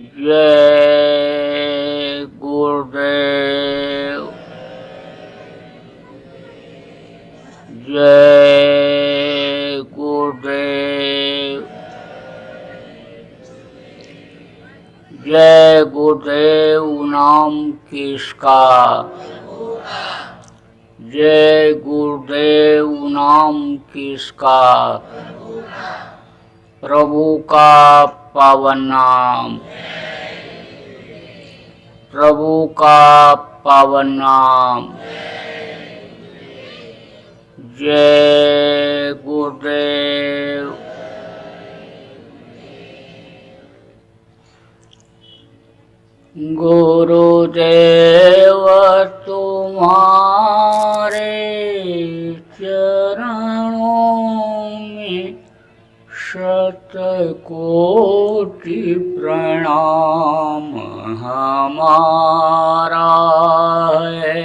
जय गुरुदेव। जय गुरुदेव। जय गुरुदेव नाम किसका, जय गुरुदेव नाम किसका, प्रभु का पावन नाम, प्रभु का पावन नाम। जय गुरुदेव। गुरुदेव तुम्हारे चरणों में शतकोटि प्रणाम हमारा है।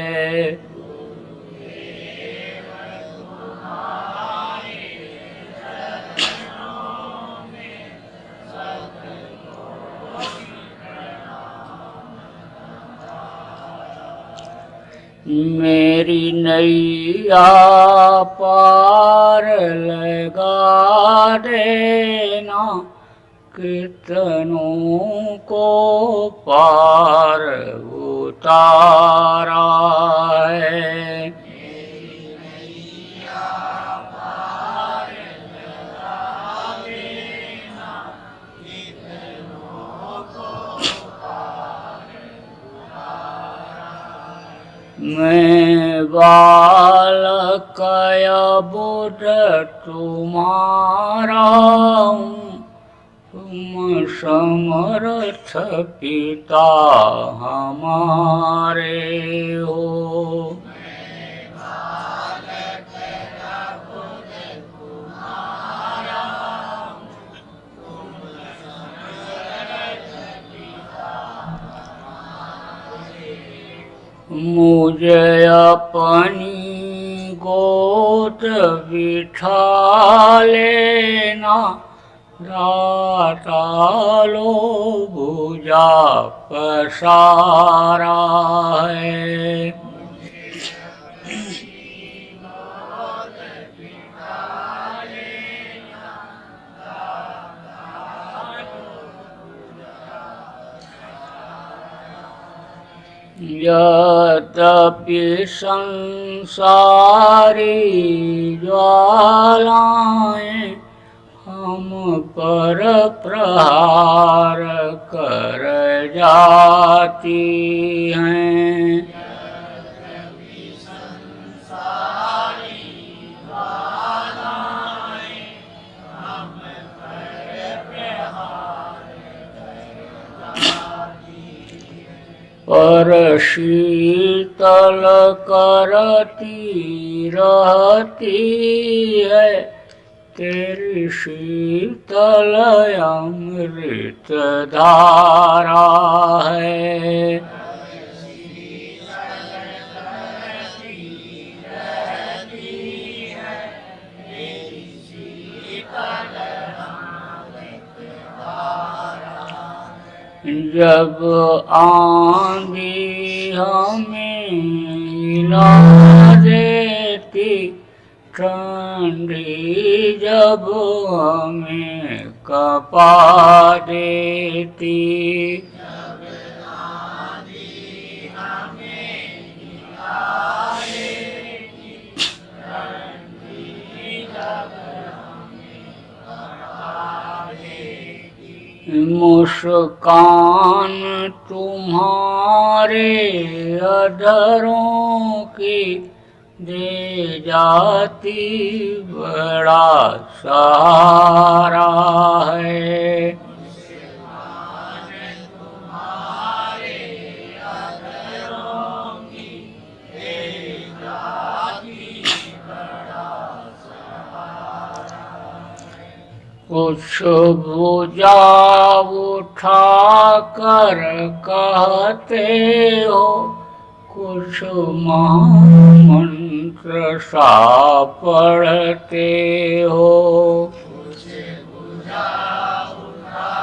मेरी नैया पार लगा देना, कितनों को पार उतारा है। मैं बालक बुध तुम्हारा हूँ, तुम समर्थ पिता हमारे हो। मुझे अपनी गोद बिठा लेना, दाता लो भुजा पसारा है। यद्यपि संसारी ज्वालाएं हम पर प्रहार कर जाती हैं, पर शीतल करती रहती है तेरी शीतल अमृत धारा है। जब आंधी हमें हिला देती, ठंडी जब हमें कपा देती, मुस्कान तुम्हारे अधरों की दे जाती बड़ा सहारा है। कुछ भुजा उठा कर कहते हो, कुछ मंत्र सा पढ़ते हो। कुछ भुजा उठा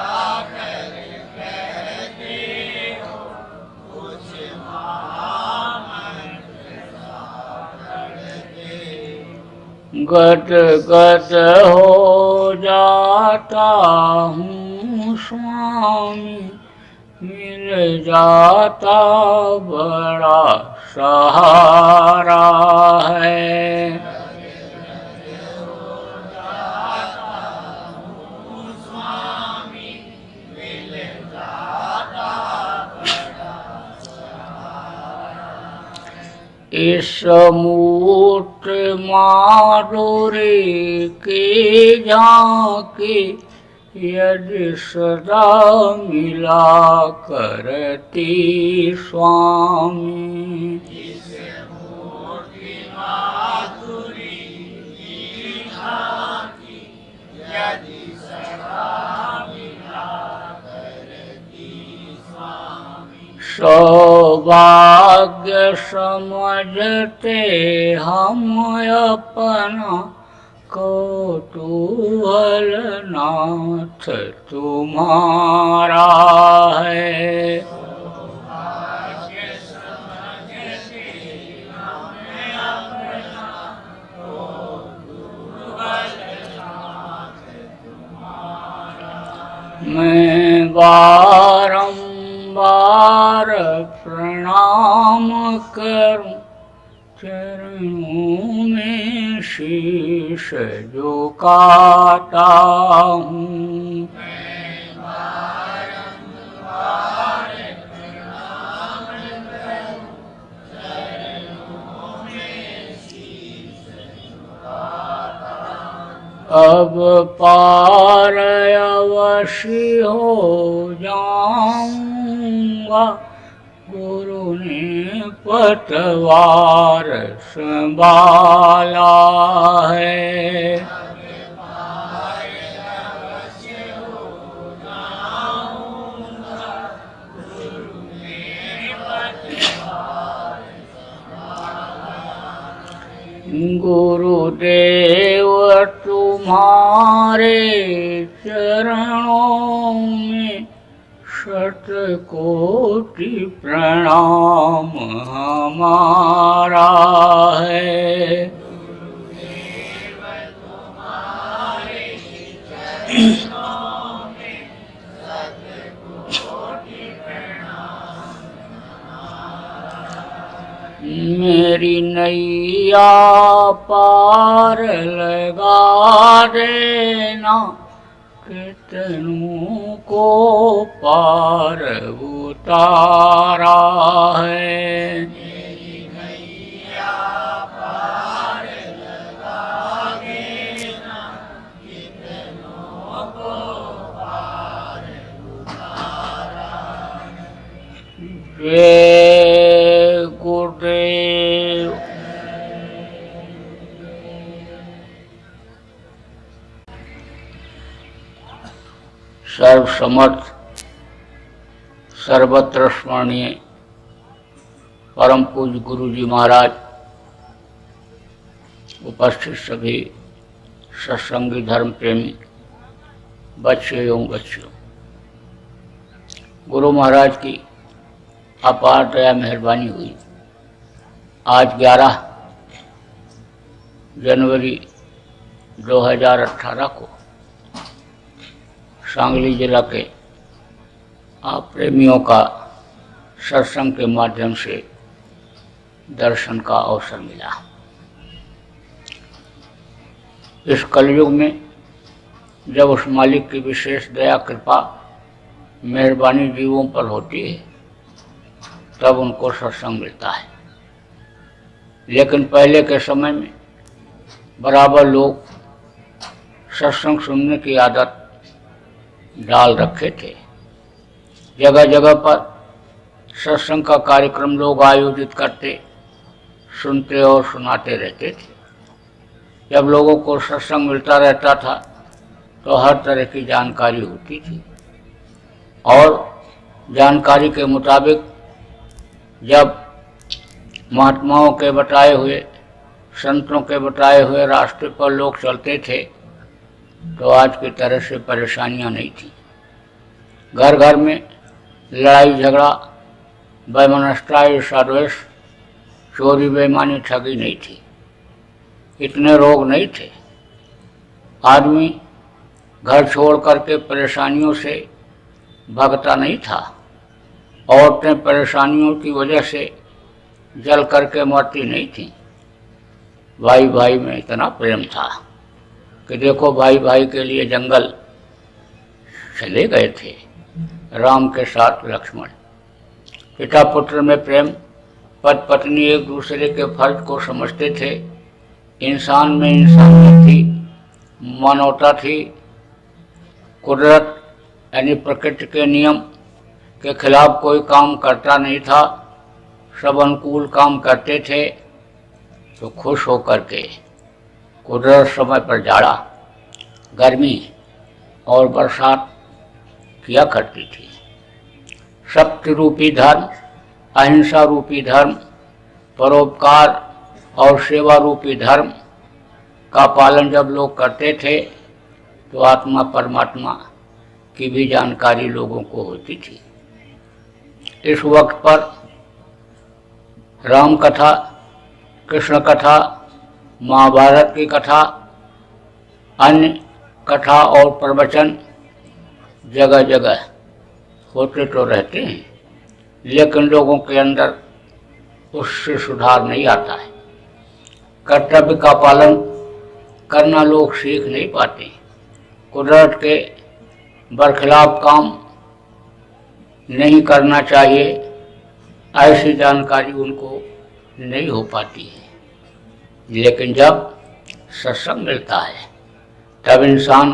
कर गद गद हो जाता हूँ स्वामी, मिल जाता बड़ा सहारा है। इस मूर्त माधुरी की झांकी यदि सदा मिला करती स्वामी, इस मूर्ति माधुरी की झांकी यदि सदा मिला करती स्वामी। सौभाग्य समझते हम अपना कौतूहल नाथ तुम्हारा है। सौभाग्य समझते हम अपना कौतूहल नाथ तुम्हारा। मैं बारंबार प्रणाम करूं चरणों में शीश झुकाता हूँ। मैं बारंबार प्रणाम करूं चरणों में शीश झुकाता हूँ। अब पार अवश्य हो जाऊंगा, गुरु ने पतवार संभाला है। गुरुदेव तुम्हारे चरणों में शतकोटि प्रणाम हमारा है। गुरुदेव तुम्हारे चरणों में शतकोटि प्रणाम हमारा है। मेरी नैया पार लगा देना, कितनों को पार उतारा है। मेरी नैया पार लगा देना, कितनों को पार उतारा है। जय गुरुदेव। सर्वसमर्थ सर्वत्र स्मरणीय परम पूज्य गुरु जी महाराज, उपस्थित सभी सत्संगी धर्म प्रेमी बच्चे एवं बच्चियों, गुरु महाराज की अपार दया मेहरबानी हुई। आज 11 जनवरी 2018 को सांगली जिला के आप प्रेमियों का सत्संग के माध्यम से दर्शन का अवसर मिला। इस कलयुग में जब उस मालिक की विशेष दया कृपा मेहरबानी जीवों पर होती है तब उनको सत्संग मिलता है। लेकिन पहले के समय में बराबर लोग सत्संग सुनने की आदत डाल रखे थे। जगह जगह पर सत्संग का कार्यक्रम लोग आयोजित करते, सुनते और सुनाते रहते थे। जब लोगों को सत्संग मिलता रहता था तो हर तरह की जानकारी होती थी और जानकारी के मुताबिक जब महात्माओं के बताए हुए, संतों के बताए हुए रास्ते पर लोग चलते थे तो आज की तरह से परेशानियां नहीं थी। घर घर में लड़ाई झगड़ा, वैमनस्यता, ईर्ष्या द्वेष, चोरी बेईमानी ठगी नहीं थी। इतने रोग नहीं थे। आदमी घर छोड़ करके परेशानियों से भागता नहीं था। औरतें परेशानियों की वजह से जल करके मरती नहीं थी। भाई भाई में इतना प्रेम था कि देखो भाई भाई के लिए जंगल चले गए थे, राम के साथ लक्ष्मण। पिता पुत्र में प्रेम, पति पत्नी एक दूसरे के फर्ज को समझते थे। इंसान में इंसानियत थी, मानवता थी। कुदरत यानी प्रकृति के नियम के खिलाफ कोई काम करता नहीं था, सब अनुकूल काम करते थे। तो खुश होकर के कुदरत समय पर जाड़ा, गर्मी और बरसात किया करती थी। सत्य रूपी धर्म, अहिंसा रूपी धर्म, परोपकार और सेवा रूपी धर्म का पालन जब लोग करते थे तो आत्मा परमात्मा की भी जानकारी लोगों को होती थी। इस वक्त पर राम कथा, कृष्ण कथा, महाभारत की कथा, अन्य कथा और प्रवचन जगह जगह होते तो रहते हैं, लेकिन लोगों के अंदर उससे सुधार नहीं आता है। कर्तव्य का पालन करना लोग सीख नहीं पाते। कुदरत के बरखिलाफ काम नहीं करना चाहिए, ऐसी जानकारी उनको नहीं हो पाती है। लेकिन जब सत्संग मिलता है तब इंसान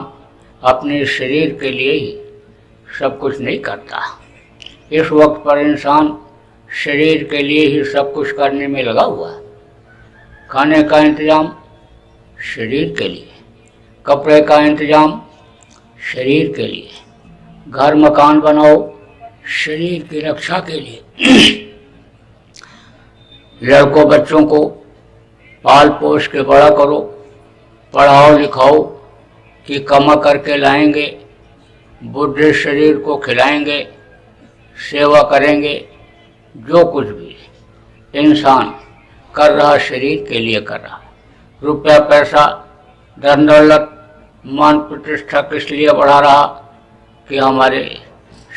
अपने शरीर के लिए ही सब कुछ नहीं करता। इस वक्त पर इंसान शरीर के लिए ही सब कुछ करने में लगा हुआ है। खाने का इंतजाम शरीर के लिए, कपड़े का इंतजाम शरीर के लिए, घर मकान बनाओ शरीर की रक्षा के लिए। लड़कों बच्चों को पाल पोस के बड़ा करो, पढ़ाओ लिखाओ कि कमा करके लाएंगे, बुढ़े शरीर को खिलाएंगे, सेवा करेंगे। जो कुछ भी इंसान कर रहा शरीर के लिए कर रहा। रुपया पैसा धन दौलत मान प्रतिष्ठा किस लिए बढ़ा रहा कि हमारे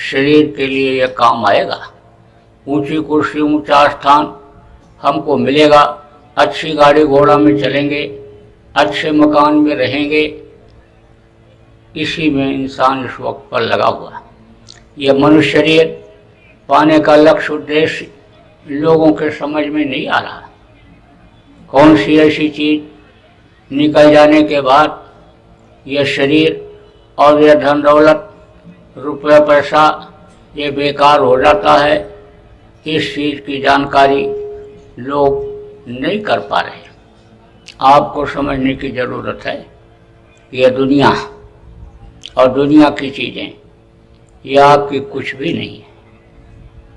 शरीर के लिए यह काम आएगा। ऊंची कुर्सी ऊंचा स्थान हमको मिलेगा, अच्छी गाड़ी घोड़ा में चलेंगे, अच्छे मकान में रहेंगे। इसी में इंसान इस वक्त पर लगा हुआ। यह मनुष्य शरीर पाने का लक्ष्य उद्देश्य लोगों के समझ में नहीं आ रहा। कौन सी ऐसी चीज निकल जाने के बाद यह शरीर और यह धन दौलत रुपया पैसा ये बेकार हो जाता है, इस चीज़ की जानकारी लोग नहीं कर पा रहे। आपको समझने की ज़रूरत है। यह दुनिया और दुनिया की चीज़ें यह आपकी कुछ भी नहीं है।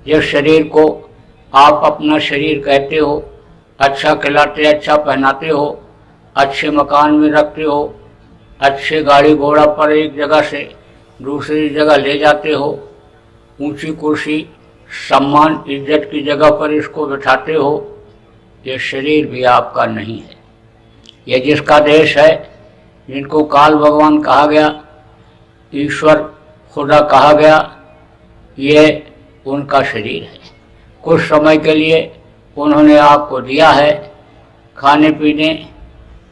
यह शरीर को आप अपना शरीर कहते हो, अच्छा खिलाते अच्छा पहनाते हो, अच्छे मकान में रखते हो, अच्छे गाड़ी घोड़ा पर एक जगह से दूसरी जगह ले जाते हो, ऊंची कुर्सी सम्मान इज्जत की जगह पर इसको बिठाते हो। ये शरीर भी आपका नहीं है। यह जिसका देश है, जिनको काल भगवान कहा गया, ईश्वर खुदा कहा गया, ये उनका शरीर है। कुछ समय के लिए उन्होंने आपको दिया है, खाने पीने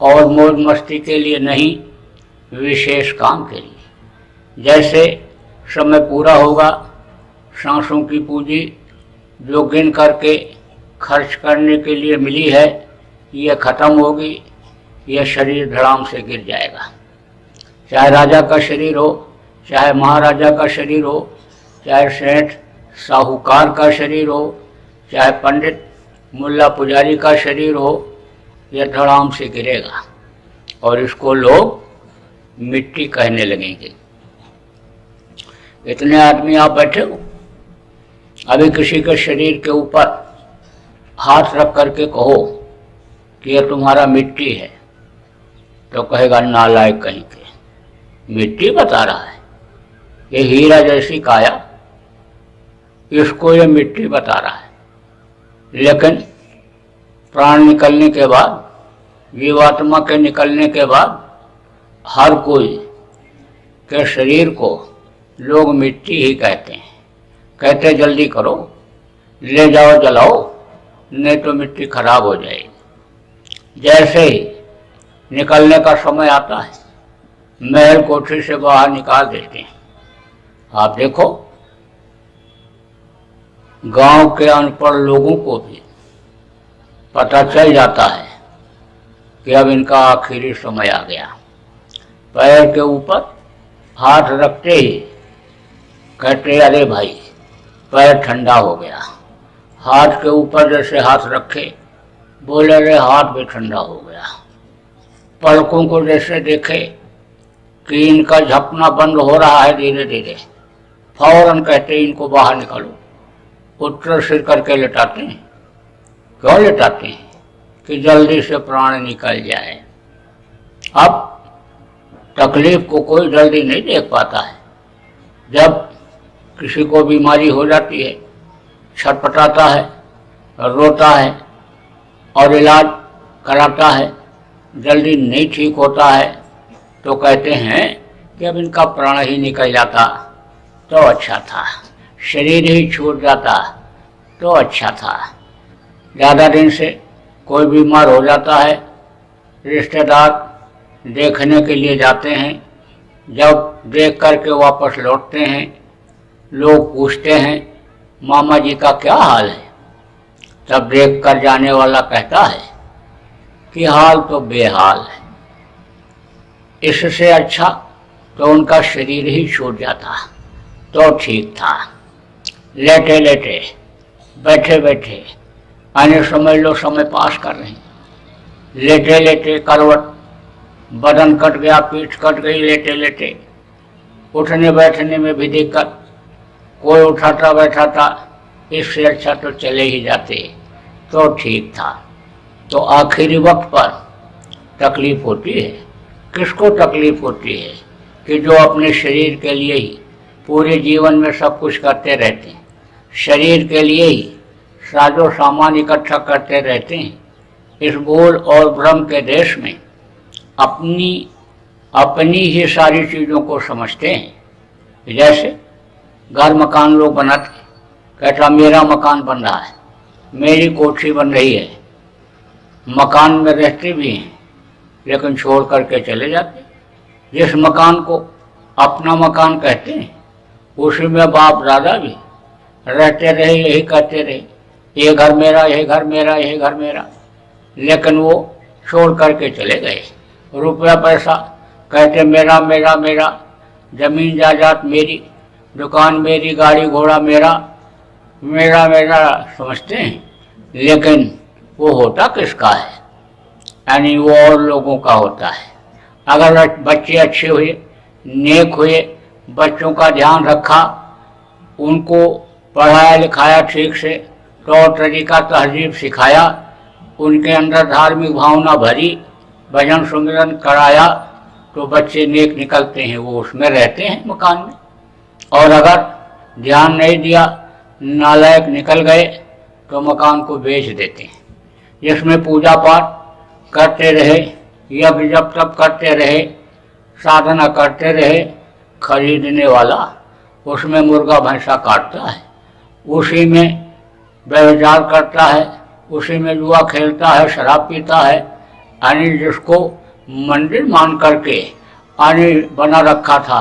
और मौज मस्ती के लिए नहीं, विशेष काम के लिए। जैसे समय पूरा होगा, सांसों की पूंजी जो गिन करके खर्च करने के लिए मिली है, यह खत्म होगी, यह शरीर धड़ाम से गिर जाएगा। चाहे राजा का शरीर हो, चाहे महाराजा का शरीर हो, चाहे सेठ साहूकार का शरीर हो, चाहे पंडित मुल्ला पुजारी का शरीर हो, यह धड़ाम से गिरेगा और इसको लोग मिट्टी कहने लगेंगे। इतने आदमी आप बैठे हो, अभी किसी के शरीर के ऊपर हाथ रख करके कहो कि यह तुम्हारा मिट्टी है, तो कहेगा नालायक कहीं के, मिट्टी बता रहा है। ये हीरा जैसी काया, इसको ये मिट्टी बता रहा है। लेकिन प्राण निकलने के बाद जीवात्मा के निकलने के बाद हर कोई के शरीर को लोग मिट्टी ही कहते हैं। कहते जल्दी करो, ले जाओ जलाओ, नहीं तो मिट्टी खराब हो जाएगी। जैसे ही निकलने का समय आता है, महल कोठरी से बाहर निकाल देते हैं। आप देखो, गांव के अनपढ़ लोगों को भी पता चल जाता है कि अब इनका आखिरी समय आ गया। पैर के ऊपर हाथ रखते ही कहते, अरे भाई पैर ठंडा हो गया। हाथ के ऊपर जैसे हाथ रखे, बोले अरे हाथ भी ठंडा हो गया। पलकों को जैसे देखे कि इनका झपना बंद हो रहा है धीरे धीरे, फौरन कहते इनको बाहर निकालो। उत्तर सिर करके लेटाते हैं। क्यों लेटाते हैं? कि जल्दी से प्राण निकल जाए। अब तकलीफ को कोई जल्दी नहीं देख पाता है। जब किसी को बीमारी हो जाती है, छटपटाता है, रोता है और इलाज कराता है, जल्दी नहीं ठीक होता है, तो कहते हैं कि अब इनका प्राण ही निकल जाता तो अच्छा था, शरीर ही छूट जाता तो अच्छा था। ज़्यादा दिन से कोई बीमार हो जाता है, रिश्तेदार देखने के लिए जाते हैं। जब देख करके वापस लौटते हैं, लोग पूछते हैं मामा जी का क्या हाल है? तब देख कर जाने वाला कहता है कि हाल तो बेहाल है। इससे अच्छा तो उनका शरीर ही छूट जाता तो ठीक था। लेटे लेटे, बैठे बैठे, आने समझ लो समय पास कर रहे हैं। लेटे लेटे करवट, बदन कट गया, पीठ कट गई लेटे लेटे, उठने बैठने में भी दिक्कत, कोई उठाता बैठाता, इससे अच्छा तो चले ही जाते तो ठीक था। तो आखिरी वक्त पर तकलीफ होती है। किसको तकलीफ होती है? कि जो अपने शरीर के लिए ही पूरे जीवन में सब कुछ करते रहते हैं, शरीर के लिए ही साजो सामान इकट्ठा करते रहते हैं। इस भूल और भ्रम के देश में अपनी ही सारी चीज़ों को समझते हैं। जैसे घर मकान लोग बनाते, कहता मेरा मकान बन रहा है, मेरी कोठी बन रही है। मकान में रहते भी हैं लेकिन छोड़ करके चले जाते। जिस मकान को अपना मकान कहते हैं, उसी में बाप दादा भी रहते रहे, यही कहते रहे, ये घर मेरा, यही घर मेरा, यही घर मेरा, लेकिन वो छोड़ करके चले गए। रुपया पैसा कहते मेरा मेरा मेरा, जमीन जायदाद मेरी, दुकान मेरी, गाड़ी घोड़ा मेरा, मेरा मेरा समझते हैं, लेकिन वो होता किसका है? यानी वो और लोगों का होता है। अगर बच्चे अच्छे हुए, नेक हुए, बच्चों का ध्यान रखा, उनको पढ़ाया लिखाया ठीक से, तौर तरीका तहजीब सिखाया, उनके अंदर धार्मिक भावना भरी, भजन सुमिरन कराया, तो बच्चे नेक निकलते हैं, वो उसमें रहते हैं मकान में। और अगर ध्यान नहीं दिया, नालायक निकल गए, तो मकान को बेच देते हैं। जिसमें पूजा पाठ करते रहे, यज्ञ जप तप करते रहे, साधना करते रहे, खरीदने वाला उसमें मुर्गा भैंसा काटता है, उसी में व्यभिचार करता है, उसी में जुआ खेलता है, शराब पीता है। यानी जिसको मंदिर मान करके आने बना रखा था,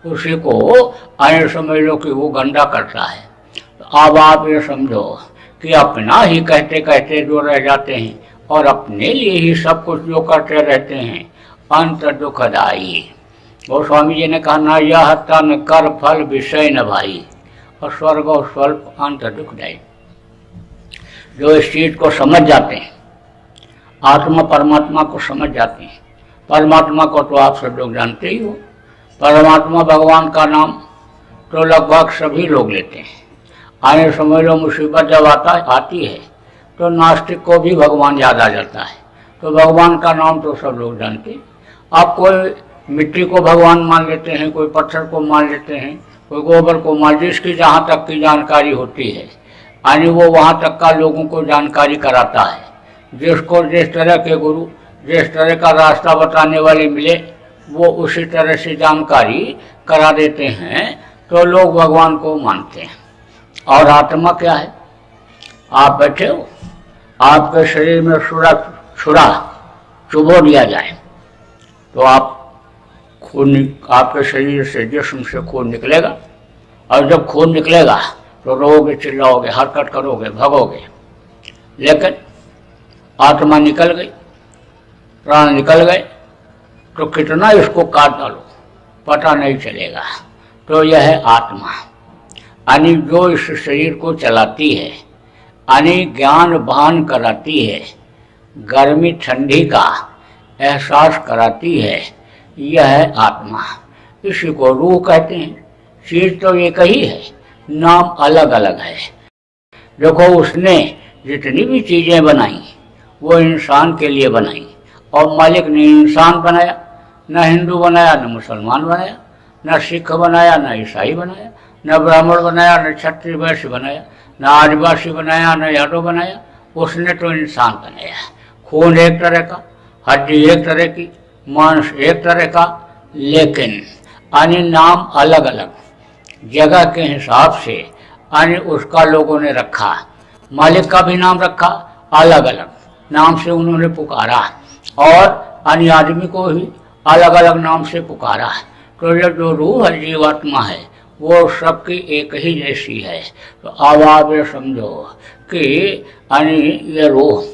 उसी को आने समझ लो कि वो गंदा करता है। तो अब आप ये समझो कि अपना ही कहते कहते जो रह जाते हैं और अपने लिए ही सब कुछ जो करते रहते हैं, अंत दुखदाई। गोस्वामी जी ने कहा ना यह तन कर फल विषय न भाई, और स्वर्ग और स्वल्प अंत दुखदाई। जो इस चीज को समझ जाते हैं, आत्मा परमात्मा को समझ जाते हैं। परमात्मा को तो आप सब लोग जानते ही हो। परमात्मा भगवान का नाम तो लगभग सभी लोग लेते हैं। आने समझ लो मुसीबत जब आती है तो नास्तिक को भी भगवान याद आ जाता है। तो भगवान का नाम तो सब लोग जानते हैं। आप कोई मिट्टी को भगवान मान लेते हैं, कोई पत्थर को मान लेते हैं, कोई गोबर को मान, जिसकी जहाँ तक की जानकारी होती है, यानी वो वहाँ तक का लोगों को जानकारी कराता है। जिसको जिस तरह के गुरु जिस तरह का रास्ता बताने वाले मिले वो उसी तरह से जानकारी करा देते हैं, तो लोग भगवान को मानते हैं। और आत्मा क्या है? आप बैठे हो, आपके शरीर में छुरा चुभो दिया जाए तो आप आपके शरीर से, जिस्म से खून निकलेगा, और जब खून निकलेगा तो रोओगे, चिल्लाओगे, हरकत करोगे, भगोगे। लेकिन आत्मा निकल गई, प्राण निकल गए तो कितना इसको काट डालो पता नहीं चलेगा। तो यह है आत्मा, यानी जो इस शरीर को चलाती है, यानी ज्ञान भान कराती है, गर्मी ठंडी का एहसास कराती है, यह है आत्मा। इसी को रूह कहते हैं। चीज तो एक ही है, नाम अलग अलग है। देखो, उसने जितनी भी चीजें बनाई वो इंसान के लिए बनाई, और मालिक ने इंसान बनाया, न हिंदू बनाया, न मुसलमान बनाया, न सिख बनाया, न ईसाई बनाया, न ब्राह्मण बनाया, न क्षत्रिय वैश्य बनाया, न आदिवासी बनाया, न यादव बनाया। उसने तो इंसान बनाया। खून एक तरह का, हड्डी एक तरह की, मांस एक तरह का, लेकिन यानी नाम अलग अलग जगह के हिसाब से यानी उसका लोगों ने रखा। मालिक का भी नाम रखा, अलग अलग नाम से उन्होंने पुकारा, और यानी आदमी को भी अलग अलग नाम से पुकारा। तो ये जो रूह है, जीवात्मा है, वो सबकी एक ही जैसी है। तो अब आप ये समझो कि यानी ये रूह,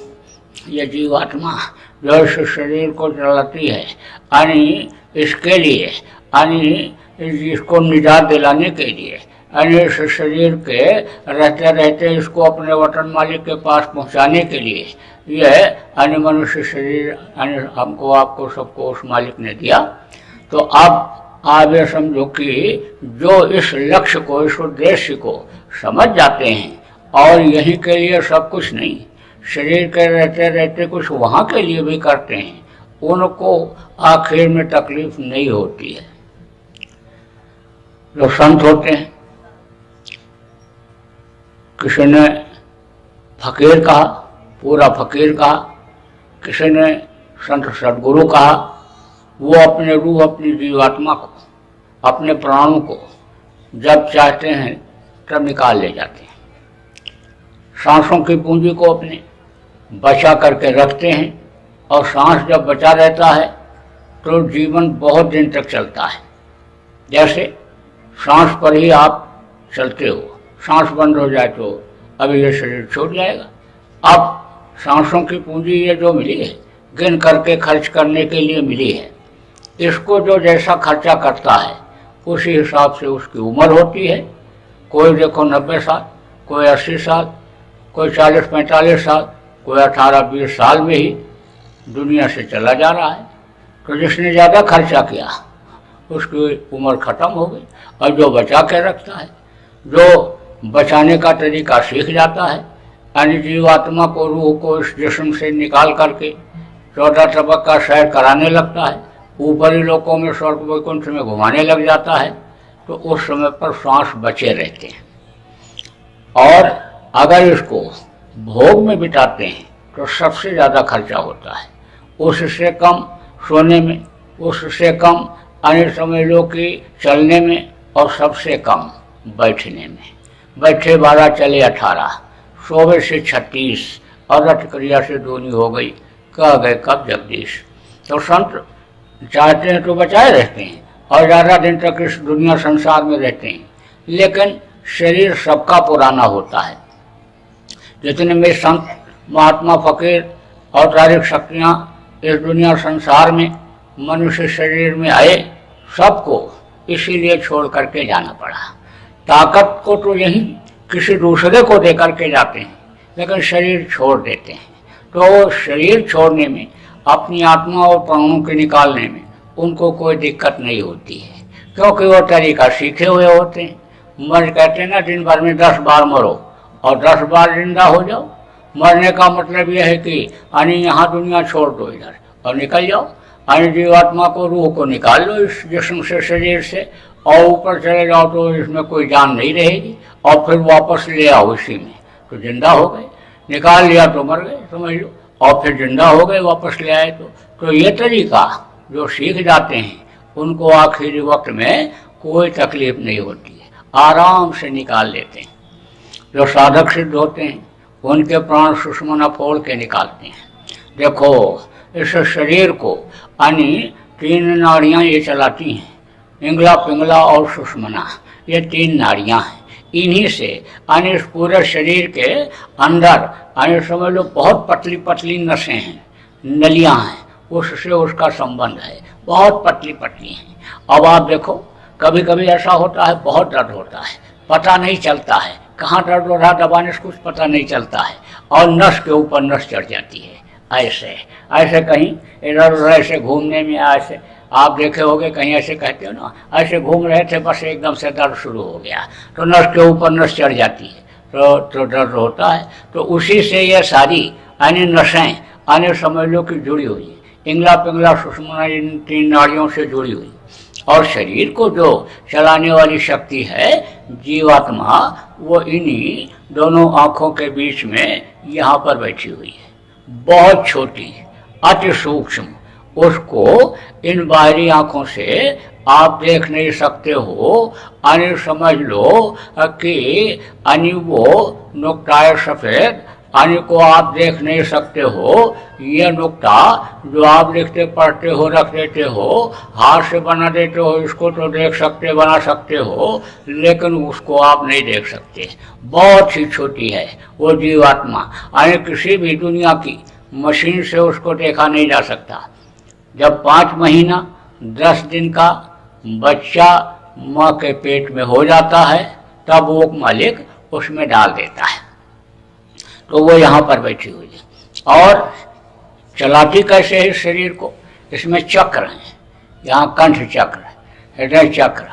ये जीवात्मा जो इस शरीर को चलाती है, यानी इसके लिए, यानी इसको निजात दिलाने के लिए, यानी इस शरीर के रहते रहते इसको अपने वतन मालिक के पास पहुंचाने के लिए, यह यानी मनुष्य शरीर यानी हमको, आपको, सबको उस मालिक ने दिया। तो अब आप ये समझो कि जो इस लक्ष्य को, इस उद्देश्य को समझ जाते हैं, और यहीं के लिए सब कुछ नहीं, शरीर के रहते रहते कुछ वहाँ के लिए भी करते हैं, उनको आखिर में तकलीफ नहीं होती है। जो संत होते हैं, किसी ने फकीर कहा, पूरा फकीर कहा, किसी ने संत सदगुरु कहा, वो अपने रूह, अपनी जीवात्मा को, अपने प्राणों को जब चाहते हैं तब निकाल ले जाते हैं। सांसों की पूंजी को अपने बचा करके रखते हैं, और सांस जब बचा रहता है तो जीवन बहुत दिन तक चलता है। जैसे सांस पर ही आप चलते हो, सांस बंद हो जाए तो अभी ये शरीर छूट जाएगा। अब सांसों की पूंजी ये जो मिली है, गिन करके खर्च करने के लिए मिली है। इसको जो जैसा खर्चा करता है उसी हिसाब से उसकी उम्र होती है। कोई देखो 90 साल, कोई 80 साल, कोई 40-45 साल, कोई 18-20 साल में ही दुनिया से चला जा रहा है। तो जिसने ज़्यादा खर्चा किया उसकी उम्र खत्म हो गई। और जो बचा के रखता है, जो बचाने का तरीका सीख जाता है, यानी जीवात्मा को, रूह को इस जिस्म से निकाल करके 14 तबक का सैर कराने लगता है, ऊपरी लोकों में, स्वर्ग वैकुंठ में घुमाने लग जाता है, तो उस समय पर सांस बचे रहते हैं। और अगर इसको भोग में बिताते हैं तो सबसे ज़्यादा खर्चा होता है। उससे कम सोने में, उससे कम अन्य समझ लो कि चलने में, और सबसे कम बैठने में। बैठे 12, चले 18, सोवे से 36, और रट क्रिया से दूनी हो गई, कह गए कब जगदीश। तो संत चाहते हैं तो बचाए रहते हैं और ज़्यादा दिन तक इस दुनिया संसार में रहते हैं, लेकिन शरीर सबका पुराना होता है। जितने में संत, महात्मा, फकीर और तारीख शक्तियाँ इस दुनिया संसार में मनुष्य शरीर में आए, सबको इसीलिए छोड़ करके जाना पड़ा। ताकत को तो यही किसी दूसरे को दे करके जाते हैं, लेकिन शरीर छोड़ देते हैं। तो शरीर छोड़ने में, अपनी आत्मा और प्राणों के निकालने में उनको कोई दिक्कत नहीं होती है, क्योंकि वो तरीका सीखे हुए होते हैं। मर कहते हैं ना, दिन भर में 10 बार मरो और 10 बार जिंदा हो जाओ। मरने का मतलब यह है कि यानी यहाँ दुनिया छोड़ दो इधर और निकल जाओ, यानी जीवात्मा को, रूह को निकाल लो इस जिस्म से, शरीर से, और ऊपर चले जाओ तो इसमें कोई जान नहीं रहेगी, और फिर वापस ले आओ इसी में, तो जिंदा हो गए। निकाल लिया तो मर गए, समझ लो। और फिर जिंदा हो गए वापस ले आए। तो ये तरीका जो सीख जाते हैं उनको आखिरी वक्त में कोई तकलीफ नहीं होती है, आराम से निकाल लेते हैं। जो साधक सिद्ध होते हैं उनके प्राण सुषुम्ना फोड़ के निकालते हैं। देखो इस शरीर को यानी 3 नाड़ियाँ ये चलाती हैं, पिंगला पिंगला और सुषुम्ना, ये 3 नाड़ियाँ हैं। इन्हीं से यानी इस पूरे शरीर के अंदर यानी समझ लो बहुत पतली पतली नसें हैं, नलियाँ हैं, उससे उसका संबंध है, बहुत पतली पतली हैं। अब आप देखो कभी कभी ऐसा होता है बहुत दर्द होता है, पता नहीं चलता है कहाँ दर्द हो रहा, दबाने से कुछ पता नहीं चलता है, और नस के ऊपर नस चढ़ जाती है। ऐसे ऐसे कहीं इधर उधर ऐसे घूमने में ऐसे आप देखे होंगे, कहीं ऐसे कहते हो ना, ऐसे घूम रहे थे बस एकदम से दर्द शुरू हो गया तो नस के ऊपर नस चढ़ जाती है तो दर्द होता है। तो उसी से ये सारी यानी नसें यानी समझ लो कि जुड़ी हुई है, पिंगला पिंगला सुषुम्ना इन 3 नाड़ियों से जुड़ी हुई। और शरीर को जो चलाने वाली शक्ति है जीवात्मा, वो इन्हीं दोनों आँखों के बीच में यहाँ पर बैठी हुई है, बहुत छोटी अति सूक्ष्म। उसको इन बाहरी आँखों से आप देख नहीं सकते हो, यानी समझ लो कि यानी वो नुक्ताए सफ़ेद यानी को आप देख नहीं सकते हो। ये नुक्ता जो आप लिखते पढ़ते हो रख देते हो, हाथ से बना देते हो, इसको तो देख सकते बना सकते हो, लेकिन उसको आप नहीं देख सकते। बहुत ही छोटी है वो जीवात्मा, यानी किसी भी दुनिया की मशीन से उसको देखा नहीं जा सकता। जब 5 महीना 10 दिन का बच्चा माँ के पेट में हो जाता है तब वो मालिक उसमें डाल देता है। तो वो यहाँ पर बैठी हुई है और चलाती कैसे है शरीर को, इसमें चक्र हैं, यहाँ कंठ चक्र, हृदय चक्र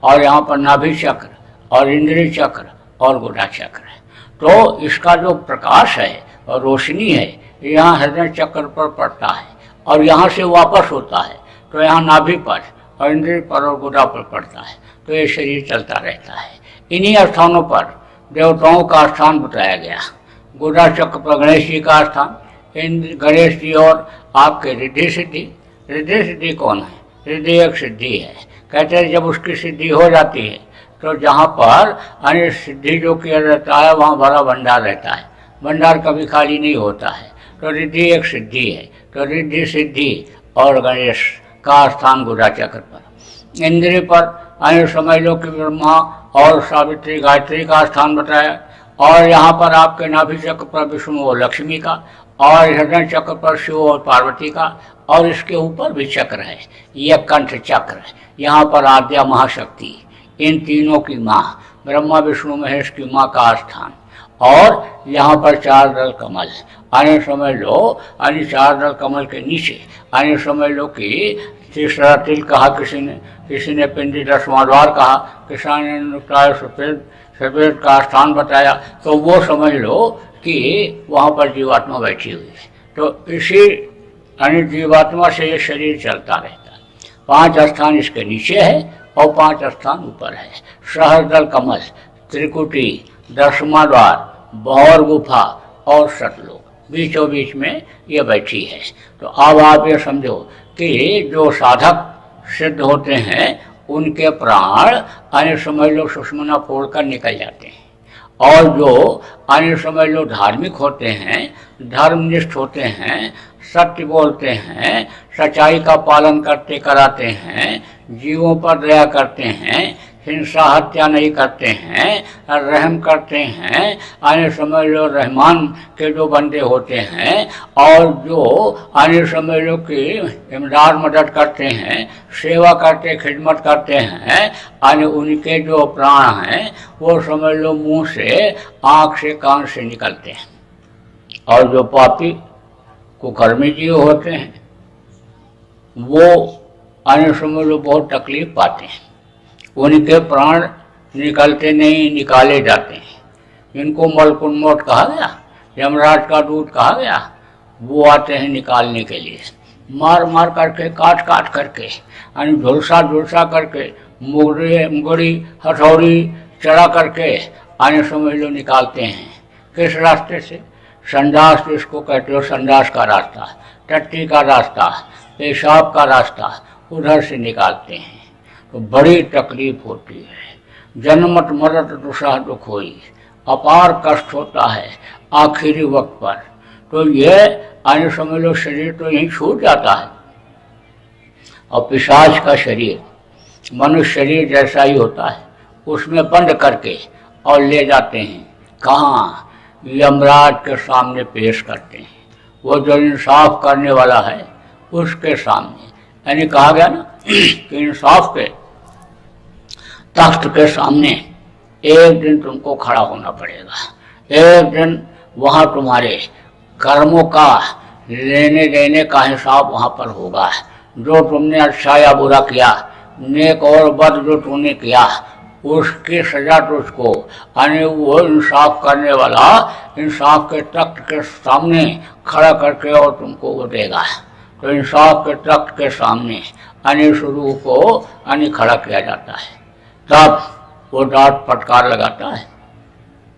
और यहाँ पर नाभि चक्र और इंद्रिय चक्र और गुदा चक्र है। तो इसका जो प्रकाश है और रोशनी है यहाँ हृदय चक्र पर पड़ता है और यहाँ से वापस होता है तो यहाँ नाभि पर और इंद्रिय पर और गुदा पर पड़ता है। तो ये शरीर चलता रहता है। इन्हीं स्थानों पर देवताओं का स्थान बताया गया। गुदा चक्र पर गणेश जी का स्थान, गणेश जी और आपके रिद्धि सिद्धि। रिद्धि सिद्धि कौन है? रिद्धि एक सिद्धि है। कहते हैं जब उसकी सिद्धि हो जाती है तो जहाँ पर अन्य सिद्धि जो किया रहता है वहाँ बड़ा भंडार रहता है, भंडार कभी खाली नहीं होता है। तो रिद्धि एक सिद्धि है। तो रिद्धि सिद्धि और गणेश का स्थान गुदा चक्र पर। इंद्रिय पर अन्य समझ लो कि ब्रह्मा और सावित्री गायत्री का स्थान बताया और यहाँ पर आपके नाभि चक्र पर विष्णु और लक्ष्मी का और हृदय चक्र पर शिव और पार्वती का और इसके ऊपर भी चक्र है, यह कंठ चक्र है। यहाँ पर आद्या महाशक्ति, इन तीनों की माँ ब्रह्मा विष्णु महेश की माँ का स्थान और यहाँ पर 4 दल कमल। आने समझ लो यानी 4 दल कमल के नीचे आने समझ लो कि तीसरा तिल कहा किसी ने पिंडी 10वां द्वार कहा, किसान ने सफेद का स्थान बताया। तो वो समझ लो कि वहाँ पर जीवात्मा बैठी हुई है। तो इसी यानी जीवात्मा से ये शरीर चलता रहता है। 5 स्थान इसके नीचे है और 5 स्थान ऊपर है। सहस्रदल कमल, त्रिकुटी, 10वां द्वार, भौर गुफा और सतलोक, बीचों बीच में ये बैठी है। तो अब आप ये समझो कि जो साधक सिद्ध होते हैं उनके प्राण अन्य समझ लो सुषुम्ना फोड़कर निकल जाते हैं और जो अन्य समझ लो धार्मिक होते हैं, धर्मनिष्ठ होते हैं, सत्य बोलते हैं, सच्चाई का पालन करते कराते हैं, जीवों पर दया करते हैं, हिंसा हत्या नहीं करते हैं, रहम करते हैं, आने समझ लो रहमान के जो बंदे होते हैं और जो आने समझ लो कि इमदाद मदद करते हैं, सेवा करते खिदमत करते हैं, आने उनके जो प्राण हैं वो समझ लो मुंह से, आँख से, कान से निकलते हैं। और जो पापी कुकर्मी जीव होते हैं वो आने समझ लो बहुत तकलीफ पाते हैं, उनके प्राण निकलते नहीं, निकाले जाते हैं। इनको मलकुन्मोट कहा गया, यमराज का दूत कहा गया। वो आते हैं निकालने के लिए, मार मार करके, काट काट करके, यानी झुलसा झुलसा करके, मुगड़ी हथौड़ी चढ़ा करके आने समझ लो निकालते हैं। किस रास्ते से? संडास जिसको कहते हो, संडास का रास्ता, टट्टी का रास्ता, पेशाब का रास्ता, उधर से निकालते हैं तो बड़ी तकलीफ होती है। जन्मत मरत दुसह दुख होई, अपार कष्ट होता है आखिरी वक्त पर। तो ये आने समझ लो शरीर तो यहीं छूट जाता है। और पिशाच का शरीर मनुष्य शरीर जैसा ही होता है, उसमें बंद करके और ले जाते हैं कहाँ, यमराज के सामने पेश करते हैं। वो जो इंसाफ करने वाला है उसके सामने, यानी कहा गया ना कि इंसाफ के तख्त के सामने एक दिन तुमको खड़ा होना पड़ेगा। एक दिन वहाँ तुम्हारे कर्मों का लेने देने का हिसाब वहाँ पर होगा। जो तुमने अच्छा या बुरा किया, नेक और बद जो तुमने किया, उसकी सजा तुझको, यानी वो इंसाफ करने वाला इंसाफ के तख्त के सामने खड़ा करके और तुमको वो देगा। तो इंसाफ के तख्त के सामने यानी शुरू को यानी खड़ा किया जाता है। तब वो डांट फटकार लगाता है।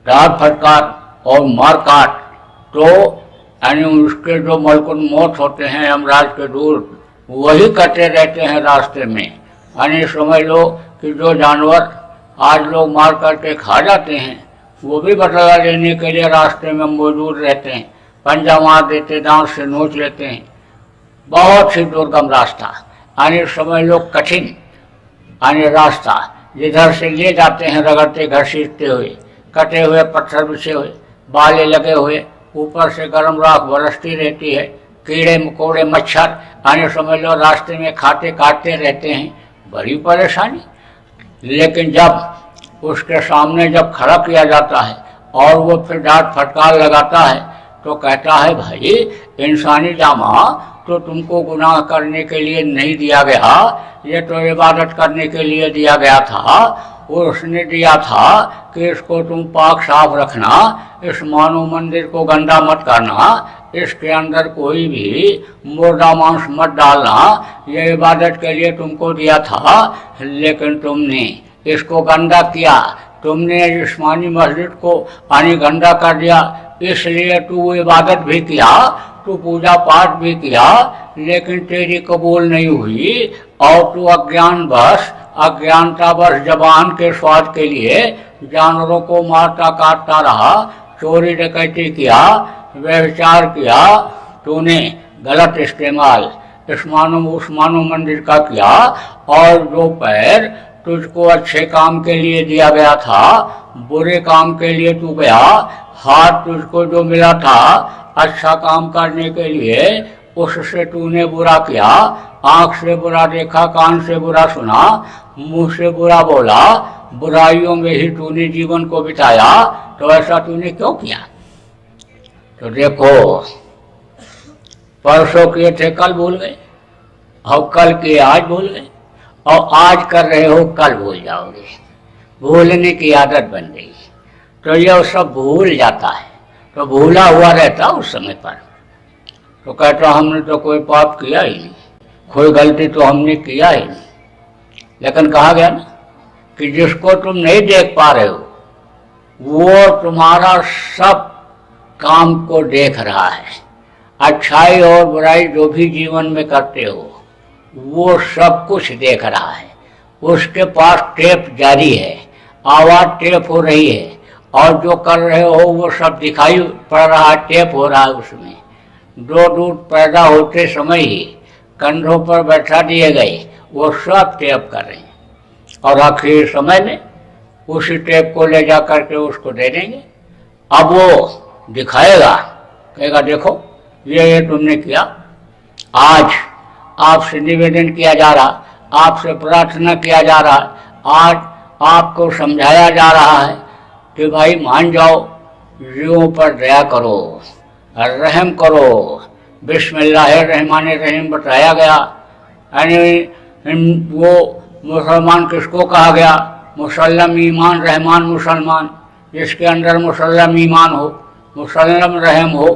डांट फटकार और मार काट तो यानी उसके जो मलकुल मौत होते हैं यमराज के दूर, वही कटे रहते हैं रास्ते में। यानी समझ लो कि जो जानवर आज लोग मार करके खा जाते हैं, वो भी बदला लेने के लिए रास्ते में मौजूद रहते हैं। पंजा मार देते, दांत से नोच लेते हैं। बहुत ही दुर्गम रास्ता, यानी समझ लो कठिन यानी रास्ता, जिधर से ले जाते हैं रगड़ते घसीटते हुए, कटे हुए पत्थर बिछे हुए, बाले लगे हुए, ऊपर से गर्म राख बरसती रहती है, कीड़े मकोड़े मच्छर यानी समझ लो रास्ते में खाते काटते रहते हैं। बड़ी परेशानी। लेकिन जब उसके सामने जब खड़ा किया जाता है और वो फिर डांट फटकार लगाता है तो कहता है, भाई इंसानी जामा तो तुमको गुनाह करने के लिए नहीं दिया गया, ये तो इबादत करने के लिए दिया गया था। उसने दिया था कि इसको तुम पाक साफ रखना, इस मानव मंदिर को गंदा मत करना, इसके अंदर कोई भी मुर्दा मांस मत डालना, ये इबादत के लिए तुमको दिया था। लेकिन तुमने इसको गंदा किया, तुमने जिस्मानी मस्जिद को पानी गंदा कर दिया, इसलिए तू इबादत भी किया, तू पूजा पाठ भी किया, लेकिन तेरी कबूल नहीं हुई और तू अज्ञानतावश जबान के स्वाद के लिए जानवरों को मारता काटता रहा, चोरी डकैती किया, व्यभिचार किया, तूने गलत इस्तेमाल इस मानव मंदिर का किया। और जो पैर तुझको अच्छे काम के लिए दिया गया था, बुरे काम के लिए तू गया। हाथ तुझको जो मिला था अच्छा काम करने के लिए, उससे तूने बुरा किया। आंख से बुरा देखा, कान से बुरा सुना, मुंह से बुरा बोला, बुराइयों में ही तूने जीवन को बिताया। तो ऐसा तूने क्यों किया? तो देखो, परसों किए थे कल भूल गए, और कल किए आज भूल गए, और आज कर रहे हो कल भूल जाओगे। भूलने की आदत बन गई तो यह सब भूल जाता है, तो भूला हुआ रहता उस समय पर। तो कहता हमने तो कोई पाप किया ही नहीं, कोई गलती तो हमने किया ही नहीं। लेकिन कहा गया ना कि जिसको तुम नहीं देख पा रहे हो वो तुम्हारा सब काम को देख रहा है। अच्छाई और बुराई जो भी जीवन में करते हो वो सब कुछ देख रहा है। उसके पास टेप जारी है, आवाज टेप हो रही है, और जो कर रहे हो वो सब दिखाई पड़ रहा है, टेप हो रहा है उसमें। दो दूध पैदा होते समय ही कंधों पर बैठा दिए गए, वो सब टेप कर रहे हैं, और आखिर समय में उसी टेप को ले जा करके उसको दे देंगे। अब वो दिखाएगा, कहेगा देखो ये तुमने किया। आज आपसे निवेदन किया जा रहा, आपसे प्रार्थना किया जा रहा है, आज आपको समझाया जा रहा है कि भाई मान जाओ, जीवों पर दया करो, रहम करो। बिस्मिल्लाहिर्रहमानिर्रहीम बताया गया। यानी वो मुसलमान किसको कहा गया? मुसल्लम ईमान रहमान मुसलमान, जिसके अंदर मुसल्लम ईमान हो, मुसल्लम रहम हो,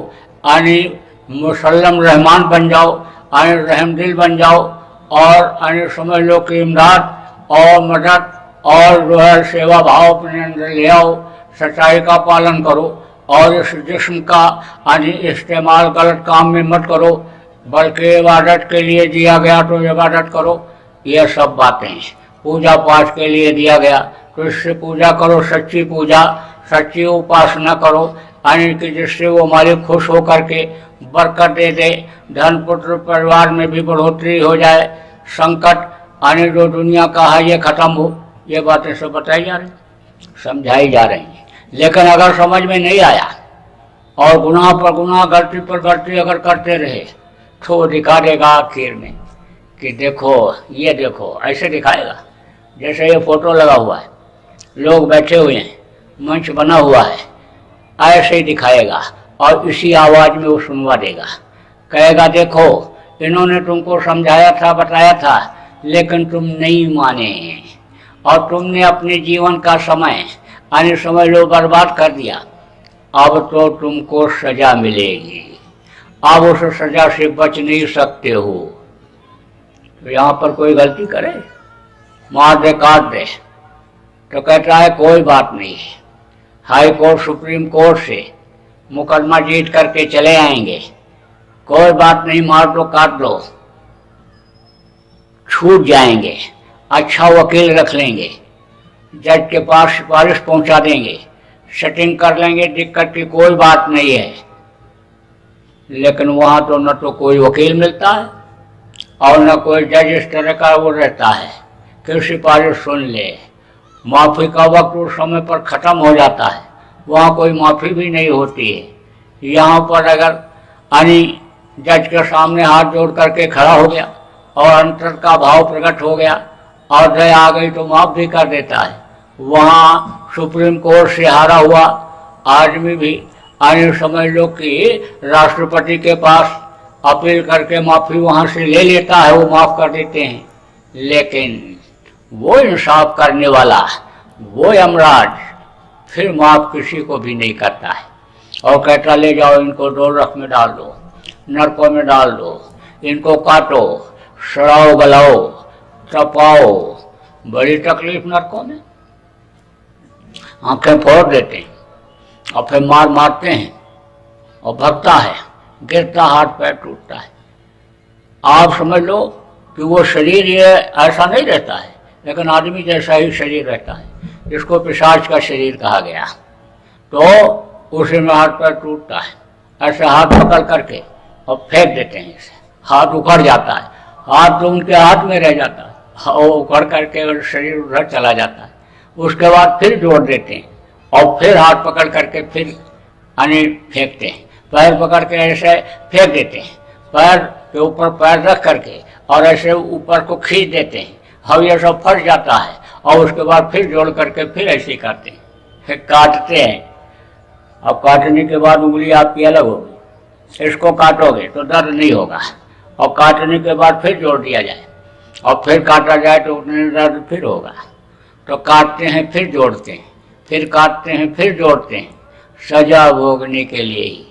यानी मुसल्लम रहमान बन जाओ, यानी रहम दिल बन जाओ, और यानी समझ लो कि इमदाद और मदद और जो है सेवा भाव अपने अंदर ले आओ, सच्चाई का पालन करो। और इस जिस्म का इस्तेमाल गलत काम में मत करो, बल्कि इबादत के लिए दिया गया तो इबादत करो। ये सब बातें पूजा पाठ के लिए दिया गया तो इससे पूजा करो, सच्ची पूजा, सच्ची उपासना करो, यानी कि जिससे वो मालिक खुश होकर के बरकत दे दे, धन पुत्र परिवार में भी बढ़ोतरी हो जाए, संकट यानी जो दुनिया का है ये खत्म हो। ये बातें सब बताई जा रही, समझाई जा रही हैं। लेकिन अगर समझ में नहीं आया और गुनाह पर गुनाह, गलती पर गलती अगर करते रहे तो वो दिखा देगा आखिर में कि देखो, ये देखो, ऐसे दिखाएगा जैसे ये फोटो लगा हुआ है, लोग बैठे हुए हैं, मंच बना हुआ है, ऐसे ही दिखाएगा और इसी आवाज़ में वो सुनवा देगा। कहेगा देखो इन्होंने तुमको समझाया था, बताया था, लेकिन तुम नहीं माने और तुमने अपने जीवन का समय यानी समझ लो बर्बाद कर दिया। अब तो तुमको सजा मिलेगी, अब उस सजा से बच नहीं सकते हो। तो यहाँ पर कोई गलती करे, मार दे, काट दे, तो कहता है कोई बात नहीं, हाई कोर्ट सुप्रीम कोर्ट से मुकदमा जीत करके चले आएंगे, कोई बात नहीं, मार दो, काट दो, छूट जाएंगे, अच्छा वकील रख लेंगे, जज के पास सिफारिश पहुंचा देंगे, सेटिंग कर लेंगे, दिक्कत की कोई बात नहीं है। लेकिन वहां तो न तो कोई वकील मिलता है और न कोई जज इस तरह का वो रहता है कि सिफारिश सुन ले। माफ़ी का वक्त उस समय पर ख़त्म हो जाता है, वहाँ कोई माफ़ी भी नहीं होती है। यहाँ पर अगर यानी जज के सामने हाथ जोड़ करके खड़ा हो गया और अंतर का भाव प्रकट हो गया और दया आ गई तो माफ़ भी कर देता है। वहाँ सुप्रीम कोर्ट से हारा हुआ आदमी भी यानी समझ लो कि राष्ट्रपति के पास अपील करके माफ़ी वहाँ से ले लेता है, वो माफ़ कर देते हैं। लेकिन वो इंसाफ करने वाला, वो यमराज फिर माफ़ किसी को भी नहीं करता है और कहता ले जाओ, इनको दोज़ख में डाल दो, नरकों में डाल दो, इनको काटो, सड़ाओ, गलाओ, तपाओ, बड़ी तकलीफ नरकों में, आंखें फोड़ देते हैं और फिर मारते हैं और भगता है, गिरता, हाथ पैर टूटता है। आप समझ लो कि वो शरीर ये ऐसा नहीं रहता है, लेकिन आदमी जैसा ही शरीर रहता है, जिसको पिशाच का शरीर कहा गया। तो उसी में हाथ पैर टूटता है, ऐसे हाथ पकड़ करके और फेंक देते हैं, इसे हाथ उखड़ जाता है, हाथ तो उनके हाथ में रह जाता है और उखड़ करके शरीर उधर चला जाता है। उसके बाद फिर जोड़ देते हैं और फिर हाथ पकड़ करके फिर यानी फेंकते हैं, पैर पकड़ के ऐसे फेंक देते हैं, पैर के ऊपर पैर रख करके और ऐसे ऊपर को खींच देते हैं, हम ये सब फंस जाता है और उसके बाद फिर जोड़ करके फिर ऐसे करते हैं, फिर काटते हैं। अब काटने के बाद उंगली आपकी अलग होगी, इसको काटोगे तो दर्द नहीं होगा, और काटने के बाद फिर जोड़ दिया जाए और फिर काटा जाए तो उतने दर्द फिर होगा। तो काटते हैं फिर जोड़ते हैं, फिर काटते हैं फिर जोड़ते हैं, सजा भोगने के लिए ही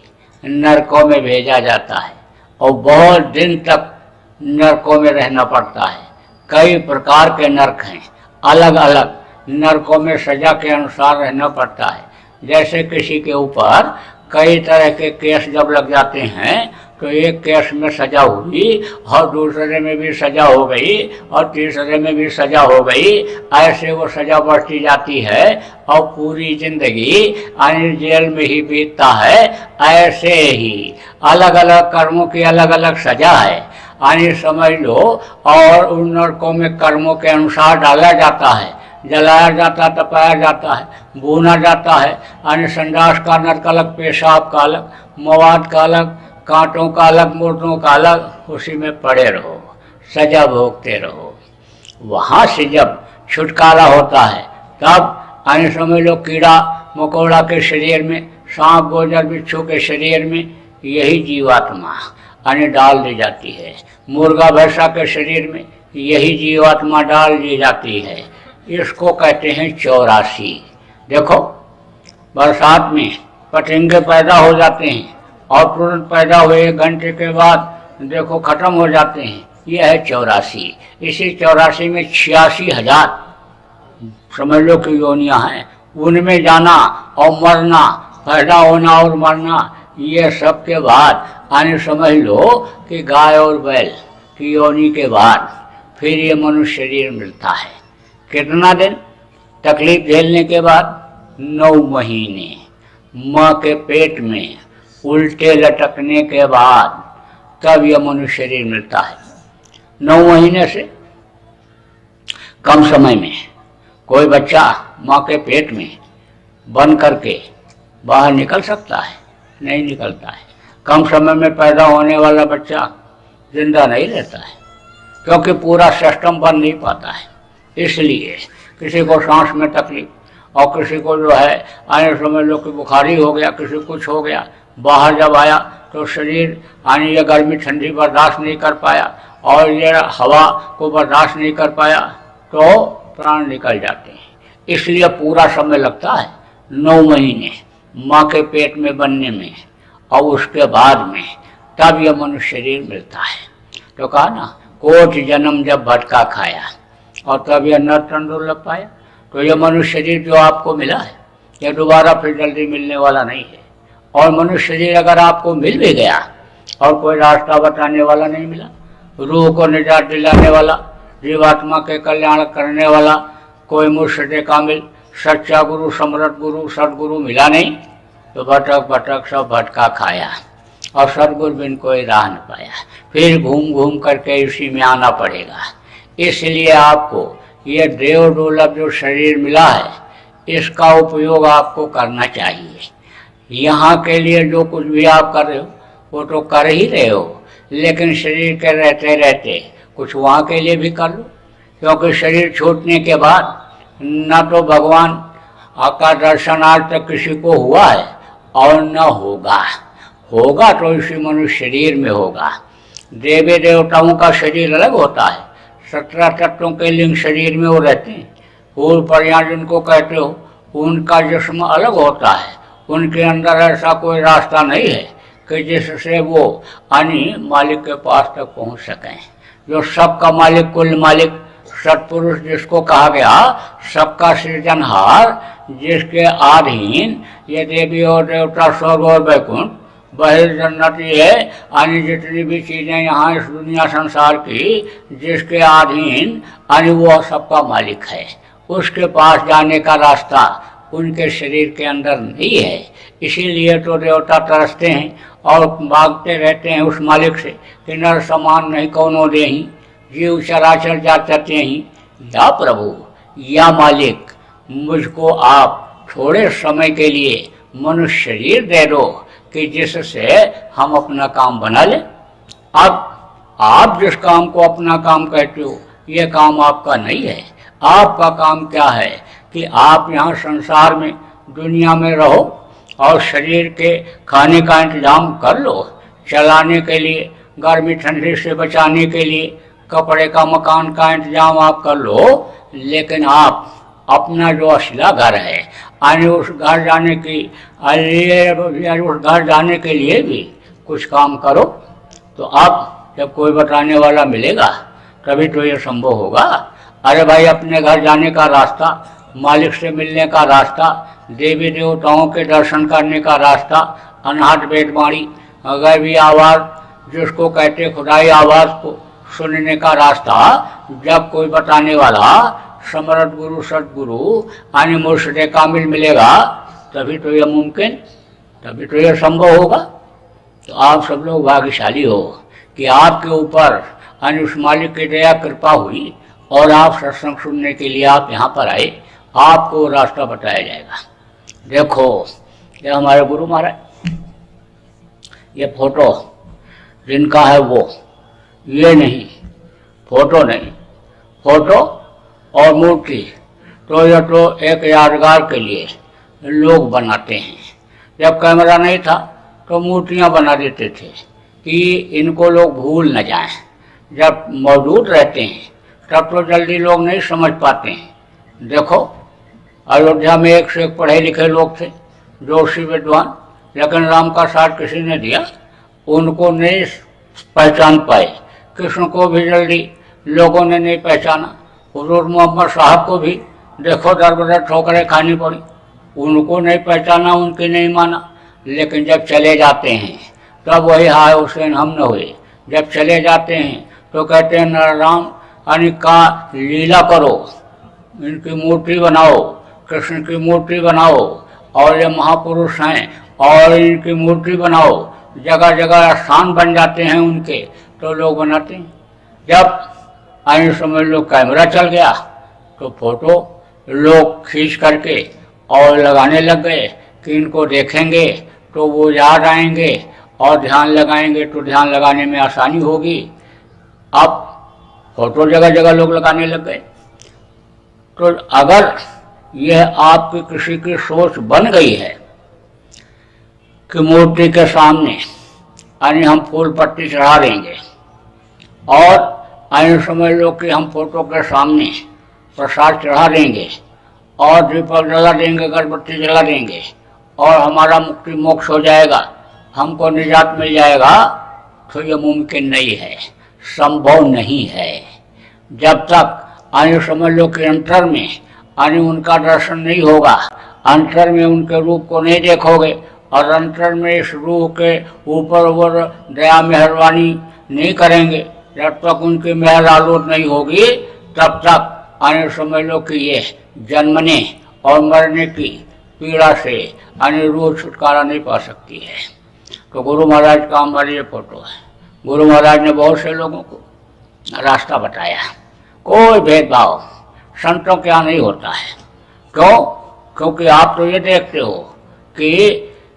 नरकों में भेजा जाता है और बहुत दिन तक नरकों में रहना पड़ता है। कई प्रकार के नरक हैं, अलग अलग नरकों में सजा के अनुसार रहना पड़ता है। जैसे किसी के ऊपर कई तरह के केस जब लग जाते हैं तो एक केस में सजा हुई और दूसरे में भी सजा हो गई और तीसरे में भी सजा हो गई, ऐसे वो सजा बढ़ती जाती है और पूरी जिंदगी यानी जेल में ही बीतता है। ऐसे ही अलग अलग कर्मों की अलग अलग सजा है, यानी समझ लो। और उन नरकों में कर्मों के अनुसार डाला जाता है, जलाया जाता, तपाया जाता है, भूना जाता है, यानी संडास का नरक अलग, पेशाब का अलग, मवाद का अलग, कांटों का अलग, मुर्दों का अलग, उसी में पड़े रहो, सजा भोगते रहो। वहाँ से जब छुटकारा होता है तब यानी समझ लो कीड़ा मकोड़ा के शरीर में, सांप गोजर बिच्छू के शरीर में यही जीवात्मा यानी डाल दी जाती है, मुर्गा भैंसा के शरीर में यही जीवात्मा डाल दी जाती है। इसको कहते हैं 84। देखो बरसात में पतंगे पैदा हो जाते हैं और तुरंत पैदा हुए 1 घंटे के बाद देखो खत्म हो जाते हैं, यह है 84। इसी 84 में 86,000 समझ लो कि योनियाँ हैं, उनमें जाना और मरना पैदा होना और मरना, ये सब के बाद आने समझ लो कि गाय और बैल की योनि के बाद फिर ये मनुष्य शरीर मिलता है। कितना दिन तकलीफ झेलने के बाद? 9 महीने माँ के पेट में उल्टे लटकने के बाद तब यह मनुष्य शरीर मिलता है। 9 महीने से कम समय में कोई बच्चा माँ के पेट में बंद करके बाहर निकल सकता है? नहीं निकलता है। कम समय में पैदा होने वाला बच्चा जिंदा नहीं रहता है, क्योंकि पूरा सिस्टम बन नहीं पाता है। इसलिए किसी को सांस में तकलीफ और किसी को जो है आने समय लोग की बुखारी हो गया, किसी कुछ हो गया, बाहर जब आया तो शरीर आने ये गर्मी ठंडी बर्दाश्त नहीं कर पाया और ये हवा को बर्दाश्त नहीं कर पाया तो प्राण निकल जाते हैं। इसलिए पूरा समय लगता है 9 महीने माँ के पेट में बनने में, और उसके बाद में तब यह मनुष्य शरीर मिलता है। तो कहा ना, कोट जन्म जब भटका खाया और तब यह नर तन दुर्लभ पाया। तो यह मनुष्य शरीर जो आपको मिला है यह दोबारा फिर जल्दी मिलने वाला नहीं है। और मनुष्य शरीर अगर आपको मिल भी गया और कोई रास्ता बताने वाला नहीं मिला, रूह को निजात दिलाने वाला, जीवात्मा के कल्याण करने वाला कोई मुर्शिद कामिल, सच्चा गुरु, समर्थ गुरु, सदगुरु मिला नहीं, तो भटक भटक सब भटका खाया और सदगुरु बिन कोई राह न पाया। फिर घूम घूम करके इसी में आना पड़ेगा। इसलिए आपको ये देव दुर्लभ जो शरीर मिला है इसका उपयोग आपको करना चाहिए। यहाँ के लिए जो कुछ भी आप कर रहे हो वो तो कर ही रहे हो, लेकिन शरीर के रहते रहते कुछ वहाँ के लिए भी कर लो, क्योंकि शरीर छूटने के बाद न तो भगवान का दर्शन आज तक किसी को हुआ है और न होगा। होगा तो इसी मनुष्य शरीर में होगा। देवी देवताओं का शरीर अलग होता है, 17 तत्वों के लिंग शरीर में वो रहते हैं। फूल परियां जिनको कहते हो उनका जिस्म अलग होता है, उनके अंदर ऐसा कोई रास्ता नहीं है कि जिससे वो यानी मालिक के पास तक पहुंच सकें। जो सबका मालिक, कुल मालिक, सत्पुरुष जिसको कहा गया, सबका सृजनहार, जिसके अधीन ये देवी और देवता, स्वर्ग और वैकुंठ, बहिर्जन्नति है यानी जितनी भी चीजें यहाँ इस दुनिया संसार की, जिसके अधीन यानी वो सबका मालिक है। उसके पास जाने का रास्ता उनके शरीर के अंदर नहीं है। इसीलिए तो देवता तरसते हैं और मांगते रहते हैं उस मालिक से कि नर समान नहीं कौनो देही, जीव चराचर जाते ही, या प्रभु या मालिक मुझको आप थोड़े समय के लिए मनुष्य शरीर दे दो कि जिससे हम अपना काम बना लें। अब आप जिस काम को अपना काम कहते हो ये काम आपका नहीं है। आपका काम क्या है कि आप यहाँ संसार में, दुनिया में रहो और शरीर के खाने का इंतजाम कर लो, चलाने के लिए, गर्मी ठंडी से बचाने के लिए कपड़े का, मकान का इंतजाम आप कर लो, लेकिन आप अपना जो असला घर है यानी उस घर जाने की उस घर जाने के लिए भी कुछ काम करो। तो आप जब कोई बताने वाला मिलेगा तभी तो ये संभव होगा। अरे भाई, अपने घर जाने का रास्ता, मालिक से मिलने का रास्ता, देवी देवताओं के दर्शन करने का रास्ता, अनाहत वेदवाणी, गैवी आवाज़ जिसको कहते खुदाई आवाज़ को सुनने का रास्ता जब कोई बताने वाला समर्थ गुरु, सदगुरु यानी मुर्शिद कामिल मिलेगा तभी तो यह मुमकिन, तभी तो यह संभव होगा। तो आप सब लोग भाग्यशाली हो कि आपके ऊपर यानी उस मालिक की दया कृपा हुई और आप सत्संग सुनने के लिए आप यहाँ पर आए, आपको रास्ता बताया जाएगा। देखो, ये हमारे गुरु महाराज, ये फोटो जिनका है वो, ये नहीं, फोटो नहीं, फोटो और मूर्ति तो यह तो एक यादगार के लिए लोग बनाते हैं। जब कैमरा नहीं था तो मूर्तियां बना देते थे कि इनको लोग भूल न जाएं। जब मौजूद रहते हैं तब तो जल्दी लोग नहीं समझ पाते हैं। देखो, अयोध्या में एक से एक पढ़े लिखे लोग थे, जोशी विद्वान, लेकिन राम का साथ किसी ने दिया, उनको नहीं पहचान पाए। कृष्ण को भी जल्दी लोगों ने नहीं पहचाना। हुजूर मोहम्मद साहब को भी देखो दर बदर ठोकरें खानी पड़ी, उनको नहीं पहचाना, उनकी नहीं माना। लेकिन जब चले जाते हैं तब वही हाय हुसैन हम न हुए। जब चले जाते हैं तो कहते हैं नारायण यानी का लीला करो, इनकी मूर्ति बनाओ, कृष्ण की मूर्ति बनाओ, और ये महापुरुष हैं और इनकी मूर्ति बनाओ। जगह जगह स्थान बन जाते हैं उनके, तो लोग बनाते हैं। जब आने समय लोग कैमरा चल गया तो फोटो लोग खींच करके और लगाने लग गए कि इनको देखेंगे तो वो याद आएंगे और ध्यान लगाएंगे तो ध्यान लगाने में आसानी होगी। अब फोटो जगह जगह लोग लगाने लग गए। तो अगर यह आपकी किसी की सोच बन गई है कि मूर्ति के सामने यानी हम फूल पत्ती चढ़ा देंगे और आने समझ लो कि हम फोटो के सामने प्रसाद चढ़ा देंगे और दीपक जला देंगे, अगरबत्ती जला देंगे और हमारा मुक्ति मोक्ष हो जाएगा, हमको निजात मिल जाएगा, तो ये मुमकिन नहीं है, संभव नहीं है। जब तक आने समझ लो कि अंतर में आने उनका दर्शन नहीं होगा, अंतर में उनके रूप को नहीं देखोगे और अंतर में इस रूह के ऊपर दया मेहरबानी नहीं करेंगे, जब तक उनकी मेहर आलोट नहीं होगी तब तक आने समझ लो कि ये जन्मने और मरने की पीड़ा से आने रूह छुटकारा नहीं पा सकती है। तो गुरु महाराज का हमारी ये फोटो है। गुरु महाराज ने बहुत से लोगों को रास्ता बताया। कोई भेदभाव संतों के यहाँ नहीं होता है। क्यों? क्योंकि आप तो ये देखते हो कि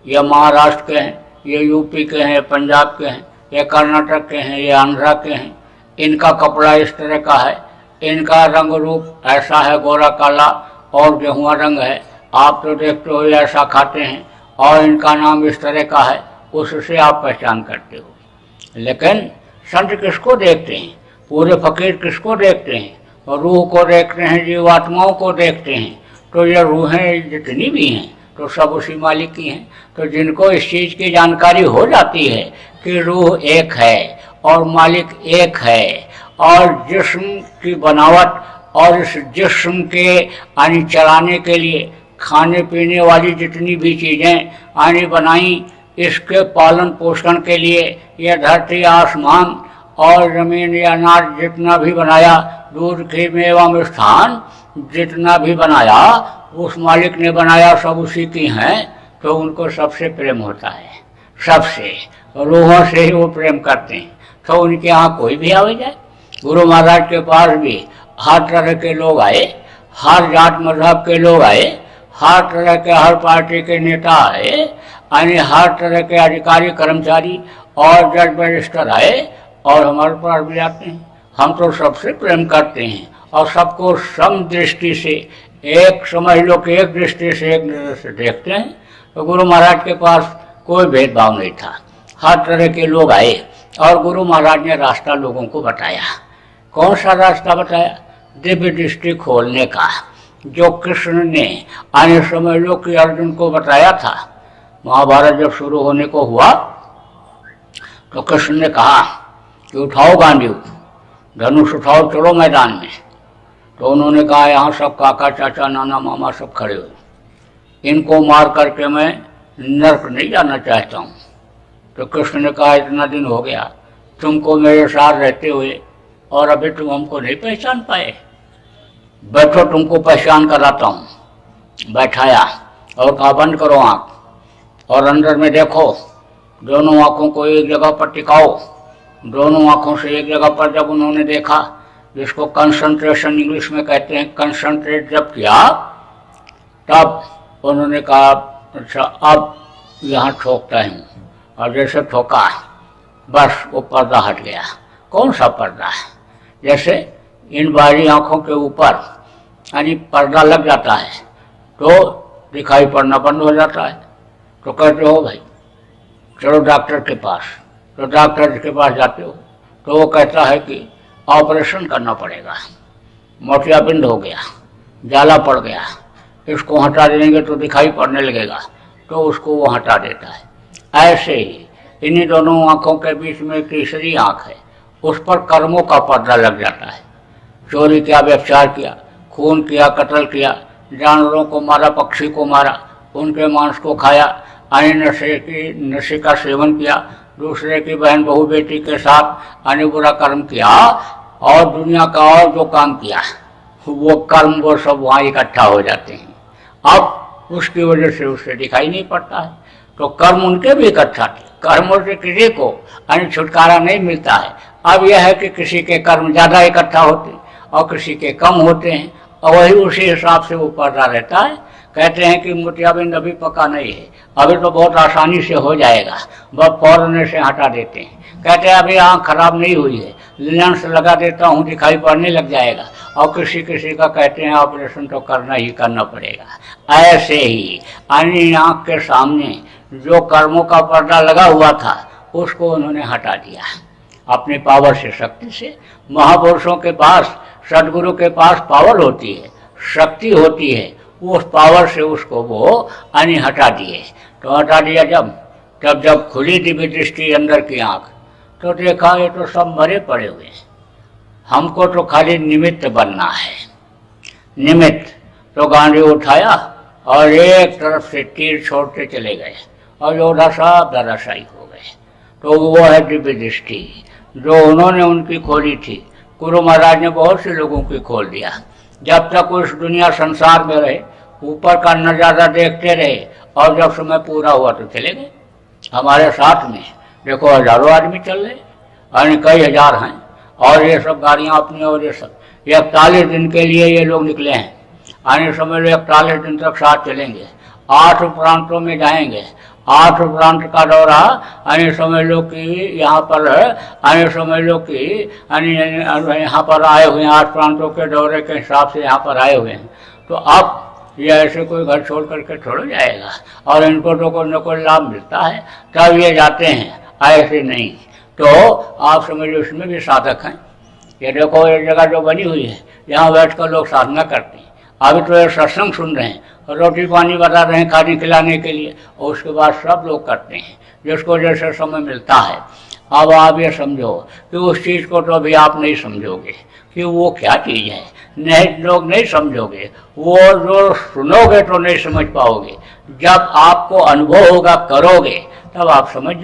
ये महाराष्ट्र के हैं, ये यूपी के हैं, पंजाब के हैं, ये कर्नाटक के हैं, ये आंध्रा के हैं, इनका कपड़ा इस तरह का है, इनका रंग रूप ऐसा है, गोरा काला और गेहुआ रंग है, आप तो देखते हो ऐसा खाते हैं और इनका नाम इस तरह का है, उससे आप पहचान करते हो। लेकिन संत किसको देखते हैं? पूरे फकीर किसको देखते हैं? और रूह को देखते हैं, जीवात्माओं को देखते हैं। तो ये रूहें जितनी भी हैं तो सब उसी मालिक की हैं। तो जिनको इस चीज़ की जानकारी हो जाती है कि रूह एक है और मालिक एक है और जिस्म की बनावट और इस जिस्म के यानी चलाने के लिए खाने पीने वाली जितनी भी चीज़ें आनी बनाई, इसके पालन पोषण के लिए यह धरती आसमान और जमीन या अनाज जितना भी बनाया, दूध घी मेवा मिष्ठान जितना भी बनाया उस मालिक ने बनाया, सब उसी की हैं। तो उनको सबसे प्रेम होता है, सबसे रूहों से ही वो प्रेम करते हैं। तो उनके यहाँ कोई भी आवे जाए। गुरु महाराज के पास भी हर तरह के लोग आए, हर जात मजहब के लोग आए, हर तरह के हर पार्टी के नेता आए, यानी हर तरह के अधिकारी कर्मचारी और जज बैरिस्टर आए और हमारे पास भी आते हैं। हम तो सबसे प्रेम करते हैं और सबको सम दृष्टि से, एक समझ लो कि एक दृष्टि से, एक नजर से देखते हैं। तो गुरु महाराज के पास कोई भेदभाव नहीं था, हर तरह के लोग आए और गुरु महाराज ने रास्ता लोगों को बताया। कौन सा रास्ता बताया? दिव्य दृष्टि खोलने का, जो कृष्ण ने आने समझ लो कि अर्जुन को बताया था। महाभारत जब शुरू होने को हुआ तो कृष्ण ने कहा कि उठाओ गांडीव, धनुष उठाओ, चलो मैदान में। तो उन्होंने कहा यहाँ सब काका चाचा नाना मामा सब खड़े हुए, इनको मार करके मैं नर्क नहीं जाना चाहता हूँ। तो कृष्ण ने कहा इतना दिन हो गया तुमको मेरे साथ रहते हुए और अभी तुम हमको नहीं पहचान पाए, बैठो तुमको पहचान कराता हूँ। बैठाया और कहा बंद करो आँख और अंदर में देखो, दोनों आँखों को एक जगह पर टिकाओ। दोनों आँखों से एक जगह पर जब उन्होंने देखा, जिसको कंसंट्रेशन इंग्लिश में कहते हैं, कंसंट्रेट जब किया तब उन्होंने कहा अच्छा अब यहाँ ठोकता हूँ। और जैसे ठोका बस वो पर्दा हट गया। कौन सा पर्दा है? जैसे इन बाहरी आँखों के ऊपर यानी पर्दा लग जाता है तो दिखाई पड़ना बंद हो जाता है। तो कहते हो भाई चलो डॉक्टर के पास। तो डॉक्टर के पास जाते हो तो वो कहता है कि ऑपरेशन करना पड़ेगा, मोतियाबिंद हो गया, जाला पड़ गया, इसको हटा देंगे तो दिखाई पड़ने लगेगा, तो उसको वो हटा देता है। ऐसे ही इन्हीं दोनों आँखों के बीच में तीसरी आँख है, उस पर कर्मों का पर्दा लग जाता है। चोरी किया, व्यभिचार किया, खून किया, कत्ल किया, जानवरों को मारा, पक्षी को मारा, उनके मांस को खाया, अन्य नशे का सेवन किया, दूसरे की बहन बहू बेटी के साथ अन्य बुरा कर्म किया, और दुनिया का और जो काम किया वो कर्म वो सब वहाँ इकट्ठा हो जाते हैं। अब उसकी वजह से उससे दिखाई नहीं पड़ता है। तो कर्म उनके भी इकट्ठा थे, कर्मों से किसी को अन्य छुटकारा नहीं मिलता है। अब यह है कि किसी के कर्म ज़्यादा इकट्ठा होते हैं और किसी के कम होते हैं, और वही उसी हिसाब से वो पर्दा रहता है। कहते हैं कि मोतियाबिंद अभी पका नहीं है, अभी तो बहुत आसानी से हो जाएगा, बस फौरन से हटा देते हैं। कहते हैं अभी आँख खराब नहीं हुई है, लेंस लगा देता हूँ दिखाई पड़ने लग जाएगा, और किसी किसी का कहते हैं ऑपरेशन तो करना ही करना पड़ेगा। ऐसे ही अन्य आँख के सामने जो कर्मों का पर्दा लगा हुआ था उसको उन्होंने हटा दिया अपनी पावर से, शक्ति से। महापुरुषों के पास, सदगुरु के पास पावर होती है, शक्ति होती है, उस पावर से उसको वो अन्य हटा दिए। तो हटा दिया जब खुली दिव्य दृष्टि अंदर की आँख, तो देखा ये तो सब मरे पड़े हुए हैं, हमको तो खाली निमित्त बनना है। निमित्त तो गांधी उठाया और एक तरफ से तीर छोड़ते चले गए, और योद्धा सब धराशायी हो गए। तो वो है दिव्य दृष्टि जो उन्होंने उनकी खोली थी। गुरु महाराज ने बहुत से लोगों की खोल दिया। जब तक उस दुनिया संसार में रहे, ऊपर का नज़ारा देखते रहे, और जब समय पूरा हुआ तो चले गए। हमारे साथ में देखो हजारों आदमी चल रहे, और कई हजार हैं, और ये सब गाड़ियाँ अपनी, और ये सब 41 दिन के लिए ये लोग निकले हैं। आने समझ लो 41 दिन तक साथ चलेंगे, 8 प्रांतों में जाएंगे। 8 प्रांत का दौरा अन्य समझ लो कि यहाँ पर, अन्य समझ लो कि यहाँ पर आए हुए हैं, 8 प्रांतों के दौरे के हिसाब से यहाँ पर आए हुए हैं। तो अब ये ऐसे कोई घर छोड़ करके थोड़ा जाएगा, और इनको तो कोई न कोई लाभ मिलता है तब ये जाते हैं, ऐसे नहीं। तो आप समझ लो इसमें भी साधक हैं। ये देखो ये जगह जो बनी हुई है, यहाँ बैठ कर लोग साधना करते हैं। अभी तो ये सत्संग सुन रहे हैं, रोटी पानी बता रहे हैं खाने खिलाने के लिए, और उसके बाद सब लोग करते हैं जिसको जैसे समय मिलता है। अब आप ये समझो कि उस चीज़ को तो अभी आप नहीं समझोगे कि वो क्या चीज़ है, नहीं लोग नहीं समझोगे, वो जो सुनोगे तो नहीं समझ पाओगे। जब आपको अनुभव होगा, करोगे, तब आप समझ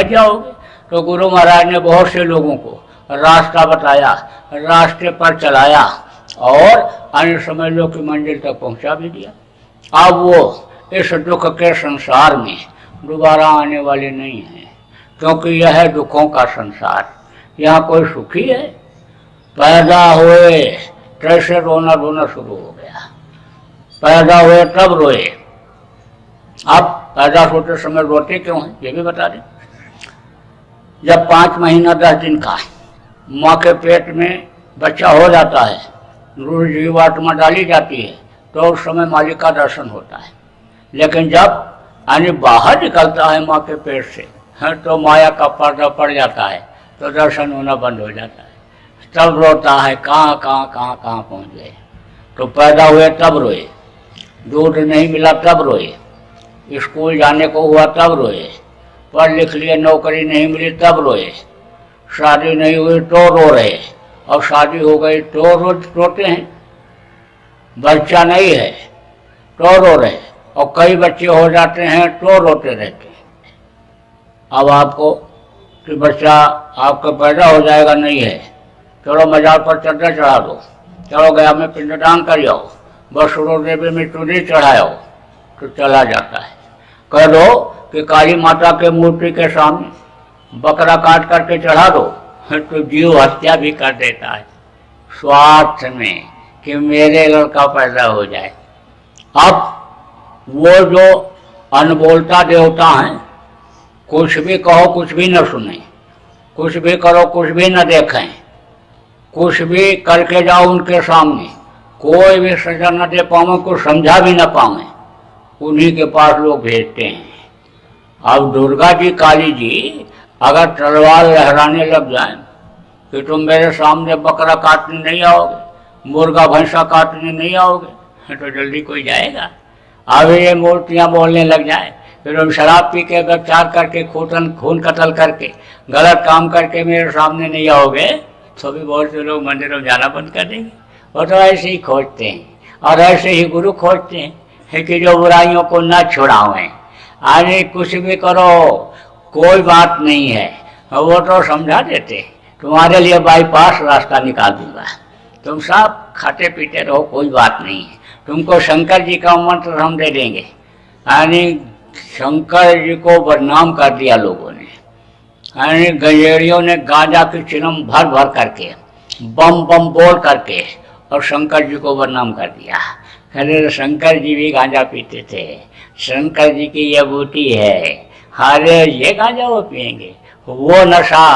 जाओगे। तो गुरु महाराज ने बहुत से लोगों को रास्ता बताया, रास्ते पर चलाया, और अन्य समझ लो कि मंजिल तक पहुंचा भी दिया। अब वो इस दुख के संसार में दोबारा आने वाले नहीं हैं, क्योंकि यह है दुखों का संसार। यहाँ कोई सुखी है? पैदा हुए कैसे रोना धोना शुरू हो गया, पैदा हुए तब रोए। अब पैदा होते समय रोते क्यों हैं ये भी बता दें। जब 5 महीना 10 दिन का माँ के पेट में बच्चा हो जाता है, रूह जीवात्मा डाली जाती है, तो उस समय मालिक का दर्शन होता है। लेकिन जब यानी बाहर निकलता है माँ के पेट से, तो माया का पर्दा पड़ जाता है, तो दर्शन होना बंद हो जाता है। तब रोता है, कहाँ पहुँच गए। तो पैदा हुए तब रोए, दूध नहीं मिला तब रोए, स्कूल जाने को हुआ तब रोए, पढ़ लिख लिए नौकरी नहीं मिली तब रोए, शादी नहीं हुई तो रो रहे, और शादी हो गई तो रोते हैं, बच्चा नहीं है तो रो रहे, और कई बच्चे हो जाते हैं तो रोते रहते हैं। अब आपको कि बच्चा आपका पैदा हो जाएगा नहीं है, चलो मजार पर चद्दर चढ़ा दो, चलो गया में पिंडदान कर आओ, बस देवी में चूड़ी चढ़ाओ, तो चला जाता है। कह दो कि काली माता के मूर्ति के सामने बकरा काट करके चढ़ा दो, तो जीव हत्या भी कर देता है स्वार्थ में कि मेरे लड़का पैदा हो जाए। अब वो जो अनबोलता देवता हैं, कुछ भी कहो कुछ भी न सुने, कुछ भी करो कुछ भी न देखें, कुछ भी करके जाओ उनके सामने, कोई भी सजा न दे पावे, कुछ समझा भी न पावे, उन्हीं के पास लोग भेजते हैं। अब दुर्गा जी काली जी अगर तलवार लहराने लग जाए कि तुम मेरे सामने बकरा काटने नहीं आओगे, मुर्गा भैंसा काटने नहीं आओगे, तो जल्दी कोई जाएगा। अब ये मूर्तियाँ बोलने लग जाए कि तुम शराब पी के व्यभिचार करके खून कत्ल करके गलत काम करके मेरे सामने नहीं आओगे, तो भी बहुत से लोग मंदिरों में जाना बंद कर देंगे। वो तो ऐसे ही खोजते हैं, और ऐसे ही गुरु खोजते हैं है कि जो बुराइयों को न छुड़ावें। आने कुछ भी करो कोई बात नहीं है, वो तो समझा देते तुम्हारे लिए बाईपास रास्ता निकाल दूंगा, तुम सब खाते पीते रहो, कोई बात नहीं है, तुमको शंकर जी का मंत्र हम दे देंगे। यानी शंकर जी को बदनाम कर दिया लोगों ने। यानी गंजेड़ियों ने गांजा की चिलम भर भर करके बम बम बोल करके और शंकर जी को बदनाम कर दिया। अरे शंकर जी भी गांजा पीते थे, शंकर जी की ये बूटी है, अरे ये गांजा वो पिएंगे। वो नशा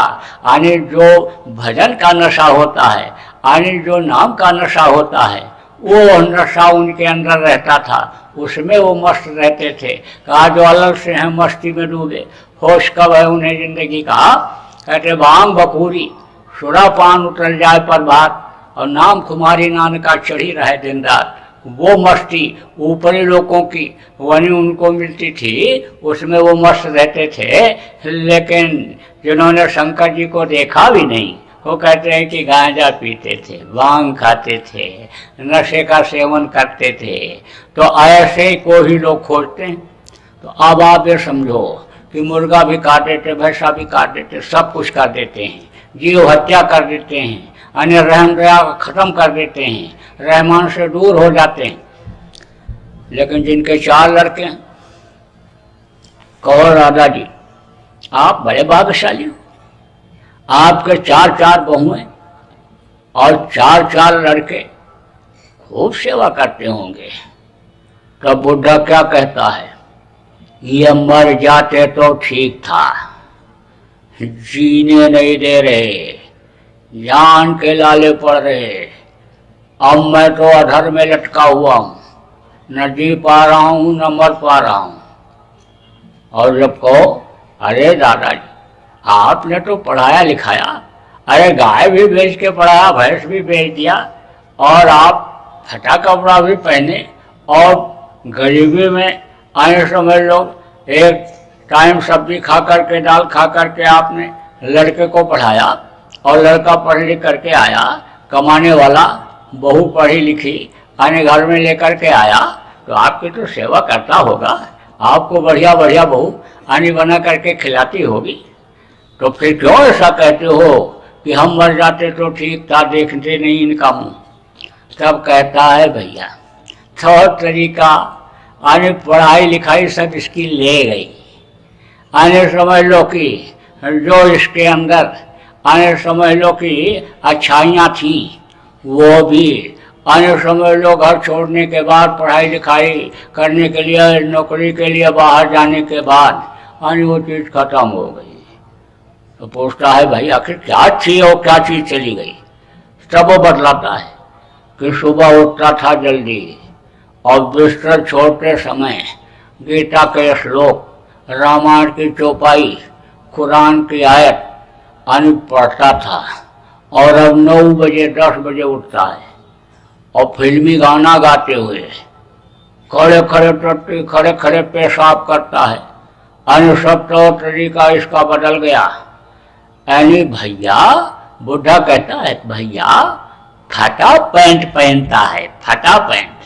यानी जो भजन का नशा होता है, यानी जो नाम का नशा होता है, वो नशा उनके अंदर रहता था, उसमें वो मस्त रहते थे। कहा जो अलग से हैं मस्ती में डूबे, होश कब है उन्हें जिंदगी का। कहते भांग बखूरी सुरा पान उतर जाए पर भात, और नाम खुमारी नानका चढ़ी रहे दिन रात। वो मस्ती ऊपरी लोगों की वही उनको मिलती थी, उसमें वो मस्त रहते थे। लेकिन जिन्होंने शंकर जी को देखा भी नहीं, वो कहते हैं कि गांजा पीते थे, भांग खाते थे, नशे का सेवन करते थे। तो ऐसे को ही लोग खोजते हैं। तो अब आप ये समझो कि मुर्गा भी काट देते, भैंसा भी काट देते, सब कुछ कर देते हैं, जीव हत्या कर देते हैं, अन्य रहम दया खत्म कर देते हैं, रहमान से दूर हो जाते हैं। लेकिन जिनके 4 लड़के हैं, कहो राधा जी आप बड़े भाग्यशाली हो, आपके 4 बहुएं और 4 लड़के खूब सेवा करते होंगे। तब बुढ़ा क्या कहता है, ये मर जाते तो ठीक था, जीने नहीं दे रहे, जान के लाले पड़ रहे, अब मैं तो अधर में लटका हुआ हूं, न जी पा रहा हूं न मर पा रहा हूं। और जब कहो अरे दादाजी आपने तो पढ़ाया लिखाया, अरे गाय भी बेच के पढ़ाया, भैंस भी बेच दिया, और आप फटा कपड़ा भी पहने, और गरीबी में आए समझ लो एक टाइम सब्जी खा करके दाल खा करके आपने लड़के को पढ़ाया, और लड़का पढ़ लिख करके आया, कमाने वाला, बहू पढ़ी लिखी आने घर में लेकर के आया, तो आपकी तो सेवा करता होगा, आपको बढ़िया बढ़िया बहू आनी बना करके खिलाती होगी। तो फिर क्यों ऐसा कहते हो कि हम मर जाते तो ठीक था, देखते नहीं इनका मुंह। तब कहता है भैया थोड़ा तरीका आने पढ़ाई लिखाई सब इसकी ले गई, आने समझ लो कि जो इसके अंदर आने समझ लो कि अच्छाइयाँ थी वो भी आने समझ लो घर छोड़ने के बाद, पढ़ाई लिखाई करने के लिए, नौकरी के लिए बाहर जाने के बाद आने वो चीज़ खत्म हो गई। तो पूछता है भाई आखिर क्या थी और क्या चीज़ चली गई। तब वो बतलाता है कि सुबह उठता था जल्दी और बिस्तर छोड़ते समय गीता के श्लोक, रामायण की चौपाई, कुरान की आयत आने पढ़ता था, और अब 9 बजे 10 बजे उठता है और फिल्मी गाना गाते हुए खड़े खड़े पेशाब करता है। अन्य सब तो तरीका इसका बदल गया। यानी भैया, बुढ़ा कहता है भैया फटा पैंट पहनता है, फटा पैंट।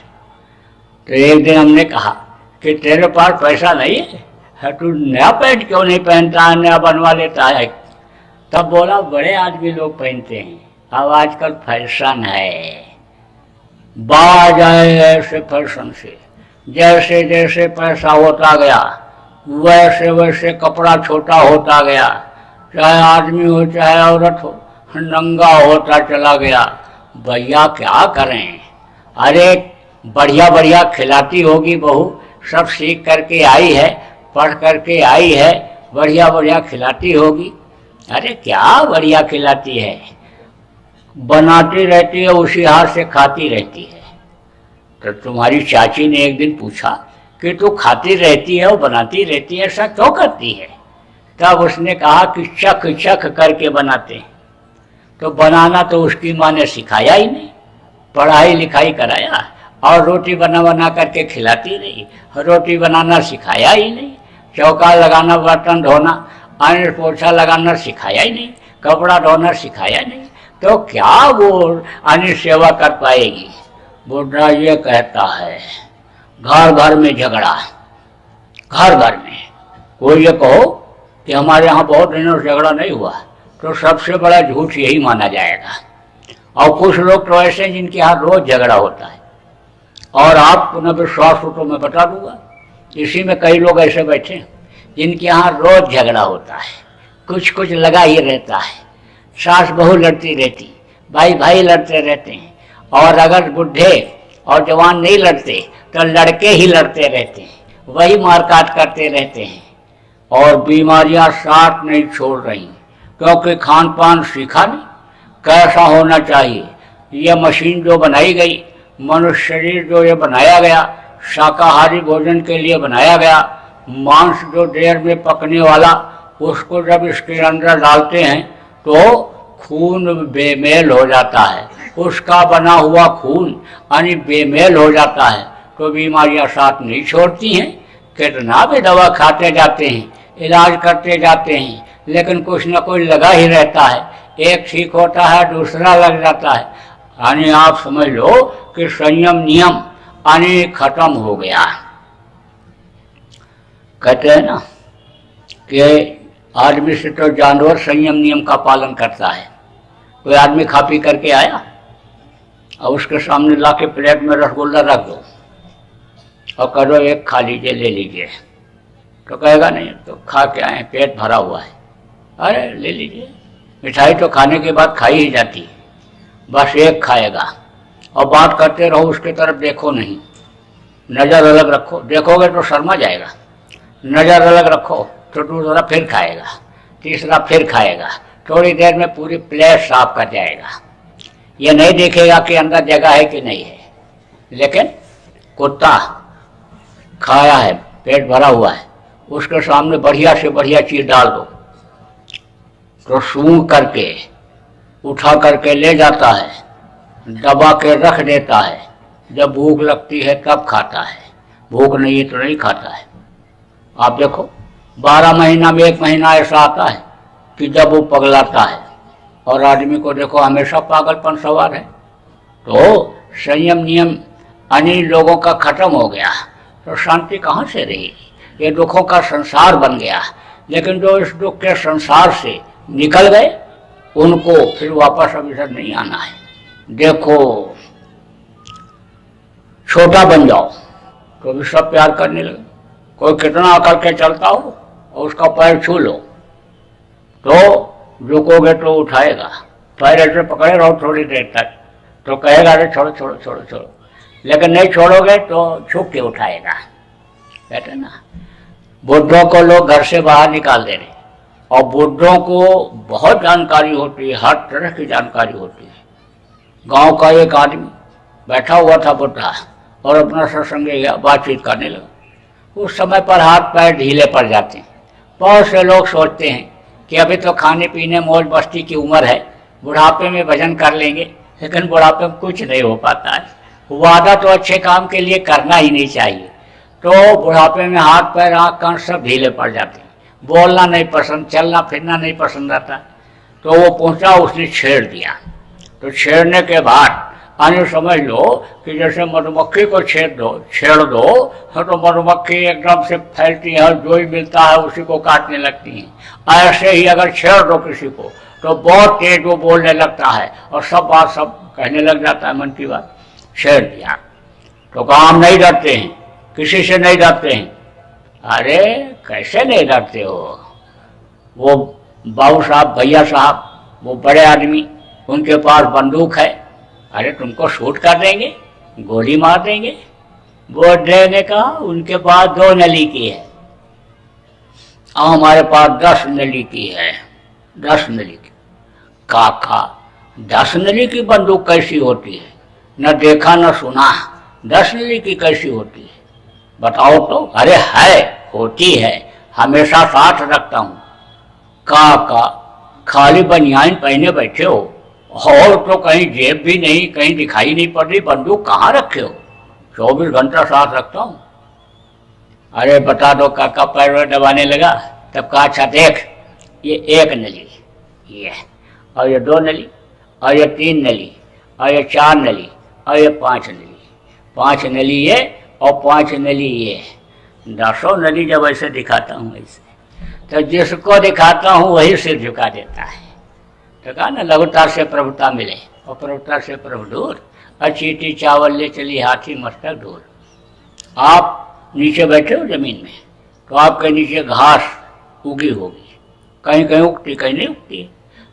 तो एक दिन हमने कहा कि तेरे पास पैसा नहीं है, तू नया पैंट क्यों नहीं पहनता है, नया बनवा लेता है। तब बोला बड़े आदमी लोग पहनते हैं, अब आजकल फैशन है, बाज आए ऐसे फैशन से, जैसे जैसे पैसा होता गया वैसे वैसे कपड़ा छोटा होता गया, चाहे आदमी हो चाहे औरत हो, नंगा होता चला गया। भैया क्या करें, अरे बढ़िया बढ़िया खिलाती होगी बहू, सब सीख करके आई है, पढ़ करके आई है, बढ़िया बढ़िया खिलाती होगी। अरे क्या बढ़िया खिलाती है, बनाती रहती है उसी हाथ से खाती रहती है। तो तुम्हारी चाची ने एक दिन पूछा कि तू खाती रहती है और बनाती रहती है, ऐसा क्यों करती है। तब उसने कहा कि चख चख करके बनाते हैं। तो बनाना तो उसकी माँ ने सिखाया ही नहीं, पढ़ाई लिखाई कराया और रोटी बना बना करके खिलाती रही, रोटी बनाना सिखाया ही नहीं, चौका लगाना, बर्तन धोना, अन्य पोछा लगाना सिखाया ही नहीं, कपड़ा धोना सिखाया नहीं, तो क्या वो अन्य सेवा कर पाएगी। बुढ़ा ये कहता है घर घर में झगड़ा, घर घर में। कोई ये कहो कि हमारे यहाँ बहुत दिनों से झगड़ा नहीं हुआ, तो सबसे बड़ा झूठ यही माना जाएगा। और कुछ लोग तो ऐसे जिनके यहाँ रोज झगड़ा होता है, और आपको न विश्वास हो तो मैं बता दूंगा, इसी में कई लोग ऐसे बैठे जिनके यहाँ रोज झगड़ा होता है, कुछ कुछ लगा ही रहता है, सास बहू लड़ती रहती, भाई भाई लड़ते रहते हैं, और अगर बुढ़े और जवान नहीं लड़ते तो लड़के ही लड़ते रहते हैं, वही मारकाट करते रहते हैं, और बीमारियां साथ नहीं छोड़ रही, क्योंकि खान पान सीखा नहीं कैसा होना चाहिए। ये मशीन जो बनाई गई, मनुष्य शरीर जो ये बनाया गया, शाकाहारी भोजन के लिए बनाया गया, मांस जो देर में पकने वाला, उसको जब इसके अंदर डालते हैं तो खून बेमेल हो जाता है, उसका बना हुआ खून यानी बेमेल हो जाता है, तो बीमारियां साथ नहीं छोड़ती हैं। कितना भी दवा खाते जाते हैं, इलाज करते जाते हैं, लेकिन कुछ न कुछ लगा ही रहता है, एक ठीक होता है दूसरा लग जाता है। यानी आप समझ लो कि संयम नियम यानी खत्म हो गया। कहते हैं ना कि आदमी से तो जानवर संयम नियम का पालन करता है। कोई आदमी खा पी करके आया और उसके सामने लाके प्लेट में रसगुल्ला रख दो और कहो एक खा लीजिए, ले लीजिए, तो कहेगा नहीं, तो खा के आए, पेट भरा हुआ है, अरे ले लीजिए। मिठाई तो खाने के बाद खाई ही जाती है, बस एक खाएगा और बात करते रहो, उसके तरफ देखो नहीं, नज़र अलग रखो, देखोगे तो शर्मा जाएगा, नज़र अलग रखो तो दूसरा फिर खाएगा, तीसरा फिर खाएगा, थोड़ी देर में पूरी प्लेट साफ कर जाएगा। ये नहीं देखेगा कि अंदर जगह है कि नहीं है। लेकिन कुत्ता खाया है, पेट भरा हुआ है, उसके सामने बढ़िया से बढ़िया चीज़ डाल दो तो सूंघ करके उठा करके ले जाता है, दबा के रख देता है, जब भूख लगती है तब खाता है, भूख नहीं है तो नहीं खाता है। आप देखो 12 महीना में 1 महीना ऐसा आता है कि जब वो पगलाता है, और आदमी को देखो हमेशा पागलपन सवार है। तो संयम नियम अनिल लोगों का खत्म हो गया, तो शांति कहाँ से रही? ये दुखों का संसार बन गया। लेकिन जो इस दुख के संसार से निकल गए, उनको फिर वापस अब इधर नहीं आना है। देखो छोटा बन जाओ तो भी सब प्यार करने लगे। कोई कितना अकड़ के चलता हो और उसका पैर छू लो तो रुकोगे तो उठाएगा, पैर ऐसे पकड़े रहो थोड़ी देर तक तो कहेगा अरे छोड़ो छोड़ो छोड़ो छोड़ो, लेकिन नहीं छोड़ोगे तो छुप के उठाएगा। कहते ना, बुढ़ों को लोग घर से बाहर निकाल दे रहे, और बुढ़ों को बहुत जानकारी होती है, हर तरह की जानकारी होती है। गांव का एक आदमी बैठा हुआ था बुढ़ा, और अपना सत्संग बातचीत करने लगा। उस समय पर हाथ पैर ढीले पड़ जाते हैं। बहुत से लोग सोचते हैं कि अभी तो खाने पीने मौज मस्ती की उम्र है, बुढ़ापे में भजन कर लेंगे, लेकिन बुढ़ापे में कुछ नहीं हो पाता है। वादा तो अच्छे काम के लिए करना ही नहीं चाहिए, तो बुढ़ापे में हाथ पैर आँख कान सब ढीले पड़ जाते हैं, बोलना नहीं पसंद, चलना फिरना नहीं पसंद आता। तो वो पहुंचा, उसने छेड़ दिया। तो छेड़ने के बाद आने समझ लो कि जैसे मधुमक्खी को छेड़ दो तो मधुमक्खी एकदम से फैलती है, जो ही मिलता है उसी को काटने लगती है। ऐसे ही अगर छेड़ दो किसी को तो बहुत तेज वो बोलने लगता है और सब बात सब कहने लग जाता है, मन की बात। छेड़ दिया तो काम नहीं डरते हैं, किसी से नहीं डरते हैं। अरे कैसे नहीं डरते हो? वो बाबू साहब, भैया साहब, वो बड़े आदमी, उनके पास बंदूक है, अरे तुमको शूट कर देंगे, गोली मार देंगे। वो देने का उनके पास 2 नली की है और हमारे पास 10 नली की है। 10 नली की काका, 10 नली की बंदूक कैसी होती है? न देखा न सुना, 10 नली की कैसी होती है बताओ तो? अरे है, होती है, हमेशा साथ रखता हूँ। काका खाली बनियान पहने बैठे हो और तो कहीं जेब भी नहीं, कहीं दिखाई नहीं पड़ रही, बंदूक कहाँ रखे हो? 24 घंटा साथ रखता हूँ। अरे बता दो काका, पैर दबाने लगा। तब कहा अच्छा देख, ये 1 नली, ये और ये 2 नली और ये 3 नली और ये 4 नली और ये 5 नली। 5 नली ये और 5 नली ये, 10 नली जब ऐसे दिखाता हूँ ऐसे, तो जिसको दिखाता हूँ वही सिर झुका देता है। तो कहा ना, लघुता से प्रभुता मिले और प्रभुता से प्रभु दूर, अचीटी चावल ले चली हाथी मस्तक दूर। आप नीचे बैठे हो जमीन में, तो आपके नीचे घास उगी होगी, कहीं कहीं उगती कहीं नहीं उगती है।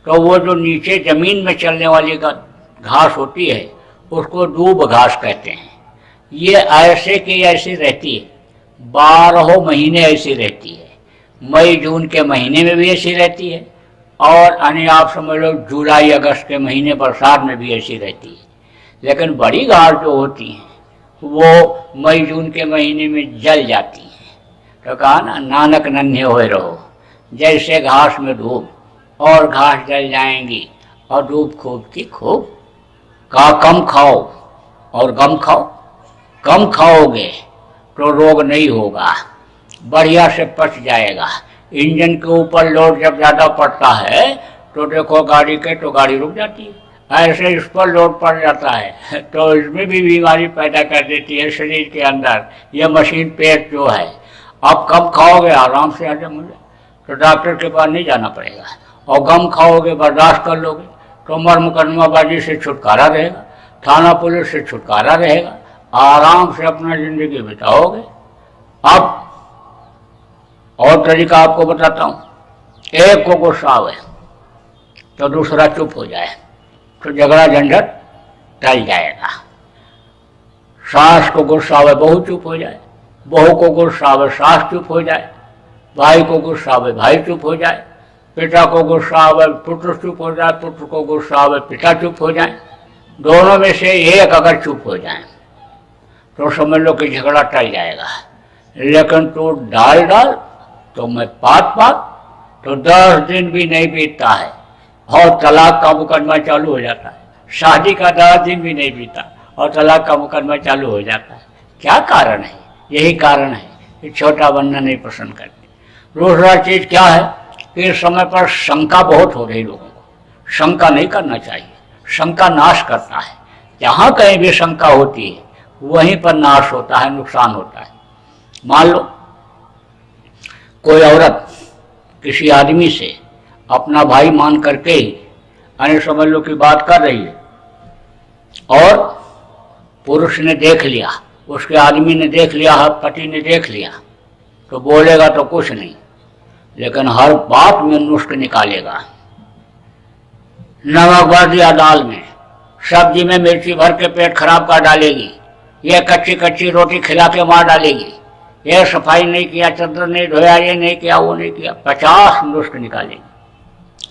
तो वो जो नीचे जमीन में चलने वाली घास होती है उसको दूब घास कहते हैं। ये ऐसे की ऐसी रहती है, 12 महीने ऐसी रहती है। मई जून के महीने में भी ऐसी रहती है, और यानी आप समझ लो जुलाई अगस्त के महीने बरसात में भी ऐसी रहती है। लेकिन बड़ी घास जो होती हैं वो मई जून के महीने में जल जाती हैं। तो कहा ना, नानक नन्हे होए रहो जैसे घास में धूप, और घास जल जाएंगी और धूप खूब की खूब। कहा कम खाओ और गम खाओ, कम खाओगे तो रोग नहीं होगा, बढ़िया से पच जाएगा। इंजन के ऊपर लोड जब ज़्यादा पड़ता है तो देखो गाड़ी के, तो गाड़ी रुक जाती है। ऐसे इस पर लोड पड़ जाता है तो इसमें भी बीमारी पैदा कर देती है शरीर के अंदर। यह मशीन पेट जो है, आप कम खाओगे आराम से हजम हो जाए, तो डॉक्टर के पास नहीं जाना पड़ेगा। और गम खाओगे, बर्दाश्त कर लोगे, तो मर मुकदमाबाजी से छुटकारा रहेगा, थाना पुलिस से छुटकारा रहेगा, आराम से अपना जिंदगी बिताओगे। अब और तरीका आपको बताता हूँ। एक को गुस्सा आवे तो दूसरा चुप हो जाए, तो झगड़ा झंझट टल जाएगा। सास को गुस्सा आवे बहू चुप हो जाए, बहू को गुस्सा आवे सास चुप हो जाए, भाई को गुस्सा आवे भाई चुप हो जाए, पिता को गुस्सा आवे पुत्र चुप हो जाए, पुत्र को गुस्सा आवे पिता चुप हो जाए। दोनों में से एक अगर चुप हो जाए तो समझ लो कि झगड़ा टल जाएगा। लेकिन तो डाल तो मैं पात, तो 10 दिन भी नहीं बीतता है और तलाक का मुकदमा चालू हो जाता है। शादी का 10 दिन भी नहीं बीता और तलाक का मुकदमा चालू हो जाता है। क्या कारण है? यही कारण है कि छोटा बनना नहीं पसंद करते। दूसरा चीज क्या है कि इस समय पर शंका बहुत हो रही लोगों को। शंका नहीं करना चाहिए, शंका नाश करता है। जहाँ कहीं भी शंका होती है वहीं पर नाश होता है, नुकसान होता है। मान लो कोई औरत किसी आदमी से अपना भाई मान करके ही यानी समझ लो कि बात कर रही है, और पुरुष ने देख लिया, उसके आदमी ने देख लिया, पति ने देख लिया, तो बोलेगा तो कुछ नहीं, लेकिन हर बात में नुस्ख निकालेगा। नमक भर दिया दाल में, सब्जी में मिर्ची भर के पेट खराब कर डालेगी, ये कच्ची कच्ची रोटी खिला के मार डालेगी, ये सफाई नहीं किया, चद्दर नहीं धोया, ये नहीं किया, वो नहीं किया, 50 नुस्ख निकालेगी।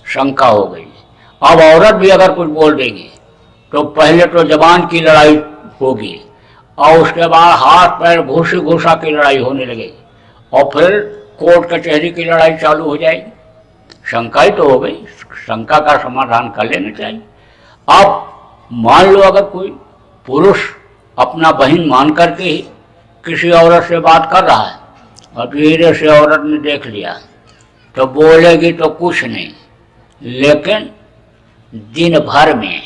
शंका हो गई। अब औरत भी अगर कुछ बोल देगी तो पहले तो जबान की लड़ाई होगी, और उसके बाद हाथ पैर घूसा घूसा की लड़ाई होने लगेगी, और फिर कोर्ट कचहरी की लड़ाई चालू हो जाएगी। शंका ही तो हो गई, शंका का समाधान कर लेना चाहिए। अब मान लो अगर कोई पुरुष अपना बहन मान करके ही किसी औरत से बात कर रहा है और धीरे से औरत ने देख लिया, तो बोलेगी तो कुछ नहीं, लेकिन दिन भर में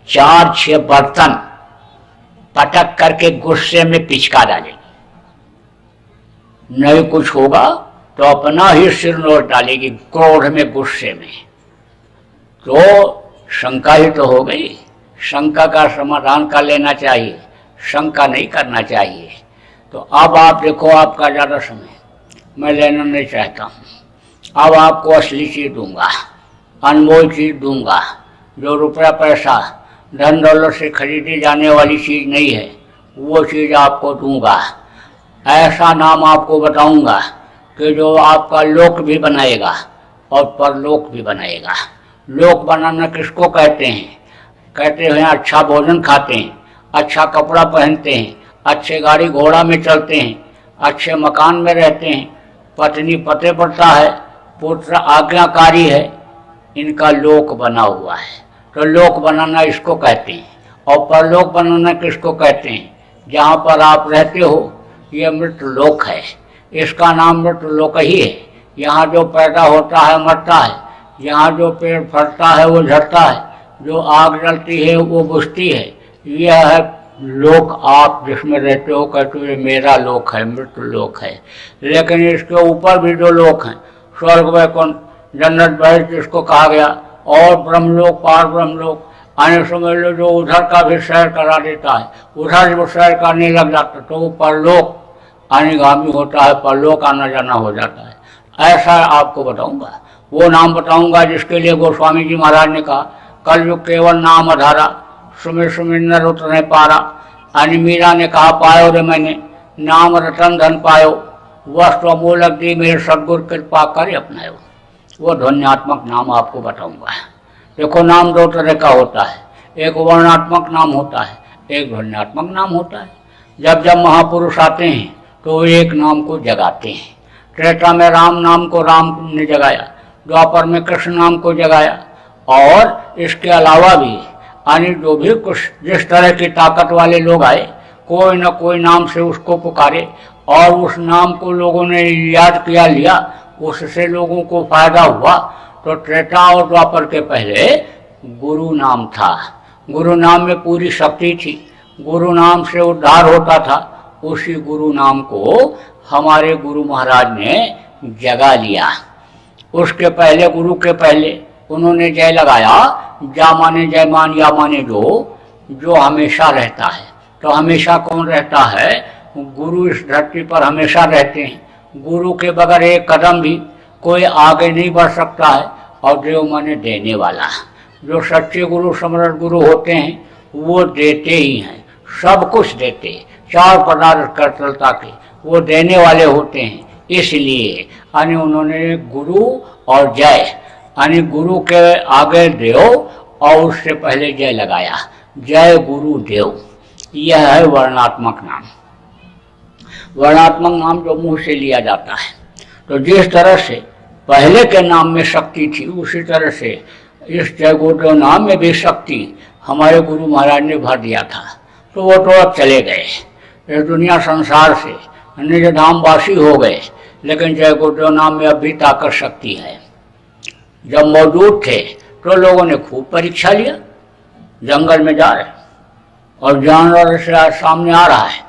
4-6 बर्तन पटक करके गुस्से में पिचका डालेगी। नहीं कुछ होगा तो अपना ही सिर नोच डालेगी क्रोध में, गुस्से में। तो शंका ही तो हो गई। शंका का समाधान कर लेना चाहिए, शंका नहीं करना चाहिए। तो अब आप देखो, आपका ज़्यादा समय मैं लेना नहीं चाहता हूँ। अब आपको असली चीज़ दूंगा, अनमोल चीज़ दूंगा, जो रुपया पैसा धन दौलत से खरीदी जाने वाली चीज़ नहीं है, वो चीज़ आपको दूंगा। ऐसा नाम आपको बताऊंगा कि जो आपका लोक भी बनाएगा और परलोक भी बनाएगा। लोक बनाना किसको कहते हैं? कहते हैं अच्छा भोजन खाते हैं, अच्छा कपड़ा पहनते हैं, अच्छे गाड़ी घोड़ा में चलते हैं, अच्छे मकान में रहते हैं, पत्नी पते पड़ता है, पुत्र आज्ञाकारी है, इनका लोक बना हुआ है। तो लोक बनाना इसको कहते हैं। और परलोक बनाना किसको कहते हैं? जहाँ पर आप रहते हो ये मृत लोक है, इसका नाम मृत लोक ही है। यहाँ जो पैदा होता है मरता है, यहाँ जो पेड़ फलता है वो झड़ता है, जो आग जलती है वो बुझती है, यह है लोक आप जिसमें रहते हो कहते हो ये मेरा लोक है, मृत्यु लोक है, लेकिन इसके ऊपर भी जो लोक हैं, स्वर्ग वैकुंठ जन्नत बहस जिसको कहा गया, और ब्रह्मलोक पार ब्रह्मलोक, आने समझ लो जो उधर का भी सैर करा देता है, उधर जो सैर करने लग जाता तो वो परलोक आनेगामी होता है, परलोक आना जाना हो जाता है। ऐसा आपको बताऊंगा, वो नाम बताऊंगा जिसके लिए गोस्वामी जी महाराज ने कहा कलयुग केवल नाम आधारा, सुमिर सुमिर नर उतर पारा। अनि मीरा ने कहा पायो रे मैंने नाम रतन धन पायो, वस्तु अमूलक दी मेरे सदगुरु कृपा कर अपनायो। वो ध्वन्यात्मक नाम आपको बताऊंगा। देखो नाम दो तरह का होता है, एक वर्णात्मक नाम होता है, एक ध्वन्यात्मक नाम होता है। जब जब महापुरुष आते हैं तो एक नाम को जगाते हैं। त्रेता में राम नाम को राम ने जगाया, द्वापर में कृष्ण नाम को जगाया, और इसके अलावा भी यानी जो भी कुछ जिस तरह की ताकत वाले लोग आए कोई न कोई नाम से उसको पुकारे, और उस नाम को लोगों ने याद किया लिया, उससे लोगों को फायदा हुआ। तो त्रेता और द्वापर के पहले गुरु नाम था, गुरु नाम में पूरी शक्ति थी, गुरु नाम से उद्धार होता था। उसी गुरु नाम को हमारे गुरु महाराज ने जगा लिया। उसके पहले गुरु के पहले उन्होंने जय लगाया, जा माने जय मान या माने जो हमेशा रहता है। तो हमेशा कौन रहता है? गुरु इस धरती पर हमेशा रहते हैं। गुरु के बगैर एक कदम भी कोई आगे नहीं बढ़ सकता है। और देव माने देने वाला, जो सच्चे गुरु समर्थ गुरु होते हैं वो देते ही हैं, सब कुछ देते, चार पदार्थ कर्तलता के वो देने वाले होते हैं। इसलिए यानी उन्होंने गुरु और जय यानी गुरु के आगे देव और उससे पहले जय लगाया, जय गुरु देव। यह है वर्णात्मक नाम। वर्णात्मक नाम जो मुंह से लिया जाता है। तो जिस तरह से पहले के नाम में शक्ति थी उसी तरह से इस जय गुरुदेव नाम में भी शक्ति हमारे गुरु महाराज ने भर दिया था। तो वो तो अब चले गए इस दुनिया संसार से, निज धामवासी हो गए, लेकिन जय गुरुदेव नाम में अब भी ताकत शक्ति है। जब मौजूद थे तो लोगों ने खूब परीक्षा लिया, जंगल में जा रहे और जानवर से सामने आ रहा है,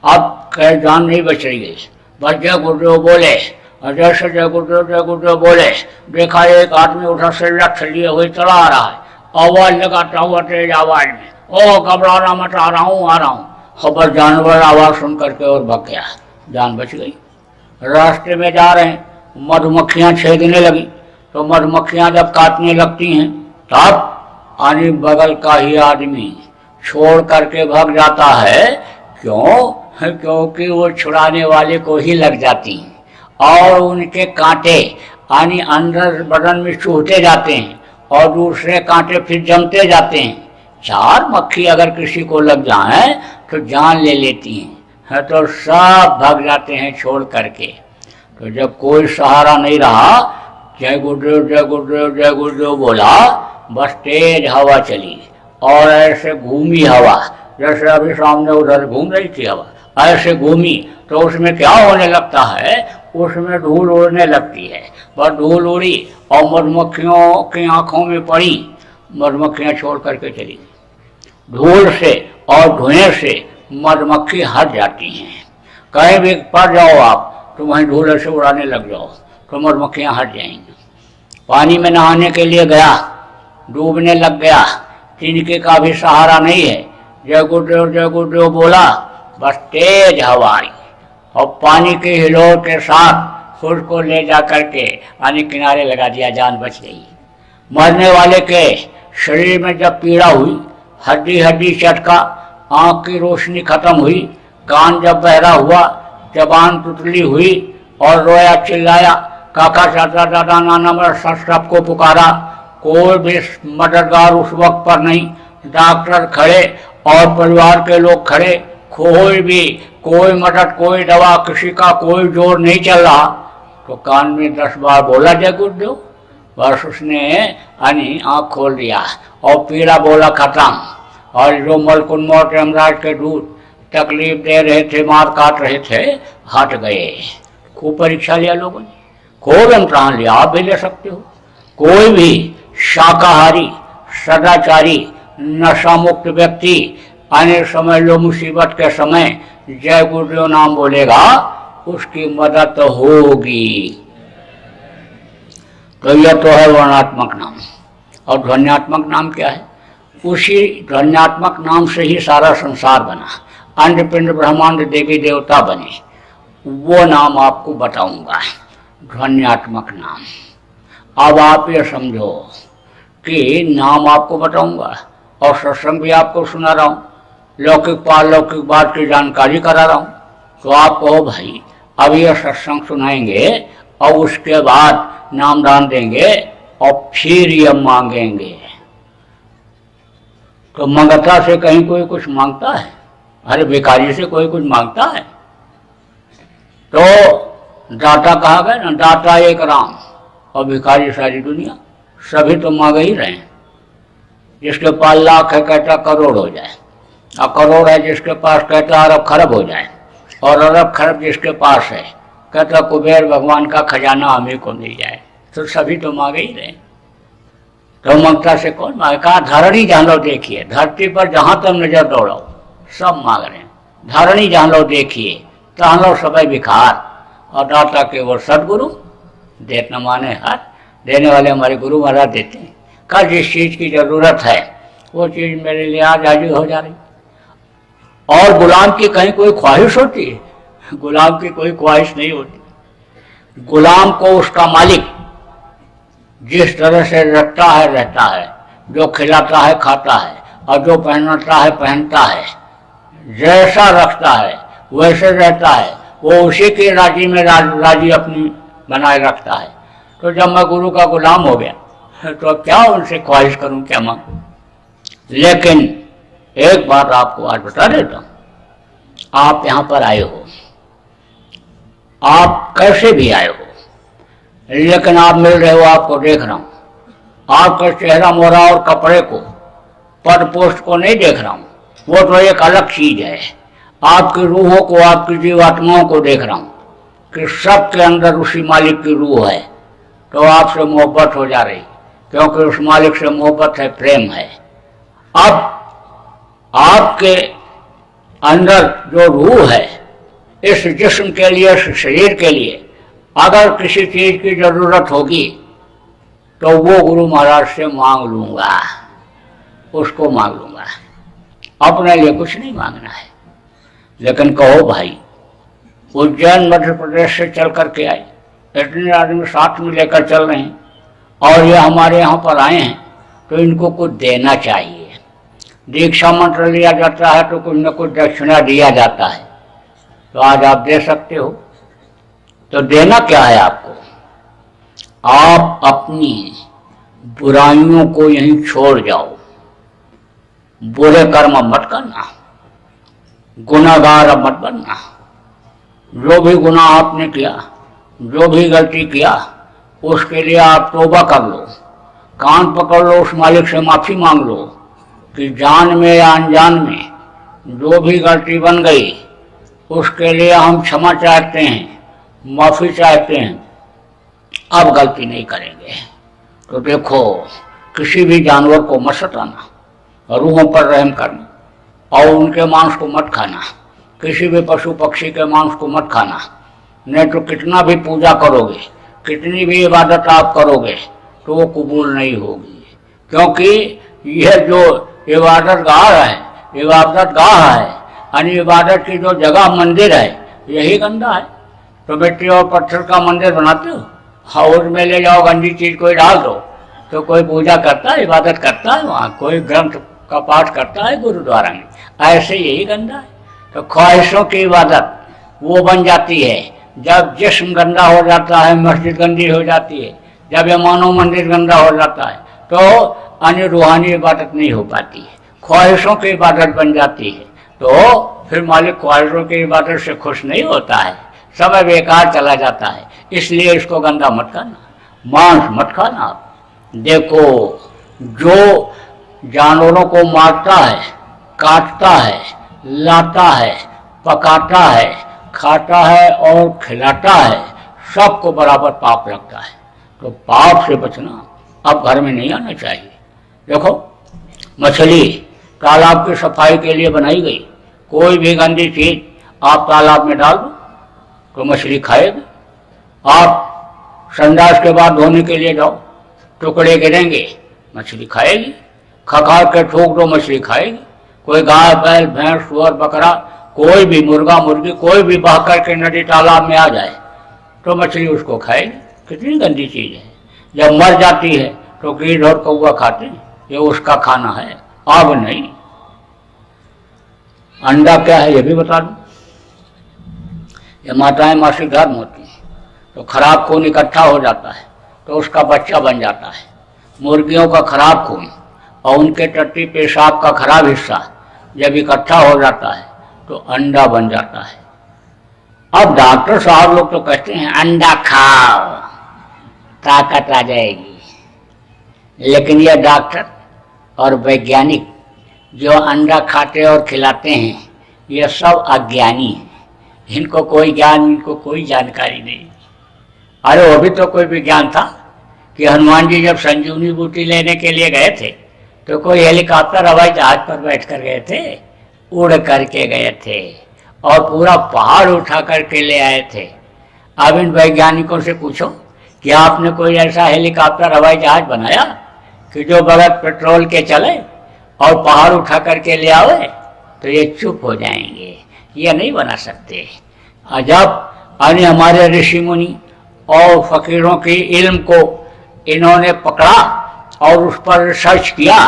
अब कह जान नहीं बच रही है, बस जय गुरुदेव बोले, और जैसे जय गुरुदेव बोले, देखा एक आदमी उठा से लक्ष्य लिए हुए चला आ रहा है, आवाज लगाता हुआ तेज आवाज में, ओ घबराना मत, आ रहा हूँ। खबर जानवर आवाज सुन करके और भाग गया, जान बच गई। रास्ते में जा रहे हैं, मधुमक्खियां छेदने लगी, तो मधुमक्खियां जब काटने लगती हैं तब आनी बगल का ही आदमी छोड़ करके भाग जाता है। क्यों? क्योंकि वो छुड़ाने वाले को ही लग जाती हैं और उनके कांटे यानी अंदर बदन में चूहते जाते हैं और दूसरे कांटे फिर जमते जाते हैं। चार मक्खी अगर किसी को लग जाए तो जान ले लेती हैं, तो सब भाग जाते हैं छोड़ करके। तो जब कोई सहारा नहीं रहा, जय गुरुदेव जय गुरुदेव जय गुरुदेव बोला, बस तेज हवा चली और ऐसे घूमी हवा, जैसे अभी सामने उधर घूम रही थी हवा, ऐसे घूमी तो उसमें क्या होने लगता है, उसमें धूल उड़ने लगती है। बस धूल उड़ी और मधुमक्खियों की आंखों में पड़ी, मधुमक्खियां छोड़ करके चली। धूल से और धुएं से मधुमक्खी हट जाती हैं। कहीं भी पड़ जाओ आप तो वहीं धूल से उड़ाने लग जाओ तो मधुमक्खियां हट जाएंगी। पानी में नहाने के लिए गया, डूबने लग गया, तिनके का भी सहारा नहीं है, जय गुरुदेव बोला, बस तेज हवा आई और पानी के हिलोर के साथ खुद को ले जा करके पानी किनारे लगा दिया, जान बच गई। मरने वाले के शरीर में जब पीड़ा हुई, हड्डी हड्डी चटका, आंख की रोशनी खत्म हुई, कान जब बहरा हुआ, जबान टुटली हुई और रोया चिल्लाया, काका चाचा दादा नाना मर सबको पुकारा, कोई भी मददगार उस वक्त पर नहीं। डॉक्टर खड़े और परिवार के लोग खड़े, कोई मदद, कोई दवा, किसी का कोई जोर नहीं चल रहा। तो कान में 10 बार बोला जय गुरुदेव, बस उसने यानी आँख खोल दिया और पीड़ा बोला खत्म। और जो मलकुन मौत यमराज के दूत तकलीफ दे रहे थे, मार काट रहे थे, हट गए। खूब परीक्षा लिया लोगों ने, खूब इम्तहान लिया, आप भी ले सकते हो। कोई भी शाकाहारी, सदाचारी, नशा मुक्त व्यक्ति आने समय लो मुसीबत के समय जय गुरुदेव नाम बोलेगा उसकी मदद होगी। तो यह तो है वर्णात्मक नाम। और ध्वन्यात्मक नाम क्या है? उसी ध्वन्यात्मक नाम से ही सारा संसार बना, अंड पिंड ब्रह्मांड देवी देवता बने। वो नाम आपको बताऊंगा, ध्वन्यात्मक नाम। अब आप ये समझो कि नाम आपको बताऊंगा और सत्संग भी आपको सुना रहा हूँ, लौकिक पारलौकिक बात की जानकारी करा रहा हूँ। तो आप कहो भाई अब ये सत्संग सुनाएंगे और उसके बाद नामदान देंगे और फिर ये मांगेंगे, तो मंगता से कहीं कोई कुछ मांगता है? अरे भिखारी से कोई कुछ मांगता है? तो दाता कहा गया ना, दाता एक राम और भिखारी सारी दुनिया। सभी तो मांग ही रहे हैं। जिसके पास लाख है कहता करोड़ हो जाए, और करोड़ है जिसके पास कहता अरब खरब हो जाए, और अरब खरब जिसके पास है कहता कुबेर भगवान का खजाना हमें को मिल जाए। तो सभी तो मांग ही रहे। तो मंगता से कौन मांगे? कहा धरणी जान लो देखिए, धरती पर जहाँ तक नजर दौड़ाओ सब मांग रहे हैं। धरणी जान लो देखिए, तहां लो सब भिखार, और दाता के वो सदगुरु देना माने हाथ। देने वाले हमारे गुरु महाराज देते हैं। कहा जिस चीज़ की जरूरत है वो चीज़ मेरे लिए आज हाजिर हो जा रही। और गुलाम की कहीं कोई ख्वाहिश होती है? गुलाम की कोई ख्वाहिश नहीं होती। गुलाम को उसका मालिक जिस तरह से रखता है रहता है, जो खिलाता है खाता है, और जो पहनाता है पहनता है, जैसा रखता है वैसे रहता है, वो उसी की राजी में राजी अपनी बनाए रखता है। तो जब मैं गुरु का गुलाम हो गया तो अब क्या उनसे ख्वाहिश करूं, क्या मांगूं? लेकिन एक बात आपको आज बता देता हूं, आप यहां पर आए हो, आप कैसे भी आए हो, लेकिन आप मिल रहे हो, आपको देख रहा हूं। आपका चेहरा मोहरा और कपड़े को, पद पोस्ट को नहीं देख रहा हूं, वो तो एक अलग चीज है। आपकी रूहों को, आपकी जीवात्माओं को देख रहा हूं कि सबके अंदर उसी मालिक की रूह है। तो आपसे मोहब्बत हो जा रही, क्योंकि उस मालिक से मोहब्बत है, प्रेम है। अब आपके अंदर जो रूह है, इस जिस्म के लिए, इस शरीर के लिए अगर किसी चीज की जरूरत होगी तो वो गुरु महाराज से मांग लूंगा, उसको मांग लूंगा। अपने लिए कुछ नहीं मांगना है। लेकिन कहो भाई उज्जैन मध्य प्रदेश से चल करके आए, इतने आदमी साथ में लेकर चल रहे हैं और ये हमारे यहाँ पर आए हैं, तो इनको कुछ देना चाहिए। दीक्षा मंत्र लिया जाता है तो कुछ न कुछ दक्षिणा दिया जाता है। तो आज आप दे सकते हो। तो देना क्या है आपको? आप अपनी बुराइयों को यहीं छोड़ जाओ, बुरे कर्म मत करना, गुनाहगार मत बनना। जो भी गुनाह आपने किया, जो भी गलती किया, उसके लिए आप तौबा कर लो, कान पकड़ लो, उस मालिक से माफी मांग लो कि जान में या अनजान में जो भी गलती बन गई उसके लिए हम क्षमा चाहते हैं, माफी चाहते हैं, अब गलती नहीं करेंगे। तो देखो, किसी भी जानवर को मत सताना, रूहों पर रहम करना और उनके मांस को मत खाना। किसी भी पशु पक्षी के मांस को मत खाना, नहीं तो कितना भी पूजा करोगे, कितनी भी इबादत आप करोगे तो वो कबूल नहीं होगी। क्योंकि यह जो इबादत गाह है, यानी इबादत की जो जगह मंदिर है, यही गंदा है। तो मिट्टी और पत्थर का मंदिर बनाते हो, हाउस में ले जाओ, गंदी चीज कोई डाल दो, तो कोई पूजा करता है, इबादत करता है, वहाँ कोई ग्रंथ का पाठ करता है गुरुद्वारा में? ऐसे यही गंदा है। तो ख्वाहिशों की इबादत वो बन जाती है जब जिस्म गंदा हो जाता है, मस्जिद गंदी हो जाती है, जब ये मानव मंदिर गंदा हो जाता है तो अन्य रूहानी इबादत नहीं हो पाती है, ख्वाहिशों की इबादत बन जाती है। तो फिर मालिक ख्वाहिशों की इबादत से खुश नहीं होता है, समय बेकार चला जाता है। इसलिए इसको गंदा मत खाना, मांस मत खाना। आप देखो, जो जानवरों को मारता है, काटता है, लाता है, पकाता है, खाता है और खिलाता है, सबको बराबर पाप लगता है। तो पाप से बचना अब घर में नहीं आना चाहिए। देखो, मछली तालाब की सफाई के लिए बनाई गई। कोई भी गंदी चीज आप तालाब में डाल दो तो मछली खाएगी। आप संडास के बाद धोने के लिए जाओ, टुकड़े गिरेंगे, मछली खाएगी। खखार के ठोक दो, मछली खाएगी। कोई गाय बैल भैंस सुअर बकरा, कोई भी मुर्गा मुर्गी, कोई भी बह कर के नदी तालाब में आ जाए तो मछली उसको खाएगी। कितनी गंदी चीज है। जब मर जाती है तो कीट और कौवा खाते हैं, ये उसका खाना है, अब नहीं। अंडा क्या है ये भी बता दूं। ये माताएं मासिक धर्म होती हैं तो खराब खून इकट्ठा हो जाता है तो उसका बच्चा बन जाता है। मुर्गियों का खराब खून और उनके टट्टी पेशाब का खराब हिस्सा जब इकट्ठा हो जाता है तो अंडा बन जाता है। अब डॉक्टर साहब लोग तो कहते हैं अंडा खाओ ताकत आ जाएगी, लेकिन यह डॉक्टर और वैज्ञानिक जो अंडा खाते और खिलाते हैं ये सब अज्ञानी हैं। इनको कोई ज्ञान, इनको कोई जानकारी नहीं। अरे वो भी तो कोई विज्ञान था कि हनुमान जी जब संजीवनी बूटी लेने के लिए गए थे तो कोई हेलीकॉप्टर हवाई जहाज पर बैठ कर गए थे, उड़ करके गए थे और पूरा पहाड़ उठा करके ले आए थे। अब इन वैज्ञानिकों से पूछो कि आपने कोई ऐसा हेलीकॉप्टर हवाई जहाज बनाया कि जो बगैर पेट्रोल के चले और पहाड़ उठा करके ले आवे, तो ये चुप हो जाएंगे, ये नहीं बना सकते। जब अन्य हमारे ऋषि मुनि और फकीरों की इल्म को इन्होंने पकड़ा और उस पर रिसर्च किया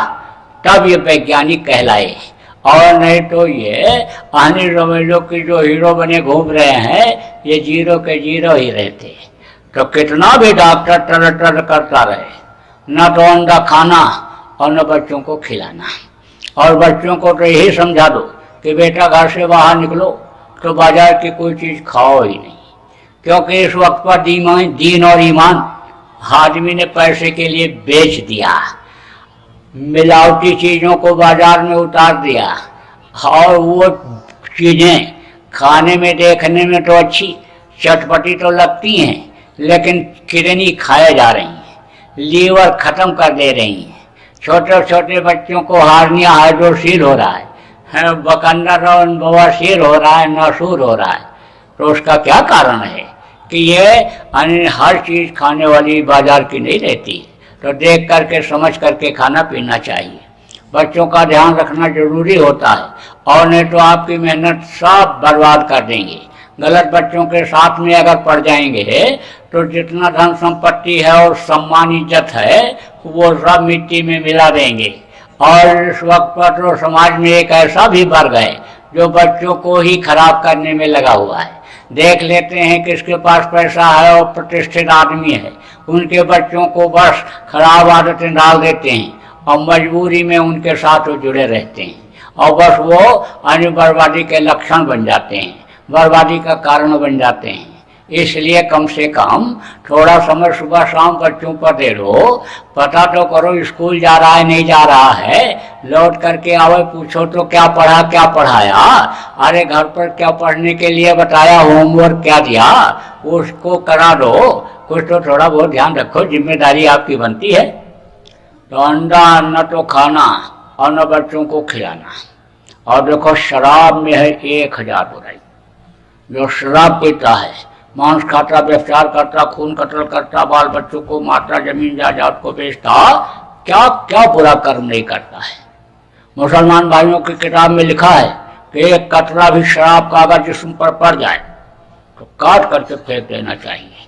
तब ये वैज्ञानिक कहलाए, और नहीं तो ये अनिल रोमेलो की जो हीरो बने घूम रहे हैं ये जीरो के जीरो ही रहते। तो कितना भी डॉक्टर टर टर करता रहे, न तो अंडा खाना और न बच्चों को खिलाना। और बच्चों को तो यही समझा दो कि बेटा घर से बाहर निकलो तो बाजार की कोई चीज़ खाओ ही नहीं, क्योंकि इस वक्त पर दीन और ईमान आदमी ने पैसे के लिए बेच दिया, मिलावटी चीज़ों को बाजार में उतार दिया। और वो चीज़ें खाने में देखने में तो अच्छी चटपटी तो लगती हैं, लेकिन किडनी खाए जा रही हैं, लीवर ख़त्म कर दे रही हैं। छोटे छोटे बच्चों को हार्निया हाइड्रोसील हो रहा है, बकंदर और बवासीर हो रहा है, नासूर हो रहा है। तो उसका क्या कारण है कि ये हर चीज़ खाने वाली बाजार की नहीं रहती। तो देख करके समझ करके खाना पीना चाहिए। बच्चों का ध्यान रखना जरूरी होता है, और नहीं तो आपकी मेहनत सब बर्बाद कर देंगे। गलत बच्चों के साथ में अगर पड़ जाएंगे तो जितना धन संपत्ति है और सम्मान इज्जत है वो सब मिट्टी में मिला देंगे। और इस वक्त पर तो समाज में एक ऐसा भी वर्ग है जो बच्चों को ही खराब करने में लगा हुआ है। देख लेते हैं किसके पास पैसा है और प्रतिष्ठित आदमी है, उनके बच्चों को बस खराब आदतें डाल देते हैं और मजबूरी में उनके साथ वो जुड़े रहते हैं, और बस वो अन्य बर्बादी के लक्षण बन जाते हैं, बर्बादी का कारण बन जाते हैं। इसलिए कम से कम थोड़ा समय सुबह शाम बच्चों पर दे दो, पता तो करो स्कूल जा रहा है नहीं जा रहा है, लौट करके आओ पूछो तो क्या पढ़ा क्या पढ़ाया, अरे घर पर क्या पढ़ने के लिए बताया, होमवर्क क्या दिया, उसको करा दो। कुछ तो थोड़ा बहुत ध्यान रखो, जिम्मेदारी आपकी बनती है। तो अंडा न तो खाना और न बच्चों को खिलाना। और देखो शराब में है 1000 बुराई। जो शराब पीता है, मांस खाता, व्यभिचार करता, खून कत्ल करता, बाल बच्चों को मारता, जमीन जायदाद को बेचता, क्या क्या बुरा कर्म नहीं करता है। मुसलमान भाइयों की किताब में लिखा है कि एक कतरा भी शराब का अगर जिस्म पर पड़ जाए तो काट करके फेंक देना चाहिए।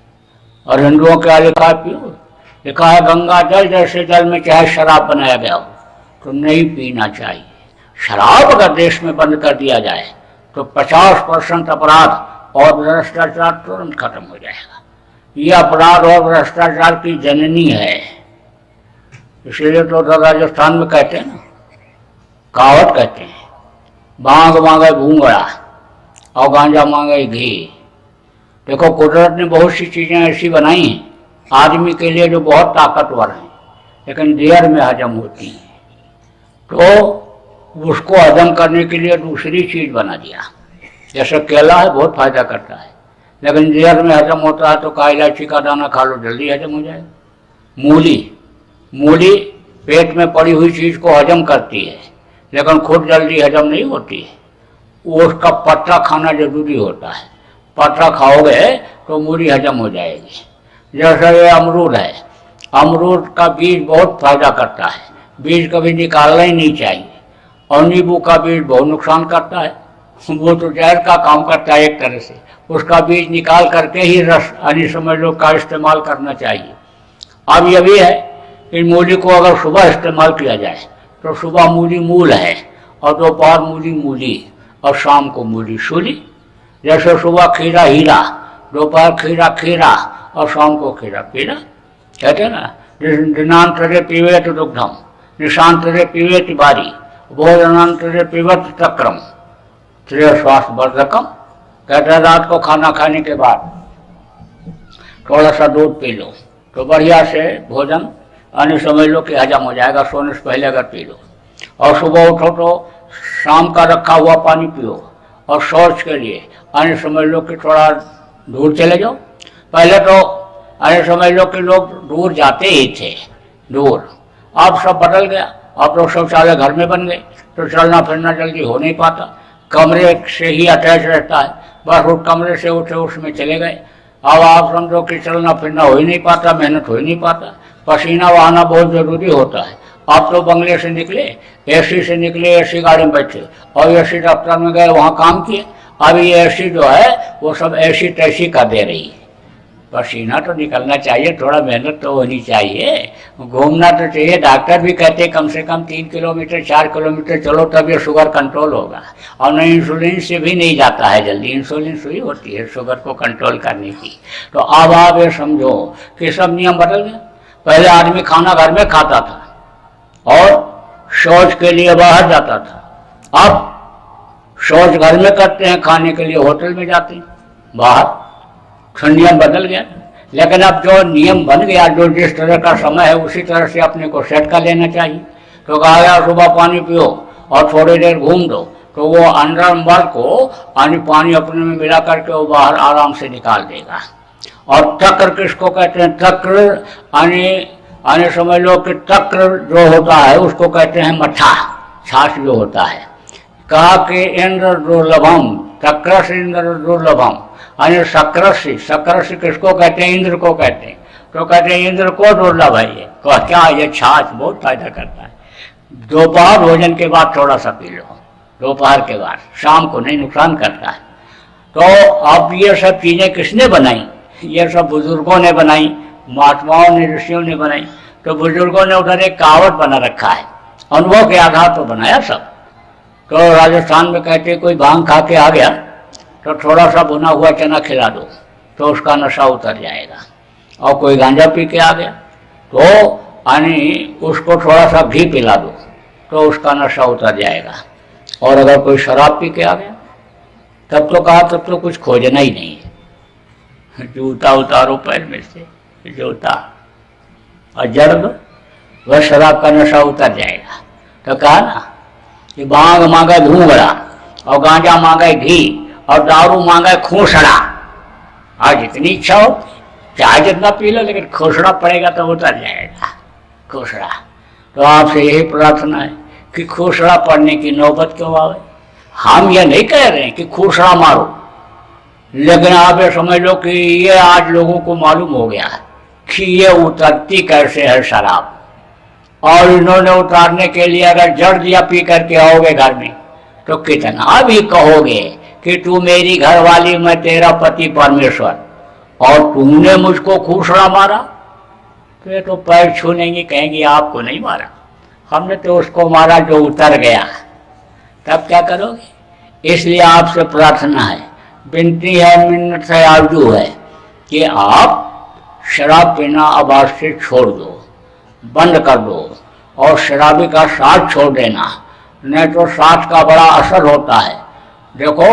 और हिंदुओं के यहाँ लिखा है पियो, लिखा है गंगा जल जैसे जल में चाहे शराब बनाया गया हो तो नहीं पीना चाहिए। शराब अगर देश में बंद कर दिया जाए तो 50% अपराध और भ्रष्टाचार तुरंत खत्म हो जाएगा। ये अपराध और भ्रष्टाचार की जननी है। इसीलिए तो राजस्थान में कहते हैं ना, कहावत कहते हैं, भांग मांगे भूंगड़ा और गांजा मांगे घी। देखो कुदरत ने बहुत सी चीज़ें ऐसी बनाई हैं आदमी के लिए जो बहुत ताकतवर हैं, लेकिन देर में हजम होती हैं। तो उसको हजम करने के लिए दूसरी चीज़ बना दिया। जैसे केला है, बहुत फायदा करता है, लेकिन देर में हजम होता है। तो काला इलायची का दाना खा लो, जल्दी हजम हो जाएगा। मूली पेट में पड़ी हुई चीज़ को हजम करती है, लेकिन खुद जल्दी हजम नहीं होती है, वो उसका पत्ता खाना जरूरी होता है। पत्ता खाओगे तो मूढ़ी हजम हो जाएगी। जैसे ये अमरूद है, अमरूद का बीज बहुत फायदा करता है, बीज कभी निकालना ही नहीं चाहिए। और नींबू का बीज बहुत नुकसान करता है, वो तो जहर का काम करता है एक तरह से। उसका बीज निकाल करके ही रस यानी समझ लो का इस्तेमाल करना चाहिए। अब ये भी है कि मूली को अगर सुबह इस्तेमाल किया जाए तो सुबह मूली मूल है, और दोपहर मूली मूली, और शाम को मूली शूली। जैसे सुबह खीरा हीरा, दोपहर खीरा खीरा, और शाम को खीरा पीरा। कहते हैं ना, दिनांतरे पीवेत दुग्धम, निशांतरे पीवेत बारी, भोजनांतरे पीवत तक्रम, श्रेय स्वास्थ्य वर्धकम। कहते हैं रात को खाना खाने के बाद थोड़ा सा दूध पी लो तो बढ़िया से भोजन यानी समझ लो कि हजम हो जाएगा, सोने से पहले अगर पी लो। और सुबह उठो तो शाम का रखा हुआ पानी पियो। और शौच के लिए यानी समझ लो कि थोड़ा दूर चले जाओ। पहले तो यानी समझ लो कि लोग दूर जाते ही थे, दूर। अब सब बदल गया, अब तो शौचालय घर में बन गए, तो चलना फिरना जल्दी हो नहीं पाता, कमरे से ही अटैच रहता है, बस उस कमरे से उठे उसमें चले गए। अब आप समझो कि चलना फिरना हो ही नहीं पाता, मेहनत हो ही नहीं पाता, पसीना बहाना बहुत जरूरी होता है। आप तो बंगले से निकले, एसी से निकले, एसी गाड़ी में बैठे और एसी दफ्तर में गए, वहाँ काम किए। अब ये एसी जो है वो सब ऐसी तैसी कर दे रही है। पसीना तो निकलना चाहिए, थोड़ा मेहनत तो होनी चाहिए, घूमना तो चाहिए। डॉक्टर भी कहते हैं कम से कम 3 किलोमीटर 4 किलोमीटर चलो तब ये शुगर कंट्रोल होगा। और नहीं, इंसुलिन से भी नहीं जाता है जल्दी, इंसुलिन सुई होती है शुगर को कंट्रोल करने की। तो अब आप ये समझो कि सब नियम बदल गए। पहले आदमी खाना घर में खाता था और शौच के लिए बाहर जाता था। अब शौच घर में करते हैं, खाने के लिए होटल में जाते हैं बाहर। नियम बदल गया, लेकिन अब जो नियम बन गया, जो जिस तरह का समय है उसी तरह से अपने को सेट कर लेना चाहिए। तो कहा गया सुबह पानी पियो और थोड़ी देर घूम दो, तो वो अंदर मल को पानी अपने में मिला करके वो बाहर आराम से निकाल देगा। और तक्र किसको कहते हैं? तक्र यानी समझ लो कि तक्र जो होता है उसको कहते हैं मठा, छाछ जो होता है। कहा कि इंद्र दुर्लभम, तक्रस इंद्र दुर्लभम, यानी सक्रसी, सक्रसी किसको कहते हैं? इंद्र को कहते हैं। तो कहते हैं इंद्र को दुर्लभ है ये। क्या ये छाछ बहुत फायदा करता है। दोपहर भोजन के बाद थोड़ा सा पी लो, दोपहर के बाद, शाम को नहीं, नुकसान करता है। तो अब ये सब चीजें किसने बनाई? ये सब बुजुर्गों ने बनाई, महात्माओं ने, ऋषियों ने बनाई। तो बुजुर्गों ने उधर एक कहावत बना रखा है, अनुभव के आधार पर बनाया सब। तो राजस्थान में कहते कोई भांग खा के आ गया तो थोड़ा सा भुना हुआ चना खिला दो तो उसका नशा उतर जाएगा। और कोई गांजा पी के आ गया तो यानी उसको थोड़ा सा घी पिला दो तो उसका नशा उतर जाएगा। और अगर कोई शराब पी के आ गया तब तो कहा तब तो कुछ खोजना ही नहीं है, जूता उतारो पैर में से, जूता और जड़ दो, वह शराब का नशा उतर जाएगा। तो कहा ना कि भांग मांगा घूंघरा और गांजा मांगा घी और दारू मांगा खूसड़ा। आज जितनी इच्छा हो चाहे जितना पी लो, लेकिन खूसड़ा पड़ेगा तो उतर जाएगा खूसड़ा। तो आपसे यही प्रार्थना है कि खूसड़ा पड़ने की नौबत क्यों आवे। हम ये नहीं कह रहे हैं कि खूसड़ा मारो, लेकिन आप ये समझ लो कि ये आज लोगों को मालूम हो गया कि ये उतरती कैसे है शराब। और इन्होंने उतारने के लिए अगर जड़ दिया पी करके आओगे घर में तो कितना भी कहोगे कि तू मेरी घरवाली, मैं तेरा पति परमेश्वर, और तुमने मुझको खूसड़ा मारा, तो ये तो पैर छूनेंगे, कहेंगे आपको नहीं मारा, हमने तो उसको मारा जो उतर गया। तब क्या करोगे? इसलिए आपसे प्रार्थना है, विनती है, मिन्नत है, आरजू है कि आप शराब पीना अब आज से छोड़ दो, बंद कर दो। और शराबी का साथ छोड़ देना, नहीं तो साथ का बड़ा असर होता है। देखो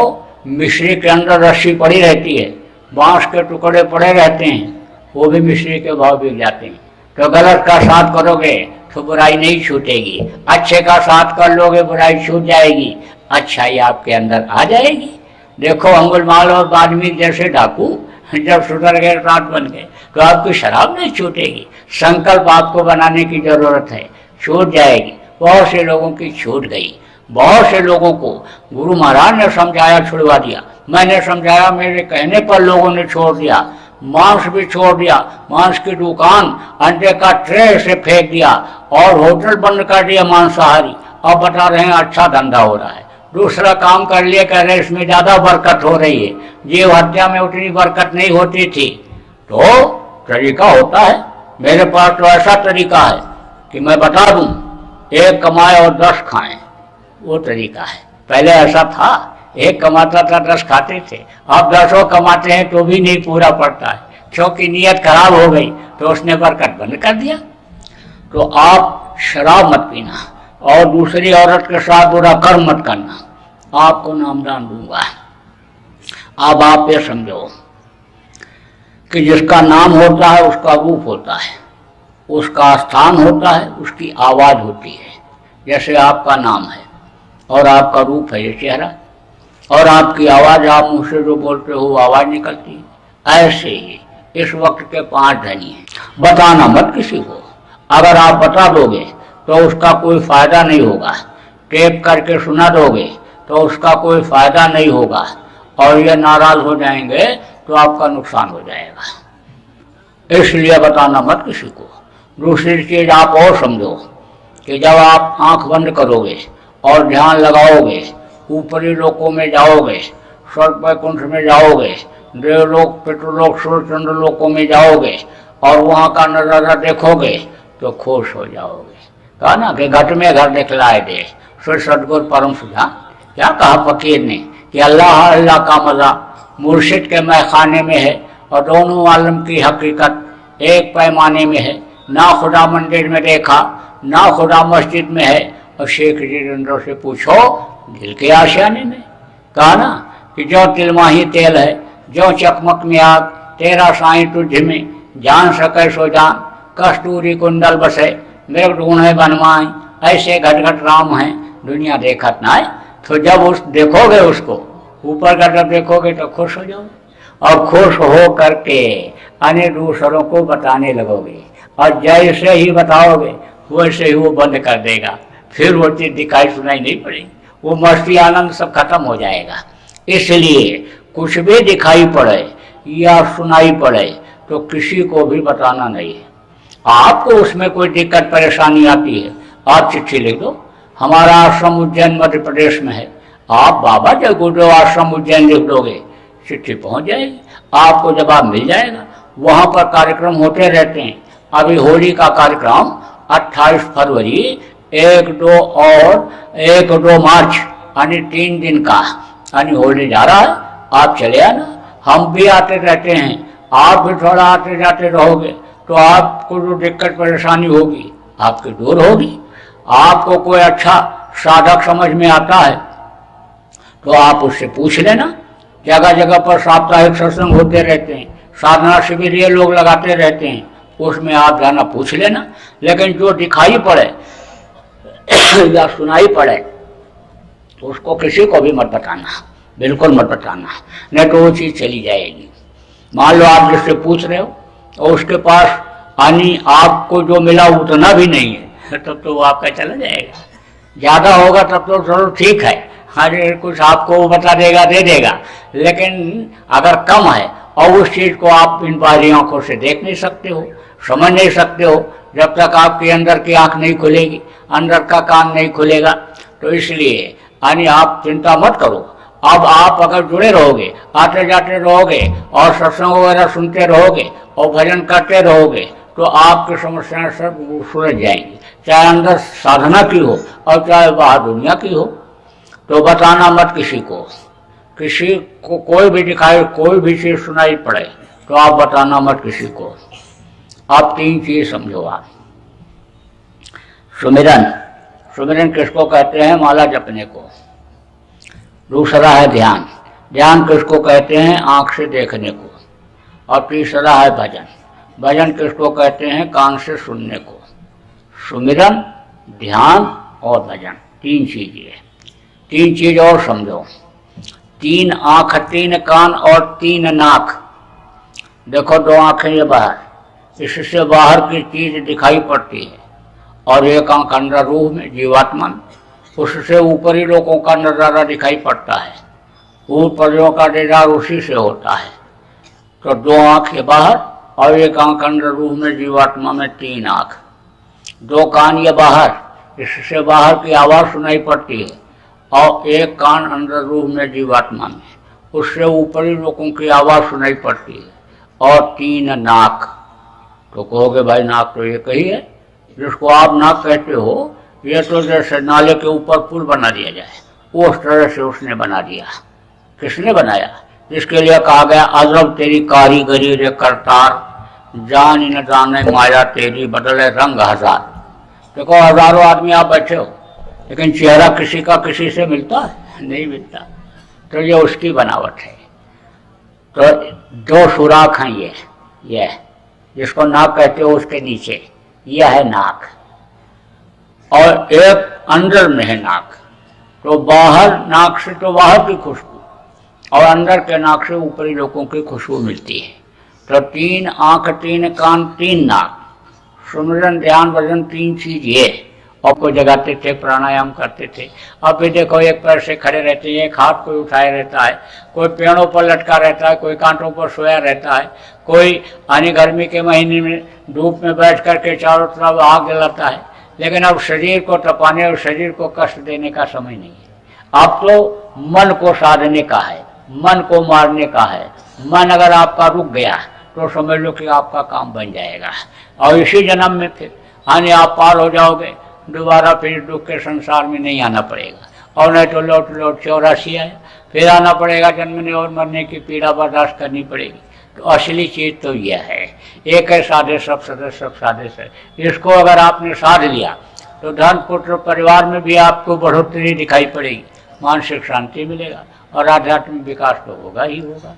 मिश्री के अंदर रस्सी पड़ी रहती है, बांस के टुकड़े पड़े रहते हैं, वो भी मिश्री के भाव बिक जाते हैं। तो गलत का साथ करोगे तो बुराई नहीं छूटेगी, अच्छे का साथ कर लोगे बुराई छूट जाएगी, अच्छाई आपके अंदर आ जाएगी। देखो अंगुलमाल और बाल्मीकि जैसे डाकू जब सुधर गए, रात बन गए, तो आपकी शराब नहीं छूटेगी। संकल्प आपको बनाने की जरूरत है, छूट जाएगी। बहुत से लोगों की छूट गई। बहुत से लोगों को गुरु महाराज ने समझाया, छुड़वा दिया। मैंने समझाया, मेरे कहने पर लोगों ने छोड़ दिया। मांस भी छोड़ दिया, मांस की दुकान, अंडे का ट्रे से फेंक दिया और होटल बंद कर दिया मांसाहारी। अब बता रहे हैं अच्छा धंधा हो रहा है। दूसरा काम कर लिए, कह रहे इसमें ज्यादा बरकत हो रही है, जीव हत्या में उतनी बरकत नहीं होती थी। तो तरीका होता है, मेरे पास तो ऐसा तरीका है कि मैं बता दूं, 1 कमाए और 10 खाएं, वो तरीका है। पहले ऐसा था, 1 कमाता था 10 खाते थे। अब 10 कमाते हैं तो भी नहीं पूरा पड़ता है, क्योंकि नीयत खराब हो गई तो उसने बरकत बंद कर दिया। तो आप शराब मत पीना और दूसरी औरत के साथ बुरा कर्म मत करना, आपको नामदान दूंगा। अब आप ये समझो कि जिसका नाम होता है उसका रूप होता है, उसका स्थान होता है, उसकी आवाज होती है। जैसे आपका नाम है और आपका रूप है ये चेहरा, और आपकी आवाज, आप मुँह से जो बोलते हो आवाज निकलती है। ऐसे ही इस वक्त के 5 धनी हैं। बताना मत किसी को। अगर आप बता दोगे तो उसका कोई फायदा नहीं होगा, टेप करके सुना दोगे तो उसका कोई फायदा नहीं होगा, और ये नाराज हो जाएंगे तो आपका नुकसान हो जाएगा। इसलिए बताना मत किसी को। दूसरी चीज आप और समझो कि जब आप आंख बंद करोगे और ध्यान लगाओगे, ऊपरी लोकों में जाओगे, स्वर्ग वैकुंठ में जाओगे, देवलोक, पितृलोक, सूर्यचंद्र लोकों में जाओगे और वहां का नजारा देखोगे तो खुश हो जाओगे। कहा ना कि घट में घर दिखलाए दे, फिर सदगुरु परम सुधा। क्या कहा फकीर ने कि अल्लाह अल्लाह का मजा मुर्शिद के मैखाने में है, और दोनों आलम की हकीकत एक पैमाने में है। ना खुदा मंदिर में देखा, ना खुदा मस्जिद में है। और शेख जितेंद्र से पूछो दिल के आशियाने में। कहा ना कि जो तिल माही तेल है, जो चकमक में आग, तेरा साईं तुझ में जान सके सो जान, कस्तूरी कुंडल बसे मेरे ढूंढे बनवाई, ऐसे घट घट राम है दुनिया देखत ना है। तो जब उस देखोगे उसको ऊपर का जब देखोगे तो खुश हो जाओगे, और खुश हो करके अन्य दूसरों को बताने लगोगे, और जैसे ही बताओगे वैसे ही वो बंद कर देगा। फिर वो चीज दिखाई सुनाई नहीं पड़ेगी, वो मस्ती आनंद सब खत्म हो जाएगा। इसलिए कुछ भी दिखाई पड़े या सुनाई पड़े तो किसी को भी बताना नहीं है। आपको उसमें कोई दिक्कत परेशानी आती है, आप चिट्ठी लिख दो। हमारा आश्रम उज्जैन मध्य प्रदेश में है, आप बाबा जब गुरुदेव आश्रम उज्जैन लिख दोगे, चिट्ठी पहुंच जाएगी, आपको जवाब मिल जाएगा। वहां पर कार्यक्रम होते रहते हैं। अभी होली का कार्यक्रम 28 फरवरी, 1-2 और 1-2 मार्च यानी 3 दिन का यानी होली जा रहा है। आप चले आना, हम भी आते रहते हैं, आप भी थोड़ा आते जाते रहोगे तो आपको जो दिक्कत परेशानी होगी आपकी दूर होगी। आपको कोई अच्छा साधक समझ में आता है तो आप उससे पूछ लेना। जगह जगह पर साप्ताहिक सत्संग होते रहते हैं, साधना शिविर ये लोग लगाते रहते हैं, उसमें आप जाना पूछ लेना। लेकिन जो दिखाई पड़े या सुनाई पड़े तो उसको किसी को भी मत बताना, बिल्कुल मत बताना, नहीं तो वो चीज़ चली जाएगी। मान लो आप जिससे पूछ रहे हो और उसके पास यानी आपको जो मिला उतना भी नहीं है, तब तो वो आपका चला जाएगा। ज़्यादा होगा तब तो चलो ठीक है, अरे कुछ आपको वो बता देगा, दे देगा। लेकिन अगर कम है और उस चीज़ को आप इन बाहरी आंखों से देख नहीं सकते हो, समझ नहीं सकते हो, जब तक आपके अंदर की आंख नहीं खुलेगी, अंदर का कान नहीं खुलेगा। तो इसलिए यानी आप चिंता मत करो। अब आप अगर जुड़े रहोगे, आते जाते रहोगे और सत्संग वगैरह सुनते रहोगे और भजन करते रहोगे तो आपकी समस्याएं सब सुलझ जाएंगी, चाहे अंदर साधना की हो और चाहे बाहर दुनिया की हो। तो बताना मत किसी को। किसी को कोई भी दिखाई, कोई भी चीज सुनाई पड़े तो आप बताना मत किसी को। आप 3 चीज समझो। आप सुमिरन, सुमिरन किसको कहते हैं? माला जपने को। दूसरा है ध्यान, ध्यान किसको कहते हैं? आंख से देखने को। और तीसरा है भजन, भजन किसको कहते हैं? कान से सुनने को। सुमिरन, ध्यान और भजन, 3 चीजें। 3 चीज और समझो। 3 आंख, 3 कान और 3 नाक। देखो 2 आंखें ये बाहर, इससे बाहर की चीज दिखाई पड़ती है, और 1 आंख अंदर रूह में जीवात्मा में, उससे ऊपरी लोगों का नज़ारा दिखाई पड़ता है, ऊपरियों का दीदार उसी से होता है। तो 2 आँख ये बाहर और 1 आँख अंदर रूह में जीवात्मा में 3 आँख, 2 कान ये बाहर, इससे बाहर की आवाज़ सुनाई पड़ती है, और 1 कान अंदर रूह में जीवात्मा में, उससे ऊपरी लोगों की आवाज़ सुनाई पड़ती है, और 3 नाक। तो कहोगे भाई नाक तो एक ही है, जिसको आप नाक कहते हो, ये तो जैसे नाले के ऊपर पुल बना दिया जाए उस तरह से उसने बना दिया। किसने बनाया? जिसके लिए कहा गया अजब तेरी कारीगरी रे करतार, जान न जाने माया तेरी बदले रंग हजार। देखो हजारों आदमी आप बैठे हो, लेकिन चेहरा किसी का किसी से मिलता है? नहीं मिलता। तो ये उसकी बनावट है। तो 2 सुराख हैं ये जिसको नाक कहते हो, उसके नीचे यह है नाक, और एक अंदर में है नाक। तो बाहर नाक से तो बाहर की खुशबू, और अंदर के नाक से ऊपरी लोगों की खुशबू मिलती है। तो 3 आँख 3 कान 3 नाक, सुमिरन ध्यान भजन 3 चीज ये। और कोई जगाते थे, प्राणायाम करते थे। अब भी देखो, एक पैर से खड़े रहते हैं, एक हाथ कोई उठाए रहता है, कोई पेड़ों पर लटका रहता है, कोई कांटों पर सोया रहता है, कोई आनी गर्मी के महीने में धूप में बैठ करके चारों तरफ आग जलाता है। लेकिन अब शरीर को तपाने और शरीर को कष्ट देने का समय नहीं है। अब तो मन को साधने का है, मन को मारने का है। मन अगर आपका रुक गया तो समझ लो कि आपका काम बन जाएगा, और इसी जन्म में फिर आने आप पार हो जाओगे। दोबारा फिर दुख के संसार में नहीं आना पड़ेगा, और नहीं तो लौट 84 आया, फिर आना पड़ेगा जन्मने और मरने की पीड़ा बर्दाश्त करनी पड़ेगी। तो असली चीज़ तो यह है, एक है साधे सब सदस्य सब साधे से। इसको अगर आपने साध लिया तो धन पुत्र परिवार में भी आपको बढ़ोतरी दिखाई पड़ेगी, मानसिक शांति मिलेगा, और आध्यात्मिक विकास तो होगा ही होगा।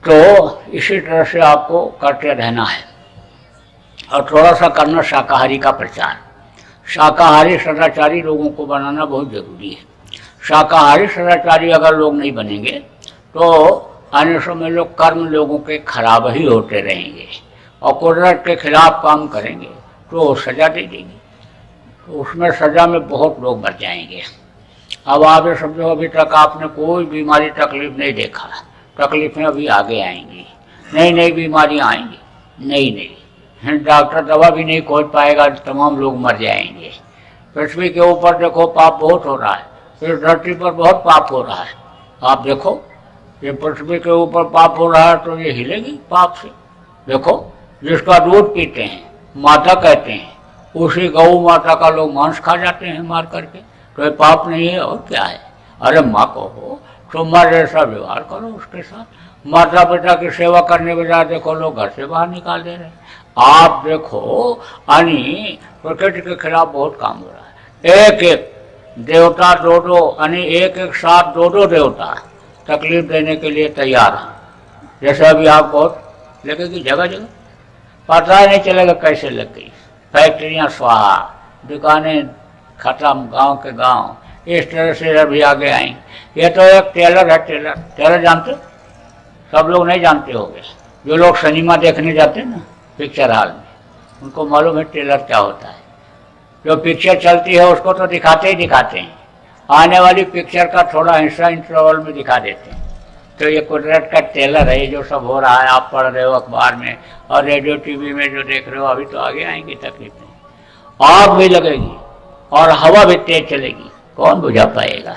तो इसी तरह से आपको करते रहना है, और थोड़ा सा करना शाकाहारी का प्रचार। शाकाहारी सदाचारी लोगों को बनाना बहुत जरूरी है। शाकाहारी सदाचारी अगर लोग नहीं बनेंगे तो आने समय लोग कर्म लोगों के खराब ही होते रहेंगे, और कुदरत के खिलाफ काम करेंगे तो सजा दे देगी। तो उसमें सजा में बहुत लोग मर जाएंगे। अब आप ये समझो, अभी तक आपने कोई बीमारी तकलीफ नहीं देखा, तकलीफें अभी आगे आएंगी, नई नई बीमारियां आएंगी, नई डॉक्टर दवा भी नहीं खोज पाएगा, तमाम लोग मर जाएंगे। पृथ्वी के ऊपर देखो पाप बहुत हो रहा है, फिर धरती पर बहुत पाप हो रहा है। आप देखो, ये पृथ्वी के ऊपर पाप हो रहा है तो ये हिलेगी पाप से। देखो, जिसका दूध पीते हैं, माता कहते हैं, उसी गौ माता का लोग मांस खा जाते हैं मार करके, तो ये पाप नहीं है और क्या है? अरे माँ को हो तो माँ जैसा व्यवहार करो उसके साथ। माता पिता की सेवा करने के बजाय देखो लोग घर से बाहर निकाल दे रहे हैं। आप देखो, यानी प्रकृति के खिलाफ बहुत काम हो रहा है। एक एक देवता दो यानी एक साथ दो देवता तकलीफ देने के लिए तैयार हैं। जैसे अभी आप बहुत लगेगी जगह जगह, पता ही नहीं चलेगा कैसे लग गई। फैक्ट्रियाँ स्वाहा, दुकानें खत्म, गांव के गांव, इस तरह से अभी आगे आएंगे। ये तो एक टेलर है, टेलर जानते? सब लोग नहीं जानते होंगे। जो लोग सिनेमा देखने जाते हैं ना पिक्चर हॉल में, उनको मालूम है टेलर क्या होता है। जो पिक्चर चलती है उसको तो दिखाते ही दिखाते हैं, आने वाली पिक्चर का थोड़ा हिस्सा इंटरवल में दिखा देते हैं। तो ये कुदरत का टेलर है, जो सब हो रहा है आप पढ़ रहे हो अखबार में और रेडियो टीवी में जो देख रहे हो। अभी तो आगे आएंगी तकलीफें, आग भी लगेगी और हवा भी तेज चलेगी, कौन बुझा पाएगा?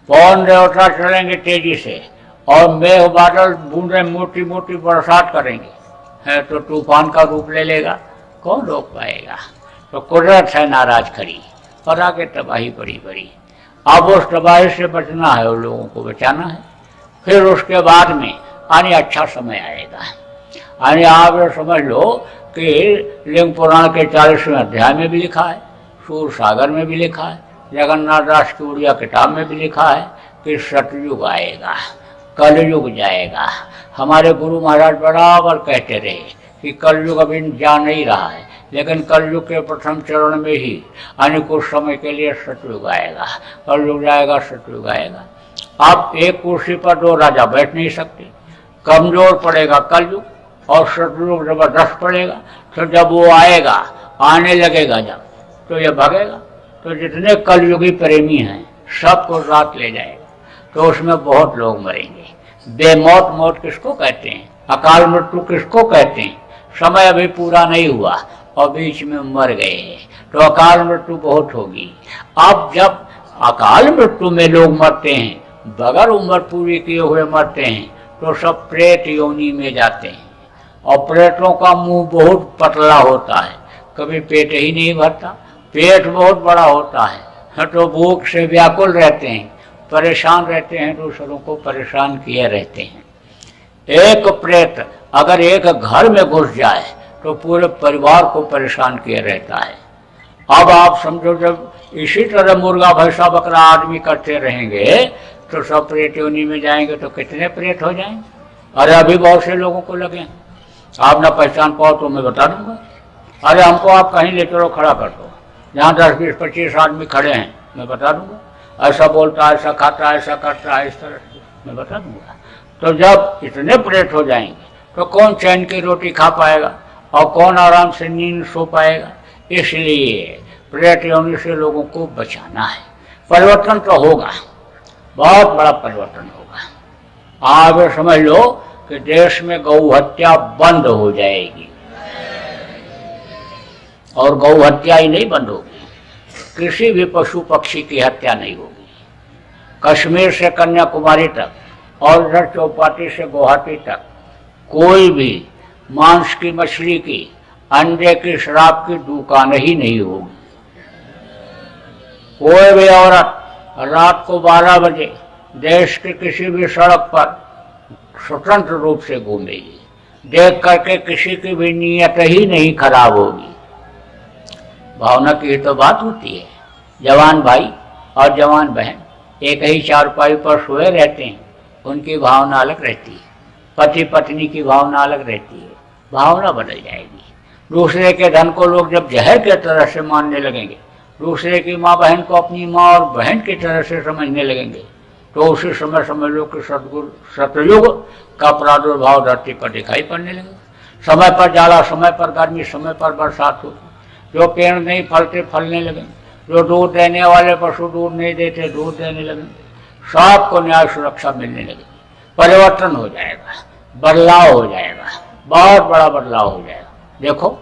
कौन देवता चलेंगे तेजी से, और मेघ बादल बूंदे मोटी मोटी बरसात करेंगे, है तो तूफान का रूप ले लेगा, कौन रोक पाएगा? तो कुदरत है नाराज खड़ी, और आगे तबाही बड़ी बड़ी। अब उस तबाही से बचना है और लोगों को बचाना है। फिर उसके बाद में आने अच्छा समय आएगा। यानी आप ये समझ लो कि लिंग पुराण के 40वें अध्याय में भी लिखा है, सूर सागर में भी लिखा है, जगन्नाथ दास की उड़िया किताब में भी लिखा है कि सतयुग आएगा, कलयुग जाएगा। हमारे गुरु महाराज बराबर कहते रहे कि कलयुग अभी जा नहीं रहा है, लेकिन कलयुग के प्रथम चरण में ही यानी कुछ समय के लिए सतयुग आएगा। कलयुग जाएगा, सतयुग आएगा। आप एक कुर्सी पर 2 राजा बैठ नहीं सकते। कमजोर पड़ेगा कलयुग, और सतयुग जबरदस्त पड़ेगा। तो जब वो आएगा, आने लगेगा जब, तो ये भागेगा। तो जितने कलयुगी प्रेमी हैं सबको रात ले जाएगा, तो उसमें बहुत लोग मरेंगे। बेमौत मौत किसको कहते हैं, अकाल मृत्यु किसको कहते हैं? समय अभी पूरा नहीं हुआ और बीच में मर गए तो अकाल मृत्यु बहुत होगी। अब जब अकाल मृत्यु में लोग मरते हैं, बगैर उम्र पूरी किए हुए मरते हैं, तो सब प्रेत योनि में जाते हैं। और प्रेतों का मुंह बहुत पतला होता है, कभी पेट ही नहीं भरता, पेट बहुत बड़ा होता है, तो भूख से व्याकुल रहते हैं, परेशान रहते हैं, दूसरों को परेशान किए रहते हैं। एक प्रेत अगर एक घर में घुस जाए तो पूरे परिवार को परेशान किए रहता है। अब आप समझो, जब इसी तरह मुर्गा भैंसा बकरा आदमी करते रहेंगे तो सब प्रेत योनि में जाएंगे, तो कितने प्रेत हो जाएंगे। अरे अभी बहुत से लोगों को लगे, आप ना पहचान पाओ तो मैं बता दूंगा। अरे हमको आप कहीं ले चलो, खड़ा कर दो, जहाँ 10 20 25 आदमी खड़े हैं, मैं बता दूंगा। ऐसा बोलता है, ऐसा खाता है, ऐसा करता है, इस तरह से मैं बता दूंगा। तो जब इतने प्रेत हो जाएंगे तो कौन चैन की रोटी खा पाएगा और कौन आराम से नींद सो पाएगा। इसलिए प्रेत योनि से लोगों को बचाना है। परिवर्तन तो होगा, बहुत बड़ा परिवर्तन होगा। आप समझ लो कि देश में गौ हत्या बंद हो जाएगी, और गौ हत्या ही नहीं बंद होगी, किसी भी पशु पक्षी की हत्या नहीं होगी। कश्मीर से कन्याकुमारी तक और इधर चौपाटी से गुवाहाटी तक कोई भी मांस की, मछली की, अंडे की, शराब की दुकान ही नहीं होगी। कोई भी औरत रात को 12 बजे देश के किसी भी सड़क पर स्वतंत्र रूप से घूमेगी, देख करके किसी की भी नीयत ही नहीं खराब होगी। भावना की तो बात होती है। जवान भाई और जवान बहन एक ही चारपाई पर सोए रहते हैं, उनकी भावना अलग रहती है, पति पत्नी की भावना अलग रहती है, भावना बदल जाएगी। दूसरे के धन को लोग जब जहर के तरह से मानने लगेंगे, दूसरे की माँ बहन को अपनी माँ और बहन की तरह से समझने लगेंगे, तो उसी समय समझ लो कि सतयुग का प्रादुर्भाव धरती पर दिखाई पड़ने लगेगा। समय पर जाला, समय पर गर्मी, समय पर बरसात होगी। जो पेड़ नहीं फलते फलने लगेंगे, जो दूध देने वाले पशु दूध नहीं देते दूध देने लगेंगे, सबको न्याय सुरक्षा मिलने लगेगी। परिवर्तन हो जाएगा, बदलाव हो जाएगा, बहुत बड़ा बदलाव हो जाएगा। देखो,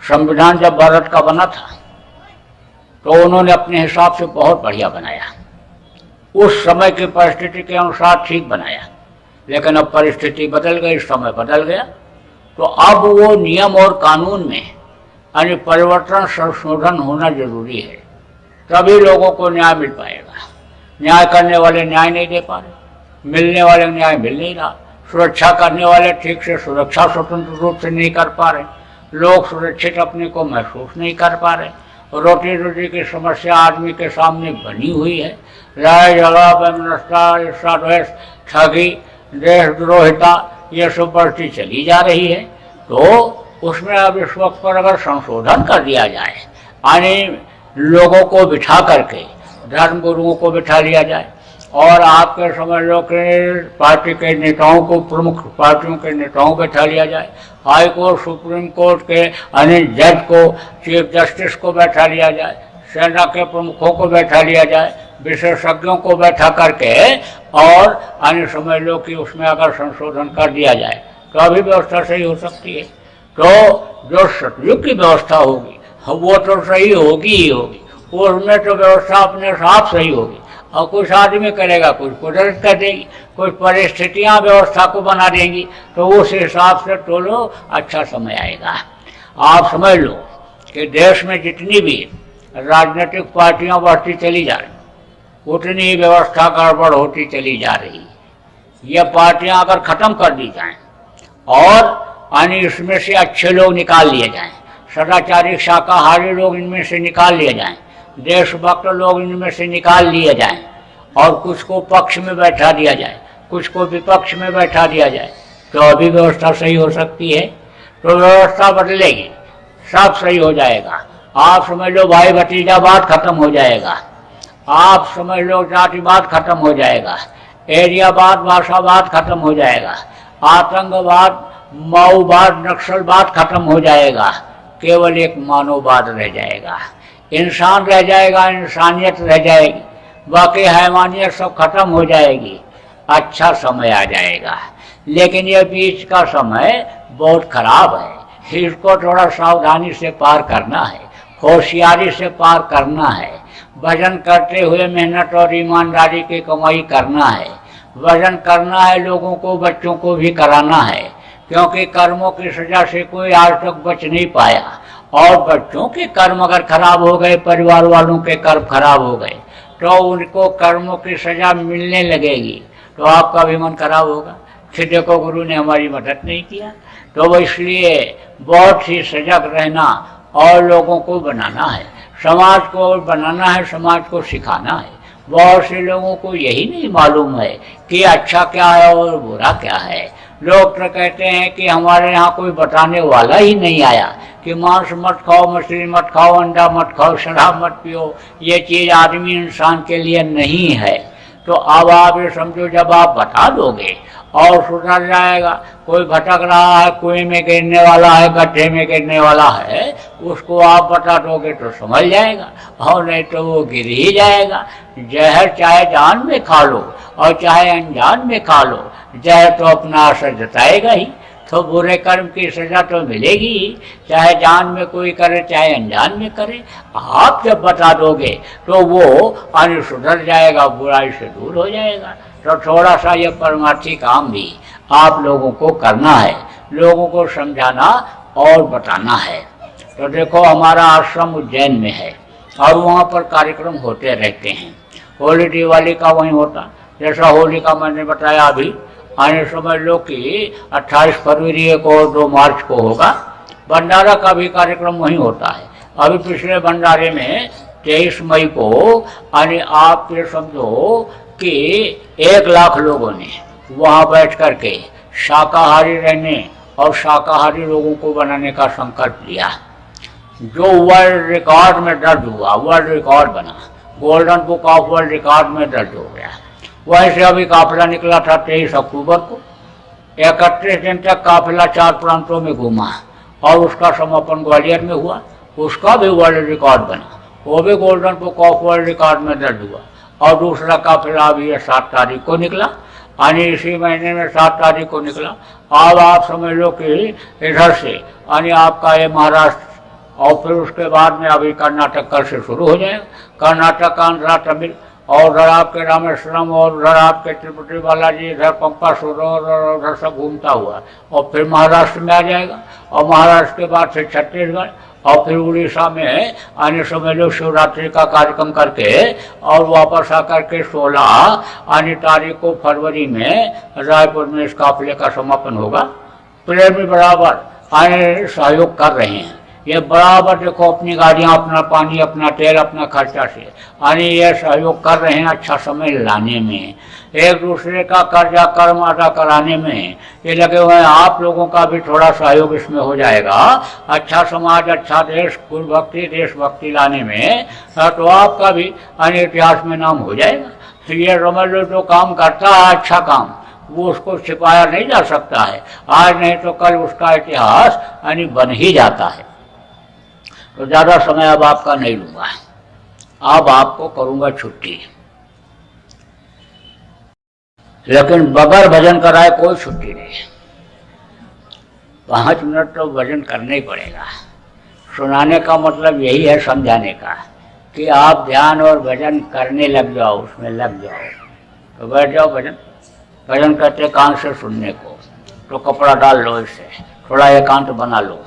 संविधान जब भारत का बना था तो उन्होंने अपने हिसाब से बहुत बढ़िया बनाया, उस समय की परिस्थिति के अनुसार ठीक बनाया। लेकिन अब परिस्थिति बदल गई, समय बदल गया, तो अब वो नियम और कानून में यानी परिवर्तन, संशोधन होना जरूरी है, तभी लोगों को न्याय मिल पाएगा। न्याय करने वाले न्याय नहीं दे पा रहे, मिलने वाले न्याय मिल नहीं रहा, सुरक्षा करने वाले ठीक से सुरक्षा स्वतंत्र रूप से नहीं कर पा रहे, लोग सुरक्षित अपने को महसूस नहीं कर पा रहे। रोटी रोटी की समस्या आदमी के सामने बनी हुई है। लड़ाई झगड़ा, वैमनस्यता, ईर्ष्या, द्वेष, ठगी, देशद्रोहिता, ये सब बढ़ती चली जा रही है। तो उसमें अब इस वक्त पर अगर संशोधन कर दिया जाए, यानी लोगों को बिठा करके, धर्म गुरुओं को बिठा लिया जाए और आपके समझ लो कि पार्टी के नेताओं को, प्रमुख पार्टियों के नेताओं को बैठा लिया जाए, हाई कोर्ट, सुप्रीम कोर्ट के अन्य जज को, चीफ जस्टिस को बैठा लिया जाए, सेना के प्रमुखों को बैठा लिया जाए, विशेषज्ञों को बैठा करके और अन्य समझ लो कि उसमें अगर संशोधन कर दिया जाए तो अभी व्यवस्था सही हो सकती है। तो जो सतयुग की व्यवस्था होगी वो तो सही होगी ही होगी, उसमें तो व्यवस्था अपने साथ सही होगी। और कुछ आदमी करेगा, कुछ कुदरत कर देगी, कुछ परिस्थितियां व्यवस्था को बना देंगी, तो उस हिसाब से तो लो अच्छा समय आएगा। आप समझ लो कि देश में जितनी भी राजनीतिक पार्टियां बढ़ती चली जा रही, उतनी व्यवस्था गड़बड़ होती चली जा रही। ये पार्टियां अगर खत्म कर दी जाएं और यानी इसमें से अच्छे लोग निकाल लिए जाएं, सदाचारी शाकाहारी लोग इनमें से निकाल लिए जाएं, देशभक्त लोग इनमें से निकाल लिए जाएं और कुछ को पक्ष में बैठा दिया जाए, कुछ को विपक्ष में बैठा दिया जाए, तो अभी व्यवस्था सही हो सकती है। तो व्यवस्था बदलेगी, सब सही हो जाएगा। आप समझ लो भाई भतीजावाद खत्म हो जाएगा, आप समझ लो जातिवाद खत्म हो जाएगा, एरियावाद, भाषावाद खत्म हो जाएगा, आतंकवाद, माओवाद, नक्सलवाद खत्म हो जाएगा, केवल एक मानववाद रह जाएगा। इंसान रह जाएगा, इंसानियत रह जाएगी, बाकी हैवानियत सब खत्म हो जाएगी, अच्छा समय आ जाएगा। लेकिन ये बीच का समय बहुत खराब है, इसको थोड़ा सावधानी से पार करना है, होशियारी से पार करना है। भजन करते हुए मेहनत और ईमानदारी की कमाई करना है, भजन करना है, लोगों को, बच्चों को भी कराना है, क्योंकि कर्मों की सजा से कोई आज तक बच नहीं पाया। और बच्चों के कर्म अगर खराब हो गए, परिवार वालों के कर्म खराब हो गए, तो उनको कर्मों की सजा मिलने लगेगी, तो आपका भी मन खराब होगा कि देखो गुरु ने हमारी मदद नहीं किया। तो वो इसलिए बहुत ही सजग रहना और लोगों को बनाना है, समाज को बनाना है, समाज को सिखाना है। बहुत से लोगों को यही नहीं मालूम है कि अच्छा क्या है और बुरा क्या है। लोग तो कहते हैं कि हमारे यहाँ कोई बताने वाला ही नहीं आया कि मांस मत खाओ, मछली मत खाओ, अंडा मत खाओ, शराब मत पियो, ये चीज़ आदमी इंसान के लिए नहीं है। तो अब आप ये समझो, जब आप बता दोगे और सुधर जाएगा। कोई भटक रहा है, कुएं में गिरने वाला है, गड्ढे में गिरने वाला है, उसको आप बता दोगे तो समझ जाएगा, और नहीं तो वो गिर ही जाएगा। जहर चाहे जान में खा लो और चाहे अनजान में खा लो, जहर तो अपना असर जताएगा ही, तो बुरे कर्म की सजा तो मिलेगी ही, चाहे जान में कोई करे चाहे अनजान में करे। आप जब बता दोगे तो वो अन्य सुधर जाएगा, बुराई से दूर हो जाएगा। तो थोड़ा सा ये परमार्थी काम भी आप लोगों को करना है, लोगों को समझाना और बताना है। तो देखो, हमारा आश्रम उज्जैन में है और वहाँ पर कार्यक्रम होते रहते हैं। होली दिवाली का वहीं होता, जैसा होली का मैंने बताया अभी, आने समझ लो कि 28 फरवरी को 2 मार्च को होगा। भंडारा का भी कार्यक्रम वहीं होता है। अभी पिछले भंडारे में 23 मई को आप ये समझो कि 1 लाख लोगों ने वहाँ बैठ करके शाकाहारी रहने और शाकाहारी लोगों को बनाने का संकल्प लिया, जो वर्ल्ड रिकॉर्ड में दर्ज हुआ, वर्ल्ड रिकॉर्ड बना, golden book of world record में दर्ज हो गया। वैसे अभी काफिला निकला था 23 अक्टूबर को, 31 दिन तक काफिला 4 प्रांतों में घूमा और उसका समापन ग्वालियर में हुआ, उसका भी वर्ल्ड रिकॉर्ड बना, वो भी golden book of world record में दर्ज हुआ। और दूसरा काफिला अभी 7 तारीख को निकला, यानी इसी महीने में 7 तारीख को निकला। अब आप समझ लो कि इधर से यानी आपका ये महाराष्ट्र, और फिर उसके बाद में अभी कर्नाटक कल से शुरू हो जाएगा। कर्नाटक, आंध्रा, तमिल, और उधर आपके रामेश्वरम, और उधर आपके तिरुपति बालाजी, इधर पंपा सरोवर और उधर सब घूमता हुआ और फिर महाराष्ट्र में आ जाएगा। और महाराष्ट्र के बाद फिर छत्तीसगढ़, और फिर उड़ीसा में आने समझ लो शिवरात्रि का कार्यक्रम करके और वापस आकर के 16 आने तारीख को फरवरी में रायपुर में इस काफिले का समापन होगा। प्रेम भी बराबर आने सहयोग कर रहे हैं, ये बराबर देखो अपनी गाड़ियाँ, अपना पानी, अपना तेल, अपना खर्चा से यानी ये सहयोग कर रहे हैं अच्छा समय लाने में, एक दूसरे का कर्जा कर्म अदा कराने में ये लगे हुए हैं। आप लोगों का भी थोड़ा सहयोग इसमें हो जाएगा, अच्छा समाज, अच्छा देश, कुल भक्ति, देशभक्ति लाने में, तो आपका भी यानी इतिहास में नाम हो जाएगा। ये समझ लो, जो काम करता है अच्छा काम, वो उसको छिपाया नहीं जा सकता है, आज नहीं तो कल उसका इतिहास यानी बन ही जाता है। तो ज़्यादा समय अब आपका नहीं लूँगा, अब आपको करूँगा छुट्टी, लेकिन बगैर भजन कराए कोई छुट्टी नहीं। 5 मिनट तो भजन करना ही पड़ेगा। सुनाने का मतलब यही है, समझाने का, कि आप ध्यान और भजन करने लग जाओ, उसमें लग जाओ। तो बैठ जाओ भजन, भजन करते कान से सुनने को, तो कपड़ा डाल लो, इससे थोड़ा एकांत बना लो।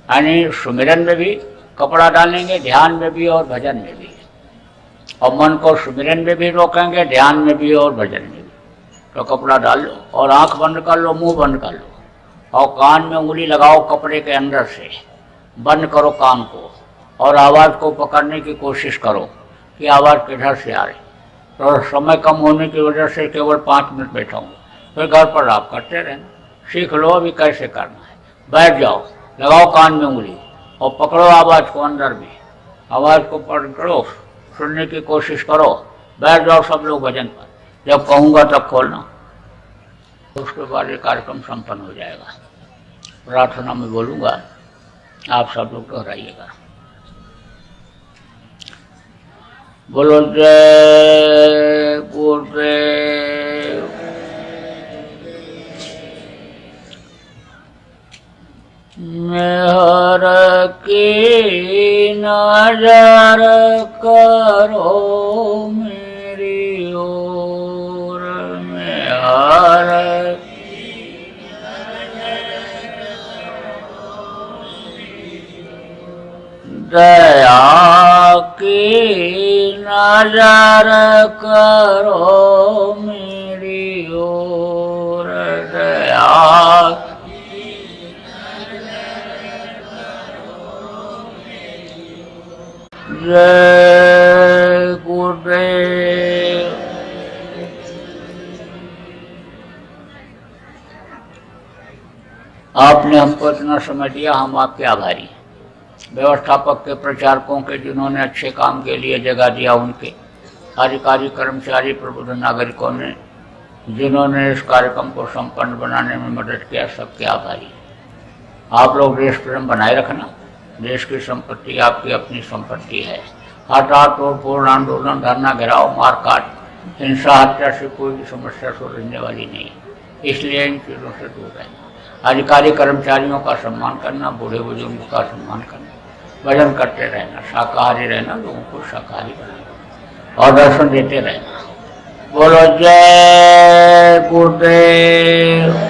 यानी सुमिरन में भी कपड़ा डालेंगे, ध्यान में भी और भजन में भी, और मन को सुमिरन में भी रोकेंगे, ध्यान में भी और भजन में भी। तो कपड़ा डाल लो और आंख बंद कर लो, मुंह बंद कर लो, और कान में उंगली लगाओ कपड़े के अंदर से, बंद करो कान को, और आवाज़ को पकड़ने की कोशिश करो कि आवाज़ किधर से आ रही। तो समय कम होने की वजह से केवल 5 मिनट बैठा हूँ, फिर घर पर आप करते रहना, सीख लो अभी कैसे करना है। बैठ जाओ, लगाओ कान में उंगली और पकड़ो आवाज़ को अंदर में, आवाज़ को पकड़ो, सुनने की कोशिश करो, बैठ जाओ सब लोग भजन पर, जब कहूँगा तब खोलना। उसके बाद ये कार्यक्रम संपन्न हो जाएगा। प्रार्थना में बोलूँगा, आप सब लोग दोहराइएगा। बोलो जय गुरुदेव। मेहर की नजर करो मेरी ओर, मेहर दया की नजर करो मेरी ओर, दया जय गुरुदेव। आपने हमको इतना समय दिया, हम आपके आभारी हैं। व्यवस्थापक के, प्रचारकों के, जिन्होंने अच्छे काम के लिए जगह दिया, उनके अधिकारी, कर्मचारी, प्रबुद्ध नागरिकों ने जिन्होंने इस कार्यक्रम को संपन्न बनाने में मदद किया, सबके आभारी हैं। आप लोग देश प्रेम बनाए रखना। देश की संपत्ति आपकी अपनी संपत्ति है। हटा तोड़ फोड़, आंदोलन, धरना, घेराव, मारकाट, हिंसा, हत्या से कोई भी समस्या सुलझने वाली नहीं, इसलिए इन चीज़ों से दूर रहना। अधिकारी कर्मचारियों का सम्मान करना, बूढ़े बुजुर्गों का सम्मान करना, भजन करते रहना, शाकाहारी रहना, लोगों को शाकाहारी बनाना और दर्शन देते रहना। बोलो जय गुरुदेव।